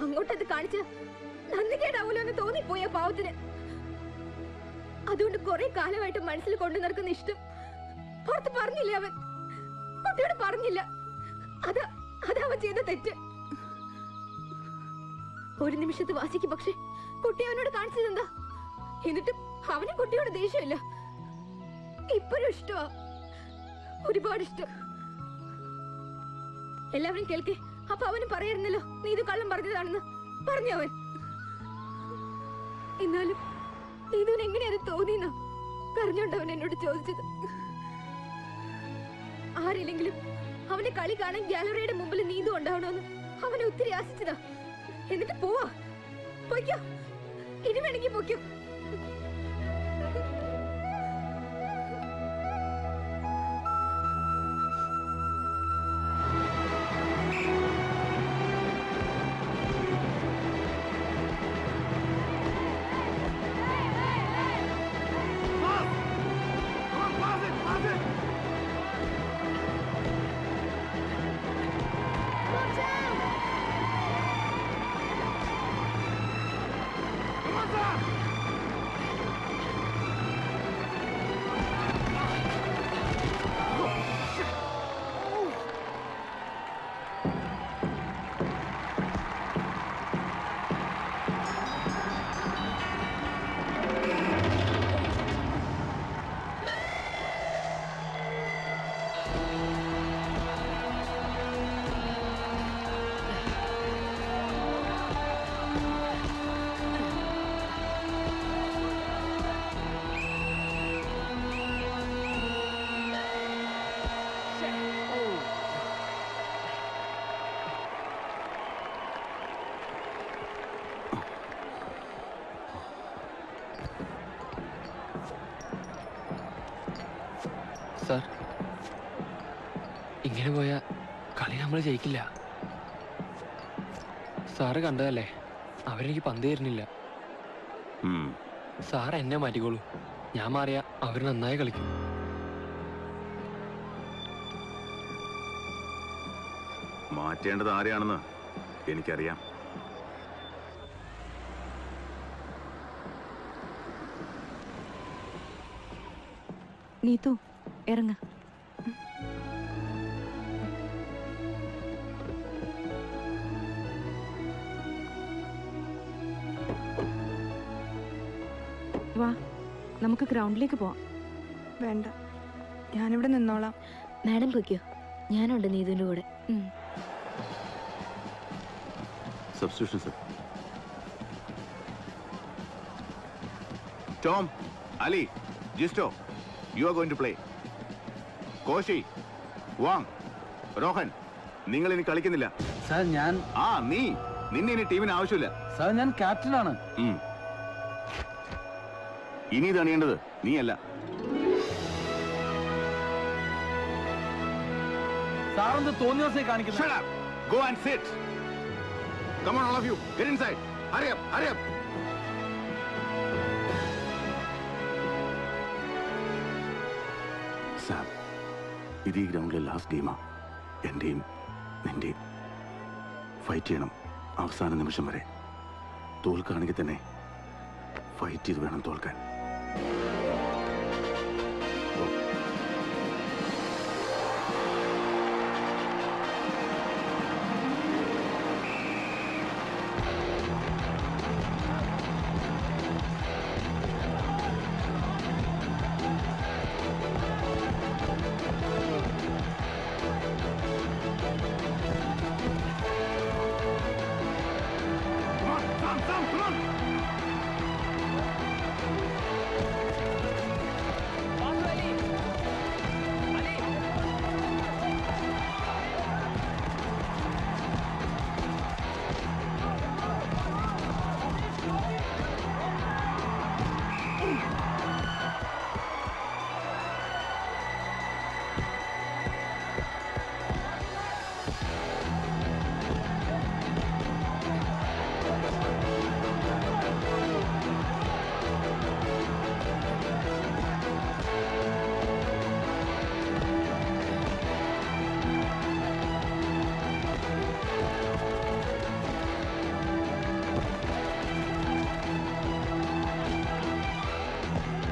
അങ്ങോട്ടത് കാണിച്ച നന്ദികേടാവൂലോ എന്ന് തോന്നിപ്പോയ പാവത്തിന്. അതുകൊണ്ട് കുറെ കാലമായിട്ട് മനസ്സിൽ കൊണ്ടു നടക്കുന്ന ഇഷ്ടം പുറത്ത് പറഞ്ഞില്ല അവൻ. കുട്ടിയോട് പറഞ്ഞില്ല. അതവൻ ചെയ്ത തെറ്റ്. ഒരു നിമിഷത്തെ വാശിക്ക് പക്ഷെ കുട്ടി അവനോട് കാണിച്ചതെന്താ? എന്നിട്ടും അവന് കുട്ടിയോട് ദേഷ്യമില്ല. ഇപ്പോഴും ഇഷ്ടമാ, ഒരുപാട് ഇഷ്ടം. എല്ലാവരും കേൾക്കേ. അപ്പൊ അവന് പറയായിരുന്നല്ലോ നീ ഇത് കള്ളം പറഞ്ഞതാണെന്ന്. പറഞ്ഞവൻ. എന്നാലും നീതുവിന് എങ്ങനെയത് തോന്നിയെന്നാ കരഞ്ഞോണ്ടവൻ എന്നോട് ചോദിച്ചത്. ആരില്ലെങ്കിലും അവന്റെ കളി കാണാൻ ഗാലറിയുടെ മുമ്പിൽ നീതു ഉണ്ടാവണമെന്ന് അവനെ ഒത്തിരി ആശിച്ചതാ. എന്നിട്ട് പോവാ. പൊയ്ക്കോ, ഇനി വേണമെങ്കിൽ പൊയ്ക്കോ. ഇങ്ങനെ പോയാ കളി നമ്മൾ ജയിക്കില്ല. സാറ് കണ്ടതല്ലേ, അവരെനിക്ക് പന്ത് തരുന്നില്ല. സാർ എന്നെ മാറ്റിക്കോളൂ. ഞാൻ മാറിയാ അവർ നന്നായി കളിക്കും. മാറ്റേണ്ടത് ആരെയാണെന്ന് എനിക്കറിയാം. നീതു ഇറങ്ങ. വാ, നമുക്ക് ഗ്രൗണ്ടിലേക്ക് പോവാം. വേണ്ട, ഞാനിവിടെ നിന്നോളാം. മാഡം പൊയ്ക്കോ, ഞാനുണ്ട് നീതുവിന്റെ കൂടെ. Substitution, sir. Tom, Ali, Gisto, you are going to play. Koshi, Wang, Rohan, നിങ്ങൾ ഇനി കളിക്കുന്നില്ല. സാർ ഞാൻ നിന്നെ ഇനി ടീമിന് ആവശ്യമില്ല. സാർ ഞാൻ ക്യാപ്റ്റനാണ്. ഇനി ഇത് അണിയേണ്ടത് നീയല്ല. സാറെന്ത് തോന്നിയ ദിവസം കാണിക്കുന്നത്? Go and sit. Come on, all of you, get inside. Hurry up, hurry up. Sam, ഇത് ഈ ഗ്രൗണ്ടിലെ ലാസ്റ്റ് ഗെയിമാ. എന്റെയും നിന്റെയും. ഫൈറ്റ് ചെയ്യണം അവസാന നിമിഷം വരെ. തോൽക്കുകയാണെങ്കിൽ തന്നെ ഫൈറ്റ് ചെയ്ത് വേണം തോൽക്കാൻ.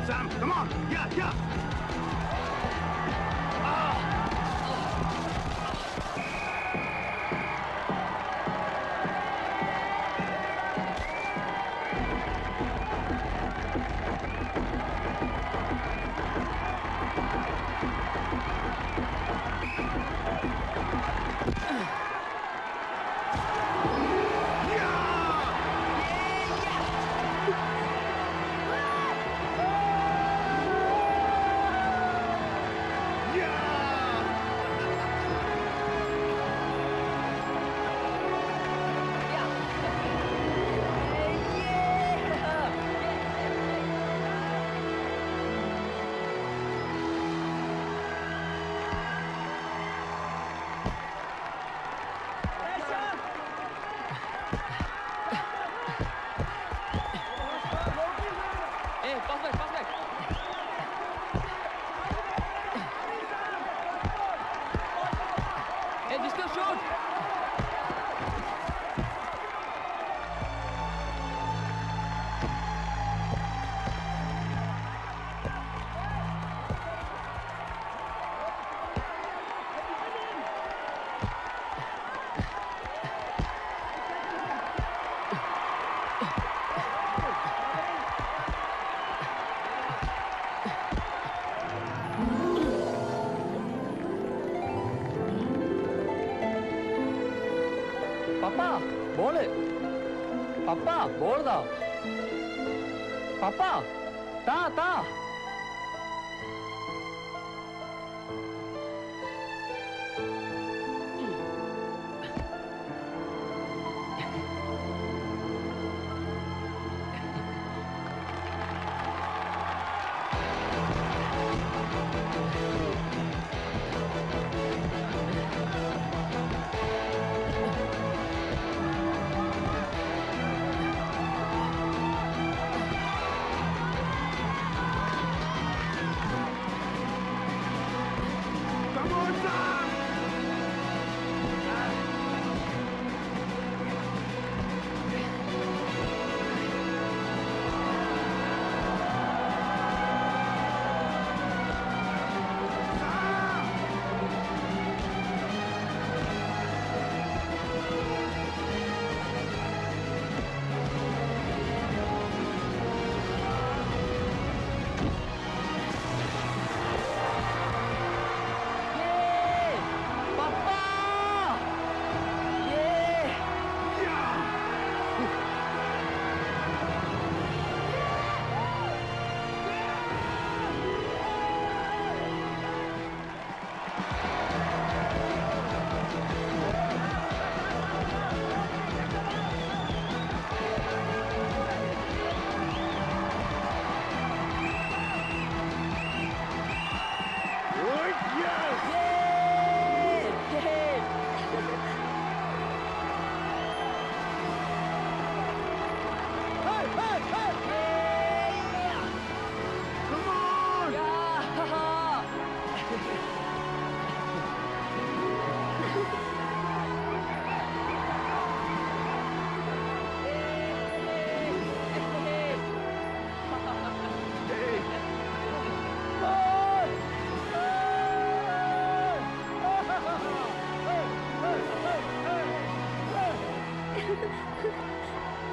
Sam, come on. Yeah. Papa ball താ. പപ്പാ താ.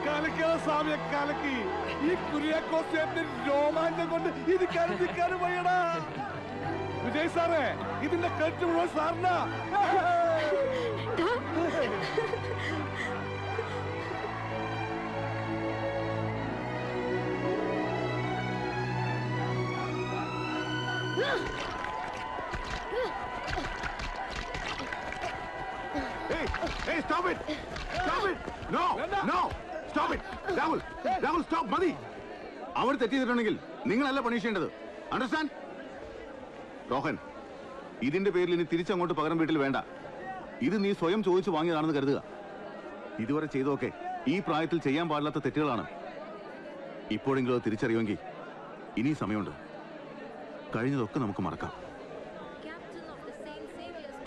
കലക്കാ സാമിയെ കലക്കി. ഈ കുര്യാക്കോസ് രോമാഞ്ചം കൊണ്ട് ഇരിക്കാനും വയ്യടാ. വിജയ് സാറേ, ഇതിന്റെ കെട്ട് മുഴുവൻ സാറിനാ. Hey, stop it! Stop it! No! No! Stop it! Rahul! Rahul, stop! മതി! അവർ തെറ്റിയിട്ടുണ്ടെങ്കിൽ നിങ്ങളല്ല പണിഷ് ചെയ്യേണ്ടത്. അണ്ടർസ്റ്റാൻഡ്? റോഹൻ, ഇതിന്റെ പേരിൽ ഇനി തിരിച്ചങ്ങോട്ട് പകരം വീട്ടിൽ വേണ്ട. ഇത് നീ സ്വയം ചോദിച്ചു വാങ്ങിയതാണെന്ന് കരുതുക. ഇതുവരെ ചെയ്തൊക്കെ ഈ പ്രായത്തിൽ ചെയ്യാൻ പാടില്ലാത്ത തെറ്റുകളാണ്. ഇപ്പോഴെങ്കിലും അത് തിരിച്ചറിയുമെങ്കിൽ ഇനി സമയമുണ്ട്. കഴിഞ്ഞതൊക്കെ നമുക്ക് മറക്കാം.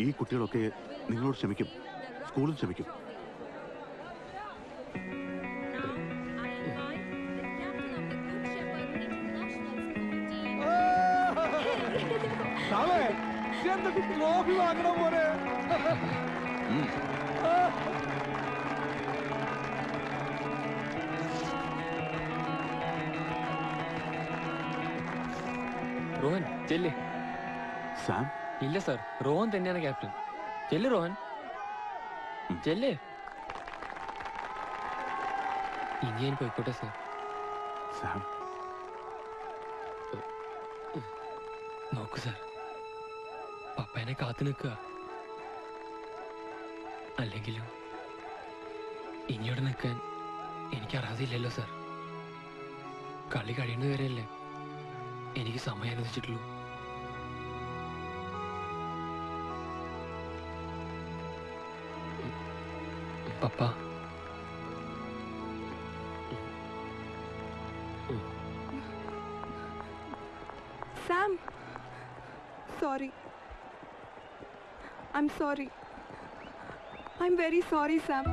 ഈ കുട്ടികളൊക്കെ നിങ്ങളോട് ക്ഷമിക്കും, സ്കൂളും ക്ഷമിക്കും. ട്രോഫി വാങ്ങണ പോലെ. റോഹൻ ചെല്ല്. സാം? ഇല്ല സാർ, റോഹൻ തന്നെയാണ് ക്യാപ്റ്റൻ. ചെല്ല് റോഹൻ, ചെല്ല്. ഇനി ഞാൻ പോയിക്കോട്ടെ സാർ. സാം നോക്കൂ സാർ, പപ്പേനെ കാത്തു നിൽക്കുക. അല്ലെങ്കിലും ഇനിയോടെ നിൽക്കാൻ എനിക്ക് അർഹതയില്ലല്ലോ സാർ. കളി കഴിയുന്നവരെയല്ലേ എനിക്ക് സമയം അനുവദിച്ചിട്ടുള്ളൂ. പപ്പ, Sam, sorry. I'm sorry. I'm very sorry, Sam.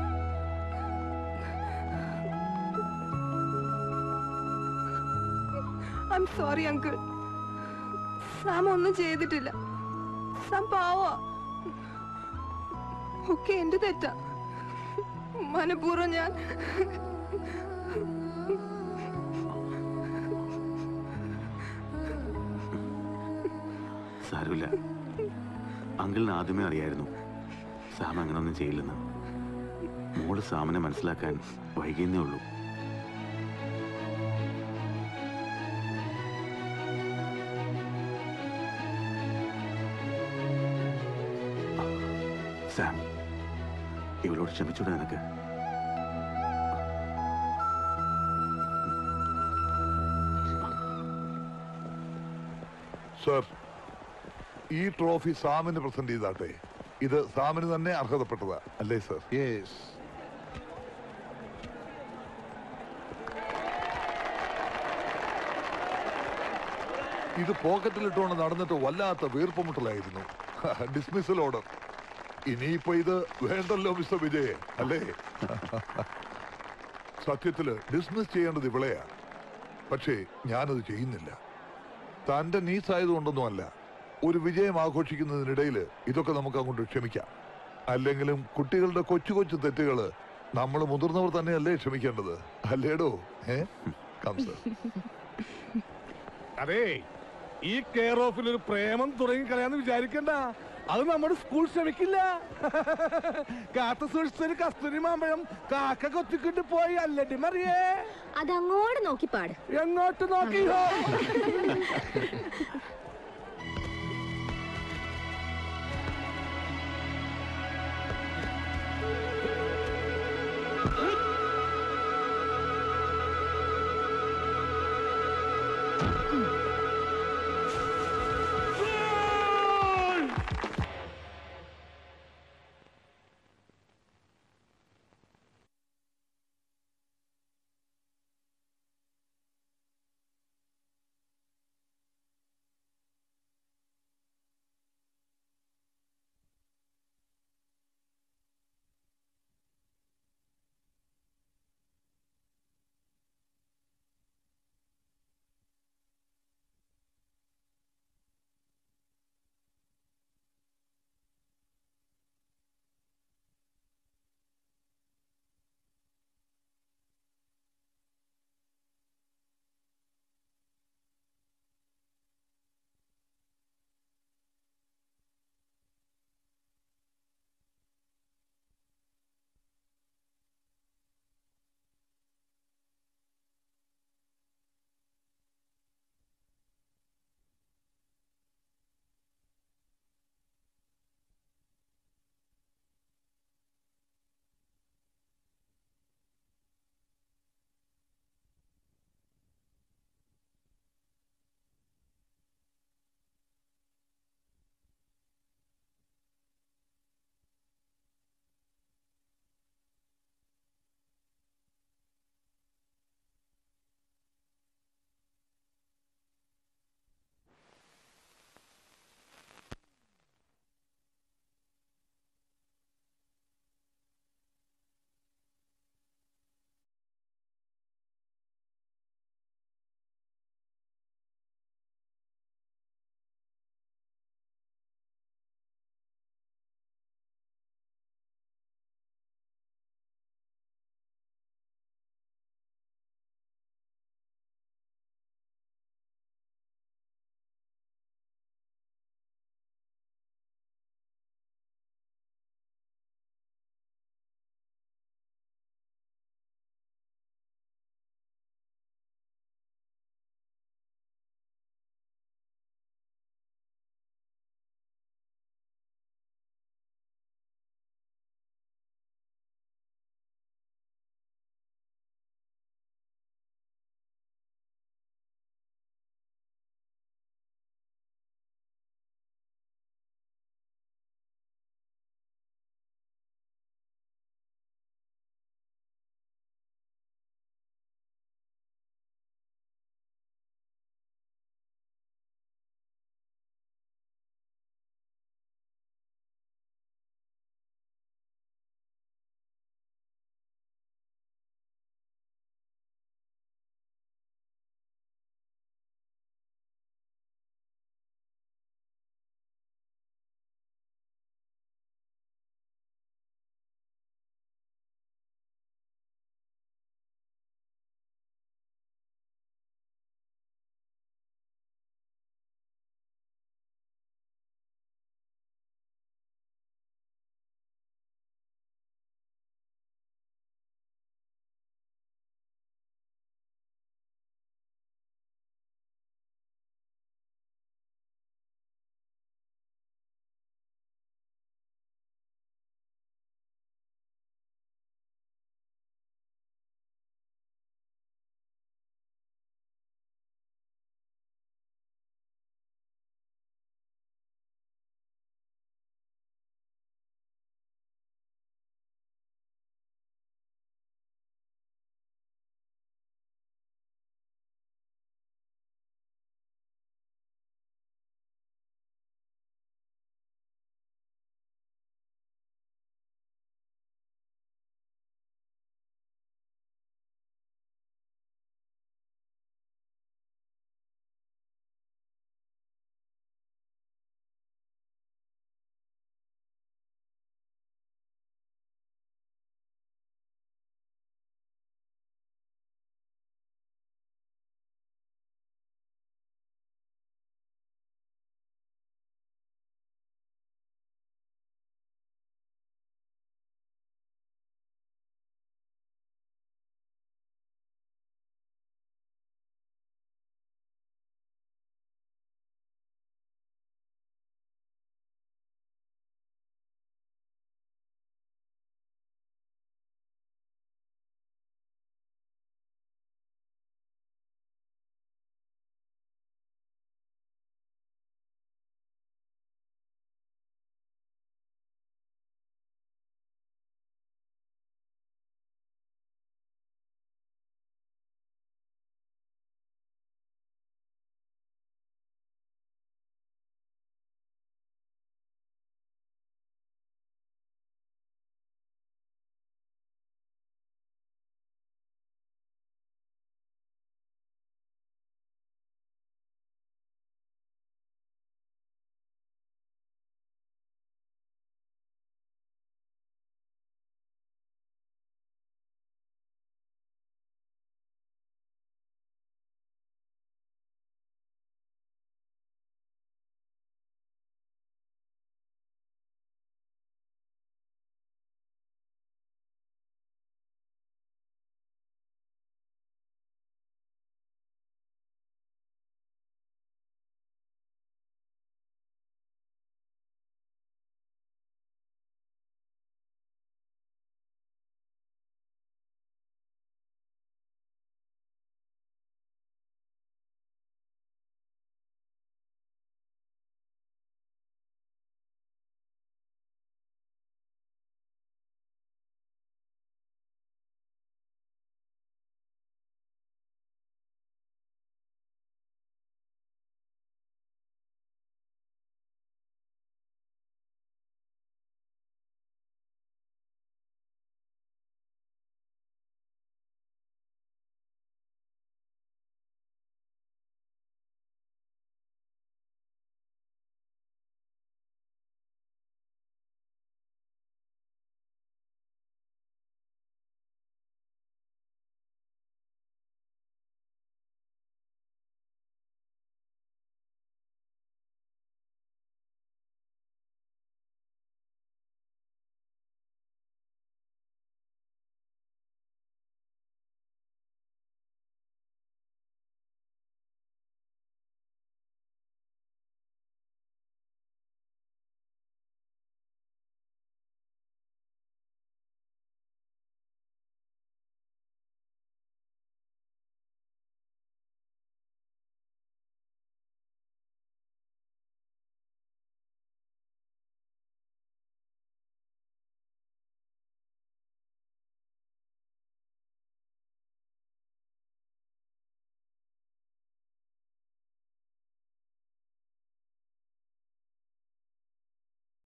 I'm sorry, Uncle. Sam ഒന്നും ചെയ്തിട്ടില്ല. Sam പാവാ. ഒക്കെ എന്റെ തെറ്റാ. മനപൂർവ്വം ഞാൻ സാരമില്ല. അങ്കിളിന് ആദ്യമേ അറിയായിരുന്നു സാം അങ്ങനൊന്നും ചെയ്യില്ലെന്ന്. മോള് സാമിനെ മനസ്സിലാക്കാൻ വൈകിയെന്നേ ഉള്ളൂ. സാം, ഇവളോട് ക്ഷമിച്ചൂടെ നിനക്ക്? സർ, ഈ ട്രോഫി സാമിന് പ്രസന്റ് ചെയ്താട്ടെ. ഇത് സാമിന് തന്നെ അർഹതപ്പെട്ടതാ അല്ലേ സർ? യെസ്. ഇത് പോക്കറ്റിലിട്ടുകൊണ്ട് നടന്നിട്ട് വല്ലാത്ത വീർപ്പുമുട്ടലായിരുന്നു. Dismissal order. ഇനിയിപ്പോ ഇത് വേണ്ടല്ലോ മിസ്റ്റർ വിജയ്, അല്ലേ? സത്യത്തില് ഡിസ്മിസ് ചെയ്യേണ്ടത് ഇവളെയാ. പക്ഷേ ഞാനത് ചെയ്യുന്നില്ല. തന്റെ നീസായതുകൊണ്ടൊന്നുമല്ല. ഒരു വിജയം ആഘോഷിക്കുന്നതിനിടയിൽ ഇതൊക്കെ നമുക്ക് അങ്ങോട്ട് ക്ഷമിക്കാം. അല്ലെങ്കിലും കുട്ടികളുടെ കൊച്ചു കൊച്ചു തെറ്റുകള് നമ്മൾ മുതിർന്നവർ തന്നെയല്ലേ ക്ഷമിക്കേണ്ടത്, അല്ലേടോ? അതെ, ഈ കെയർ ഓഫിൽ ഒരു പ്രേമം തുടങ്ങി കളയാന്ന് വിചാരിക്കണ്ട. അത് നമ്മുടെ സ്കൂൾ ക്ഷമിക്കില്ല. കാത്ത സൂക്ഷിച്ചൊരു കസ്തൂരി മാമ്പഴം കാക്ക കൊത്തിക്കിട്ട് പോയി അല്ലടി മറിയേ. അതങ്ങോട്ട് നോക്കി പാട്. എങ്ങോട്ട് നോക്കിയോ?